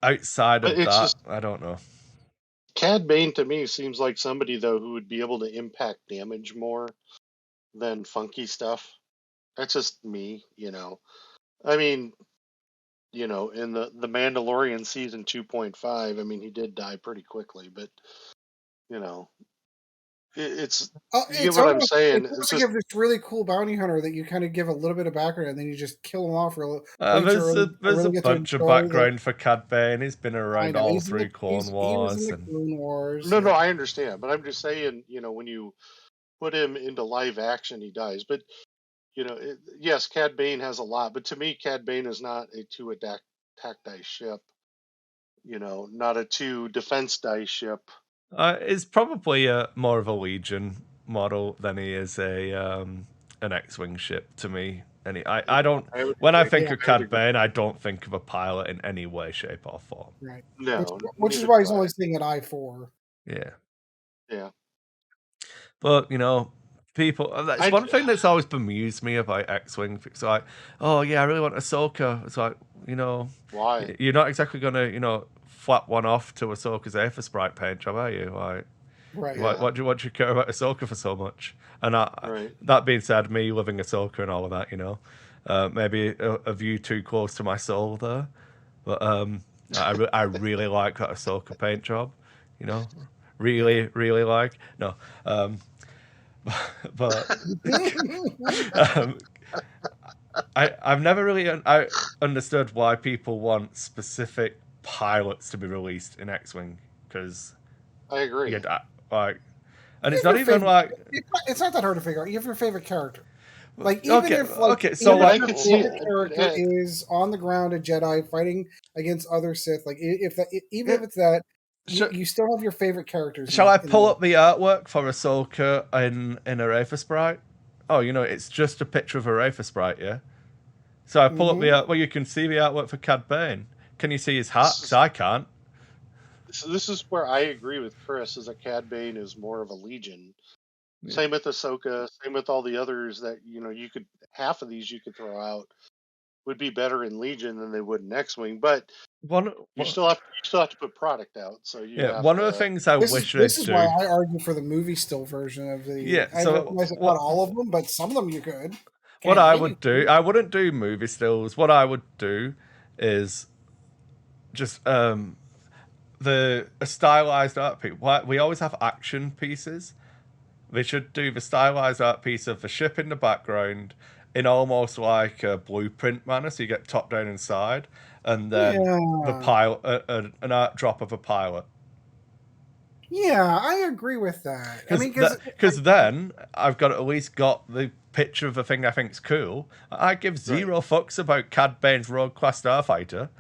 outside But of it's that, just I don't know. Cad Bane to me seems like somebody though who would be able to impact damage more than funky stuff. That's just me, you know. I mean, you know, in the Mandalorian season 2.5, I mean, he did die pretty quickly, but you know, it's you get It's what I'm almost saying. it's It's almost like just you have this really cool bounty hunter that you kind of give a little bit of background and then you just kill him off way too early. I There's a really get to bunch of enjoy the. background for Cad Bane. He's been I around know all through Clone he was in Wars, the and Clone Wars. no, Yeah. I understand, but I'm just saying, you know, when you put him into live action, he dies. But you know, yes, Cad Bane has a lot, but to me, Cad Bane is not a two attack dice ship. You know, not a two defense dice ship. it's probably more of a Legion model than he is an X-wing ship to me. And I don't. I would When I agree. think Yeah, of I would Cad agree. Bane, I don't think of a pilot in any way, shape, or form. right. No, Which is neither why do he's I. only staying at I-4. Yeah, Yeah, but you know, people. That's I one thing that's always bemused me about X-wing. It's like, oh yeah, I really want Ahsoka. It's like, you know, why? you're not exactly gonna, flap one off to Ahsoka's Aether Sprite paint job, are you? Like, Right. Yeah, what do you care about Ahsoka for so much? And right. that being said, me loving Ahsoka and all of that, maybe a view too close to my soul there. But I really like that Ahsoka paint job. Really, really like. No, but um, I've never really I understood why people want specific pilots to be released in X-wing because I you agree. like, and You it's have not your even favorite. like It's not that hard to figure out. You have your favorite character. Like okay. So even if And I your could see favorite character is on the ground a Jedi fighting against other Sith, like if that even yeah, if it's that, sh- you still have your favorite characters shall I in pull the. up the artwork for Ahsoka in a Aether Sprite? Oh, it's just a picture of a Aether Sprite, yeah. So I pull up the Mm-hmm. art. Well, you can see the artwork for Cad Bane. Can you see his hat? this Because is I can't. this is where I agree with Chris. Is that Cad Bane is more of a Legion. Yeah. Same with Ahsoka. Same with all the others that you know. You could half of these you could throw out would be better in Legion than they would in X-wing. But One, you still have to put product out. So you yeah. have One of the to. things I wish they'd This is why do. I argue for the movie still version of the. Yeah. I So recognize that not all of them, but some of them you could. what I Campaign you would do, could. I wouldn't do movie stills. What I would do is just a stylized art piece. We always have action pieces. They should do the stylized art piece of the ship in the background in almost like a blueprint manner, so you get top down and side, and then the Yeah, pilot, an art drop of a pilot. yeah, I agree with that. I mean, because Because then I've got at least got the picture of the thing I think's cool. I give Right. zero fucks about Cad Bane's Rogue Class Star Fighter.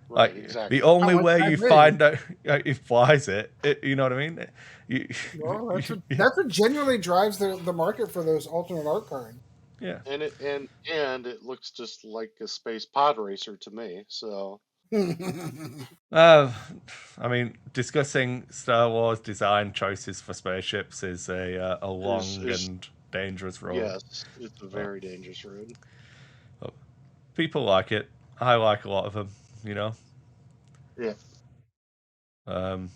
Right. Like the Exactly. only how much way that you is. find out he flies it, you know what I mean? You, Well, that's what genuinely drives the market for those alternate art cards. yeah. And it looks just like a space pod racer to me. So Uh, I mean, discussing Star Wars design choices for spaceships is a long is and dangerous road. yes, it's a But, very dangerous road. but people like it. I like a lot of them, you know. Yeah. Um,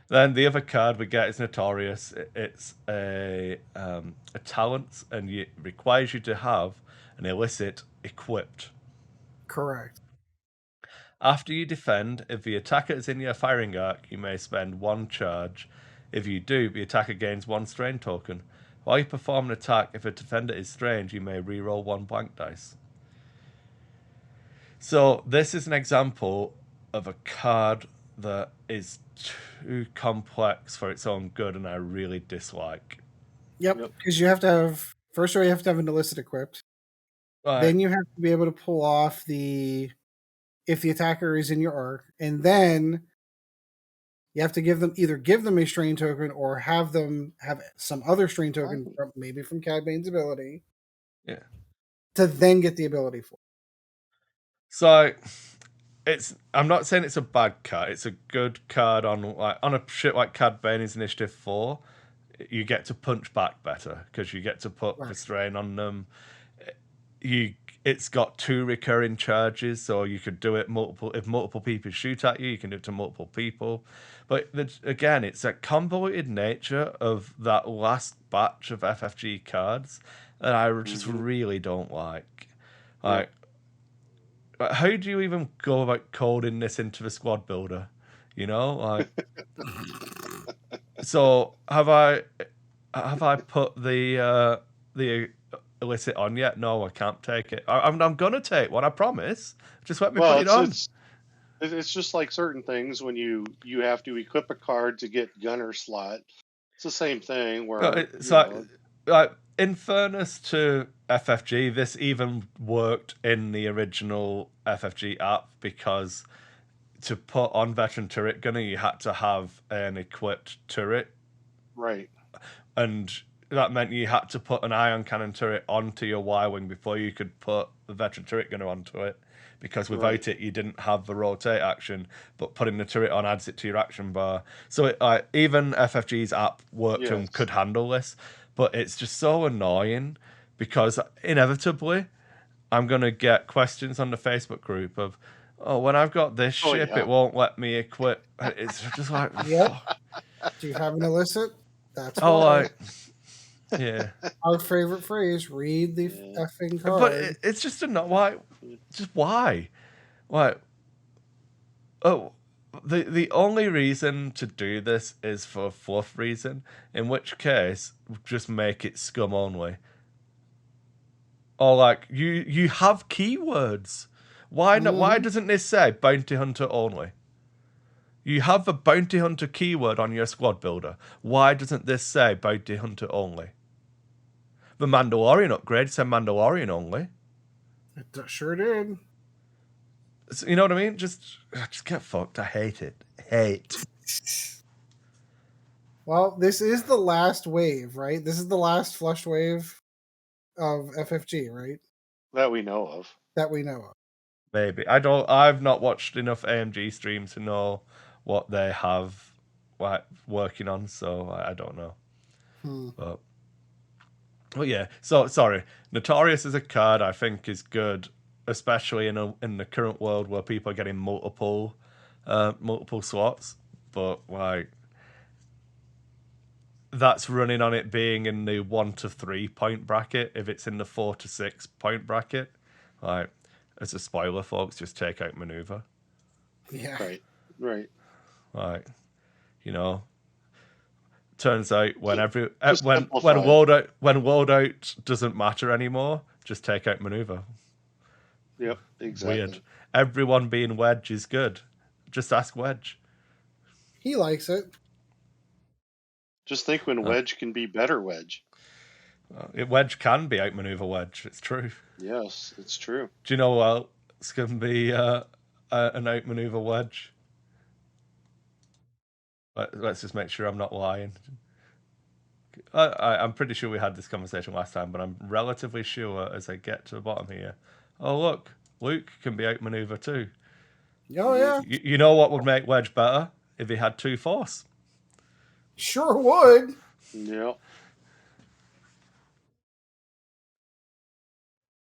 then the other card we get is Notorious. It's a talent, and it requires you to have an illicit equipped. Correct. After you defend, if the attacker is in your firing arc, you may spend one charge. If you do, the attacker gains one strain token. While you perform an attack, if a defender is strained, you may reroll one blank dice. So this is an example of a card that is too complex for its own good, and I really dislike. Yep, because you have to have first of all, you have to have an illicit equipped. Then you have to be able to pull off if the attacker is in your arc, and then you have to give them a strain token or have them have some other strain token, maybe from Cad Bane's ability. Yeah. To then get the ability for. So I'm not saying it's a bad card. It's a good card on a shit like Cad Bane's Initiative 4. You get to punch back better because you get to put the strain on them. It's got 2 recurring charges, so you could do it if multiple people shoot at you. You can do it to multiple people. But again, it's a convoluted nature of that last batch of FFG cards that I just really don't like. Like, how do you even go about coding this into the squad builder? You know, like. So have I put the illicit on yet? No, I can't take it. I'm gonna take one. I promise. Just let me put it on. It's just like certain things when you have to equip a card to get gunner slot. It's the same thing where like in fairness to FFG, this even worked in the original FFG app because to put on veteran turret gunner, you had to have an equipped turret, right? And that meant you had to put an ion cannon turret onto your Y-wing before you could put the veteran turret gunner onto it, because without it you didn't have the rotate action, but putting the turret on adds it to your action bar. So even FFG's app worked and could handle this, but it's just so annoying because inevitably I'm going to get questions on the Facebook group of, oh, when I've got this ship, it won't let me equip. It's just like, Do you have an illicit? That's why. Yeah. Our favorite phrase: read the effing card. But it's just why? Just why? Why? Oh, the only reason to do this is for fluff reason. In which case, just make it scum only. Or like you have keywords. Why not? Why doesn't this say bounty hunter only? You have a bounty hunter keyword on your squad builder. Why doesn't this say bounty hunter only? The Mandalorian upgrade said Mandalorian only. It sure did. So, you know what I mean? Just get fucked. I hate it. Well, this is the last wave, right? This is the last flushed wave of FFG, right? That we know of. Maybe. I've not watched enough AMG streams to know what they have working on, so I don't know. But yeah, so sorry. Notorious as a card I think is good, especially in the current world where people are getting multiple slots. But like, that's running on it being in the 1 to 3 point bracket. If it's in the 4 to 6 point bracket, like, as a spoiler, folks, just take out maneuver. Yeah. Right. Like, you know, turns out when loadout doesn't matter anymore, just take out maneuver. Yep, exactly. Weird. Everyone being Wedge is good. Just ask Wedge. He likes it. Just think when Wedge can be better Wedge. Wedge can be outmaneuver Wedge. It's true. Yes, it's true. Do you know what else can be an outmaneuver Wedge? Let's just make sure I'm not lying. I'm pretty sure we had this conversation last time, but I'm relatively sure as I get to the bottom here. Oh, look. Luke can be outmaneuver too. Oh, yeah. You know what would make Wedge better? If he had 2 force. Sure would. Yep.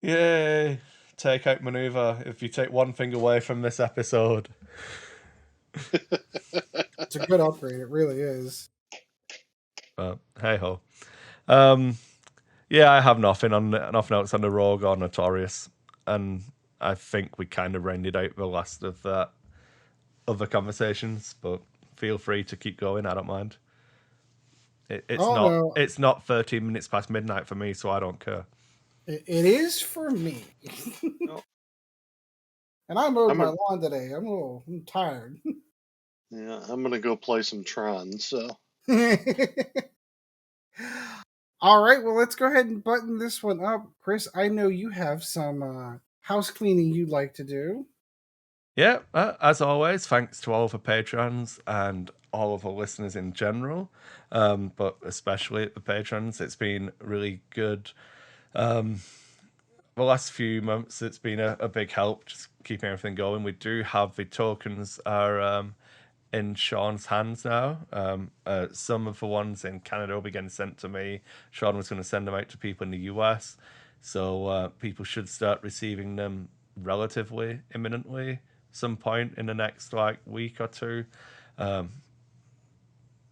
Yay. Take out maneuver if you take one thing away from this episode. It's a good upgrade. It really is. Hey ho. Yeah, I have nothing else on the Rogue or Notorious, and I think we kind of rounded out the last of that other conversations. But feel free to keep going. I don't mind. It's not 13 minutes past midnight for me, so I don't care. It is for me. And I mowed my lawn today. I'm tired. Yeah, I'm gonna go play some Tron. So All right, well, let's go ahead and button this one up. Kris, I know you have some house cleaning you'd like to do. Yeah, as always, thanks to all of the patrons and all of the listeners in general, but especially the patrons. It's been really good. The last few months, it's been a big help, just keeping everything going. We do have the tokens are in Sean's hands now. Some of the ones in Canada will be getting sent to me. Sean was going to send them out to people in the US, so people should start receiving them relatively imminently, some point in the next week or two.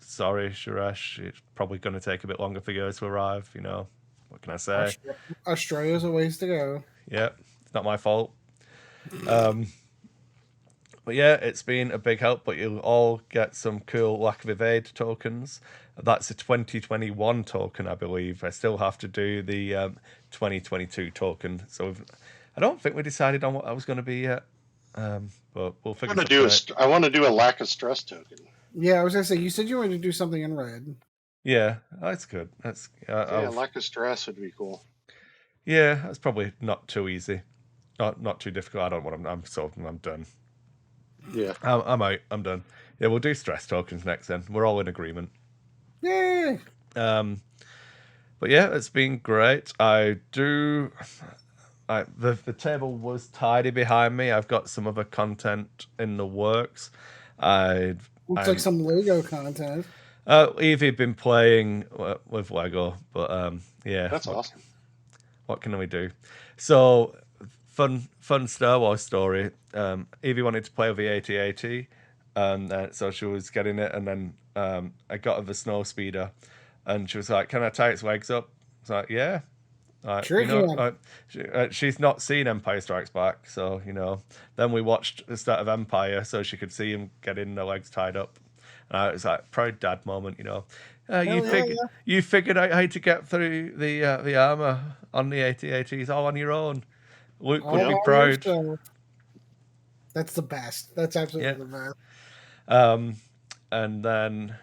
Sorry, Suresh, it's probably going to take a bit longer for yours to arrive. What can I say? Australia's a ways to go. Yeah, it's not my fault. But yeah, it's been a big help. But you'll all get some cool Lack of Evade tokens. That's a 2021 token, I believe. I still have to do the 2022 token. So I don't think we decided on what I was going to be yet. But we'll figure something out. I want to do a lack of stress token. Yeah, I was gonna say you said you wanted to do something in red. Yeah, that's good. Yeah, lack of stress would be cool. Yeah, that's probably not too easy. Not too difficult. I don't want. I'm done. Yeah, I'm out. I'm done. Yeah, we'll do stress tokens next. Then we're all in agreement. Yay! But yeah, it's been great. The table was tidy behind me. I've got some other content in the works. Looks like some Lego content. Evie been playing with Lego, but yeah, that's awesome. What can we do? So fun Star Wars story. Evie wanted to play with the AT-AT, and so she was getting it, and then I got her the snow speeder, and she was like, "Can I tie its legs up?" I was like, "Yeah." Sure She's not seen Empire Strikes Back, so Then we watched the start of Empire, so she could see him getting the legs tied up. And it was like proud dad moment, you figured out how to get through the armor on the AT-ATs all on your own. Luke would be proud. That's the best. That's absolutely the best. And then.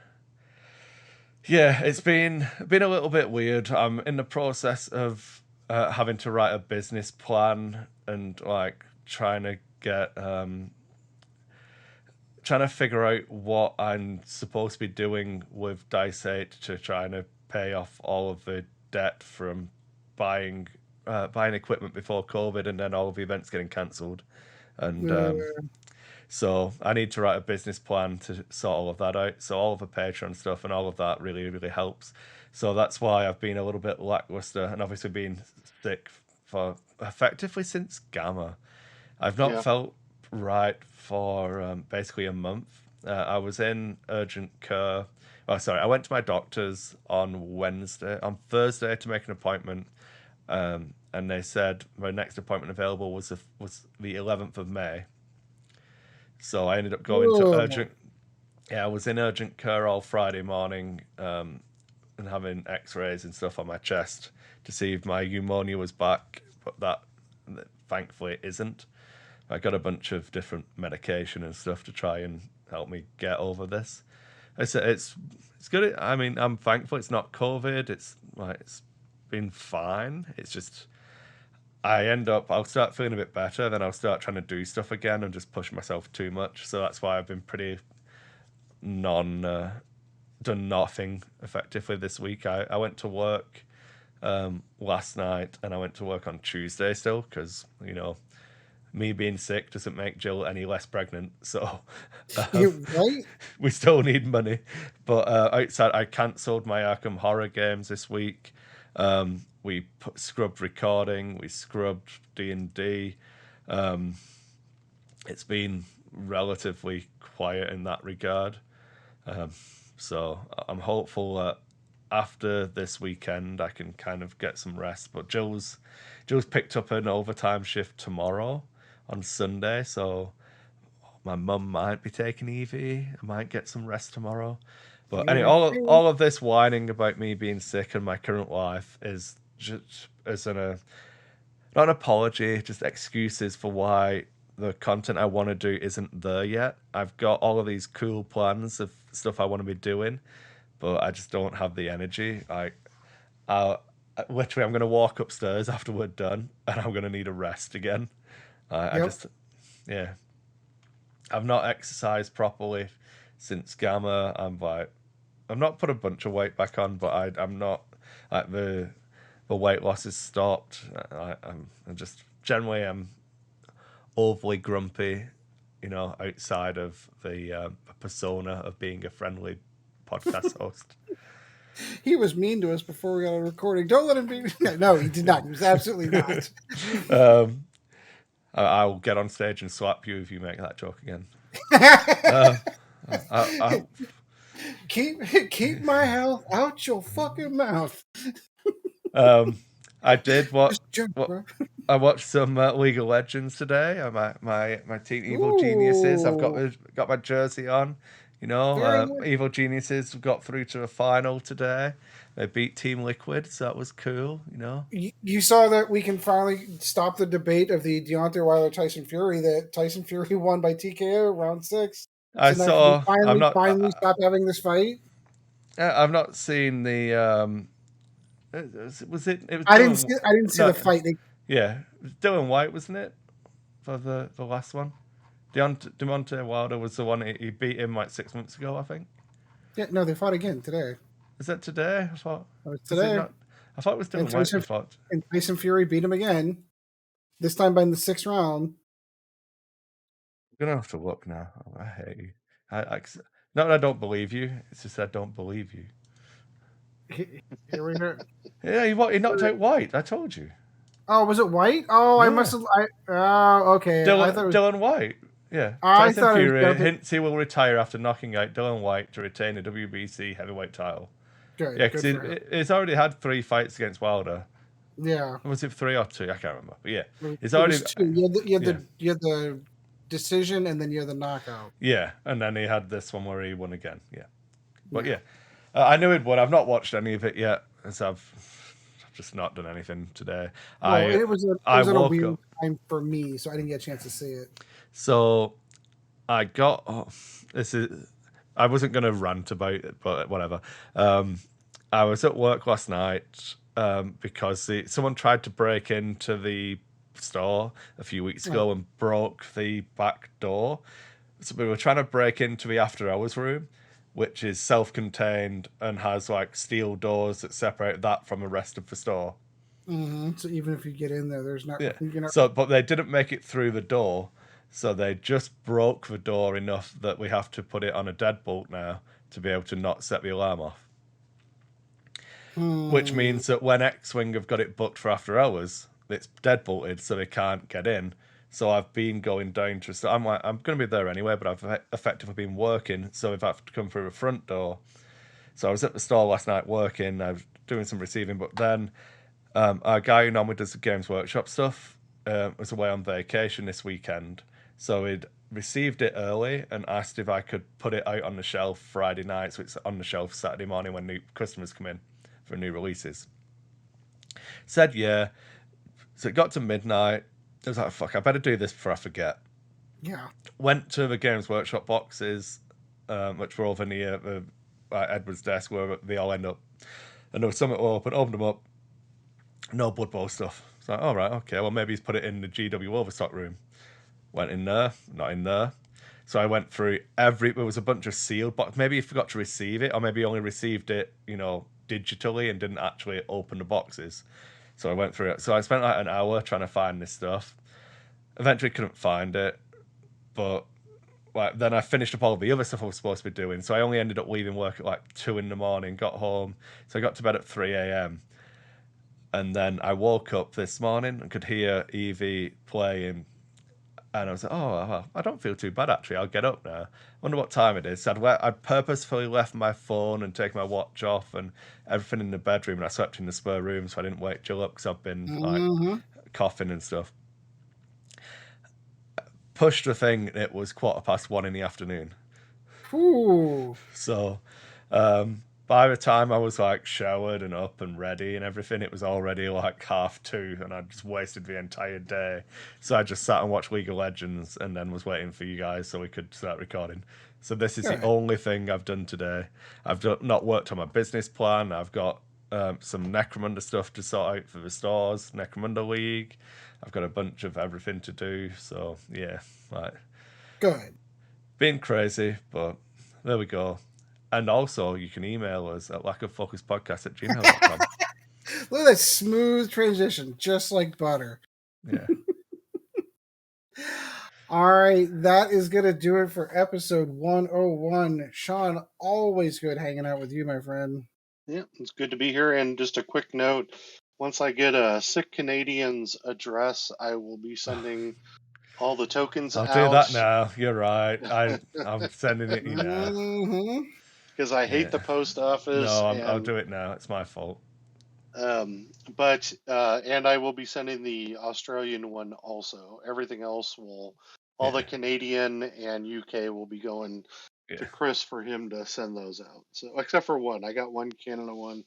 Yeah, it's been a little bit weird. I'm in the process of having to write a business plan and trying to figure out what I'm supposed to be doing with Dice 8 to try to pay off all of the debt from buying equipment before COVID and then all of the events getting cancelled. And so I need to write a business plan to sort all of that out. So all of the Patreon stuff and all of that really, really helps. So that's why I've been a little bit lackluster and obviously been sick for effectively since Gamma. I've not felt right for basically a month. I was in urgent care. I went to my doctor's on Thursday to make an appointment. And they said my next appointment available was the 11th of May. So I ended up going to urgent. Yeah, I was in urgent care all Friday morning and having X-rays and stuff on my chest to see if my pneumonia was back, but that thankfully isn't. I got a bunch of different medication and stuff to try and help me get over this. I said it's good. I mean, I'm thankful it's not COVID. It's been fine. It's just. I'll start feeling a bit better, then I'll start trying to do stuff again and just push myself too much. So that's why I've been pretty done nothing effectively this week. I went to work last night and I went to work on Tuesday still because, me being sick doesn't make Jill any less pregnant. So right? We still need money. But outside, I cancelled my Arkham Horror games this week. We scrubbed recording. We scrubbed D&D. It's been relatively quiet in that regard. So I'm hopeful that after this weekend I can kind of get some rest. But Jill's picked up an overtime shift tomorrow on Sunday, so my mum might be taking Evie. I might get some rest tomorrow. But anyway, all of this whining about me being sick and my current life is just not an apology, just excuses for why the content I want to do isn't there yet. I've got all of these cool plans of stuff I want to be doing, but I just don't have the energy. Literally, I'm going to walk upstairs after we're done, and I'm going to need a rest again. Yep. Yeah, I've not exercised properly since Gamma. I've not put a bunch of weight back on, but I'm not like the weight loss has stopped. I'm just generally I'm overly grumpy, outside of the persona of being a friendly podcast host. He was mean to us before we got a recording. Don't let him be. No, he did not. He was absolutely not. I'll get on stage and slap you if you make that joke again. Keep my health out your fucking mouth. I did Bro. I watched some League of Legends today. My team Evil Geniuses. I've got my jersey on. Evil Geniuses got through to a final today. They beat Team Liquid, so that was cool. You saw that we can finally stop the debate of the Deontay Wilder Tyson Fury. That Tyson Fury won by TKO round 6. I saw. Finally stop having this fight. I've not seen the. Was it? It was. I didn't see the fight. Yeah, it was Dylan White, wasn't it? For the last one. Deontay Wilder was the one he beat him like 6 months ago, I think. Yeah, no, they fought again today. Is that today? I thought it was today. I thought it was Dylan White. And Tyson Fury beat him again. This time by in the 6th round. I'm gonna have to look now. I hate you. Not that I don't believe you. It's just I don't believe you. Here we go. Yeah, he knocked out White. I told you. Oh, was it White? Oh, yeah. I must have. Okay. Dylan White. Yeah. Tyson Fury hints he will retire after knocking out Dylan White to retain a WBC heavyweight title. Good. Yeah, because he's already had 3 fights against Wilder. Yeah. Was it 3 or 2? I can't remember. But yeah, it's already 2. You had the decision, and then you had the knockout. Yeah, and then he had this one where he won again. Yeah, but yeah, I knew he'd won. I've not watched any of it yet, so I've just not done anything today. Well, it was a weird time for me, so I didn't get a chance to see it. So I got I wasn't going to rant about it, but whatever. I was at work last night because someone tried to break into the store a few weeks ago and broke the back door. So we were trying to break into the after hours room, which is self-contained and has like steel doors that separate that from the rest of the store. Mm-hmm. So even if you get in there, there's not. Yeah. But they didn't make it through the door, so they just broke the door enough that we have to put it on a deadbolt now to be able to not set the alarm off. Which means that when X-Wing have got it booked for after hours, it's deadbolted, so they can't get in. So I've been going down to. So I'm going to be there anyway, but I've effectively been working, so I've had to come through the front door. So I was at the store last night working. I was doing some receiving, but then our guy who normally does the Games Workshop stuff was away on vacation this weekend, so he'd received it early and asked if I could put it out on the shelf Friday night, so it's on the shelf Saturday morning when new customers come in for new releases. Said yeah. So it got to midnight. I was like, fuck, I better do this before I forget. Yeah. Went to the Games Workshop boxes, which were over near Edward's desk where they all end up. And there was something open, opened them up. No Blood Bowl stuff. It's like, all right, okay, well, maybe he's put it in the GW Overstock room. Went in there, not in there. So I went through there was a bunch of sealed boxes. Maybe he forgot to receive it, or maybe he only received it, digitally and didn't actually open the boxes. So I went through it. So I spent like an hour trying to find this stuff. Eventually couldn't find it. But then I finished up all the other stuff I was supposed to be doing. So I only ended up leaving work at like 2 a.m, got home. So I got to bed at 3 a.m. And then I woke up this morning and could hear Evie playing. And I was like, oh, well, I don't feel too bad, actually. I'll get up now. I wonder what time it is. So I'd purposefully left my phone and taken my watch off and everything in the bedroom, and I slept in the spare room so I didn't wake Jill up because I've been coughing and stuff. Pushed the thing, and it was 1:15 in the afternoon. Ooh. So by the time I was like showered and up and ready and everything, it was already like 2:30, and I just wasted the entire day. So I just sat and watched League of Legends, and then was waiting for you guys so we could start recording. So this is the only thing I've done today. I've not worked on my business plan. I've got some Necromunda stuff to sort out for the stores, Necromunda League. I've got a bunch of everything to do. So yeah, like Good. Being crazy, but there we go. And also, you can email us at lackoffocuspodcast@gmail.com. Look at that smooth transition, just like butter. Yeah. All right, that is going to do it for episode 101. Sean, always good hanging out with you, my friend. Yeah, it's good to be here. And just a quick note, once I get a Sick Canadian's address, I will be sending all the tokens I'll out. do that now. You're right. I'm sending it you now. Because I hate the post office. No, I'll do it now. It's my fault. But I will be sending the Australian one also. Everything else all the Canadian and UK will be going to Kris for him to send those out. So except for one, I got one Canada one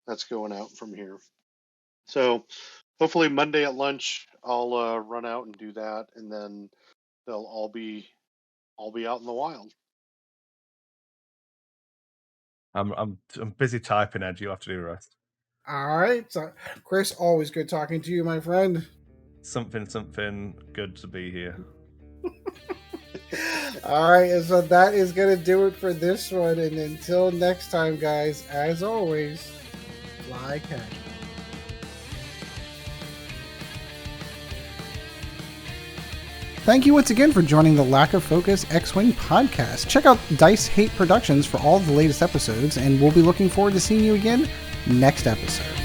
that's going out from here. So hopefully Monday at lunch I'll run out and do that, and then they'll all be out in the wild. I'm busy typing, Ed. You have to do the rest. All right. So, Kris, always good talking to you, my friend. Something. Good to be here. All right. So that is going to do it for this one. And until next time, guys, as always, fly casual. Thank you once again for joining the Lack of Focus X-Wing podcast. Check out Dice Hate Productions for all the latest episodes, and we'll be looking forward to seeing you again next episode.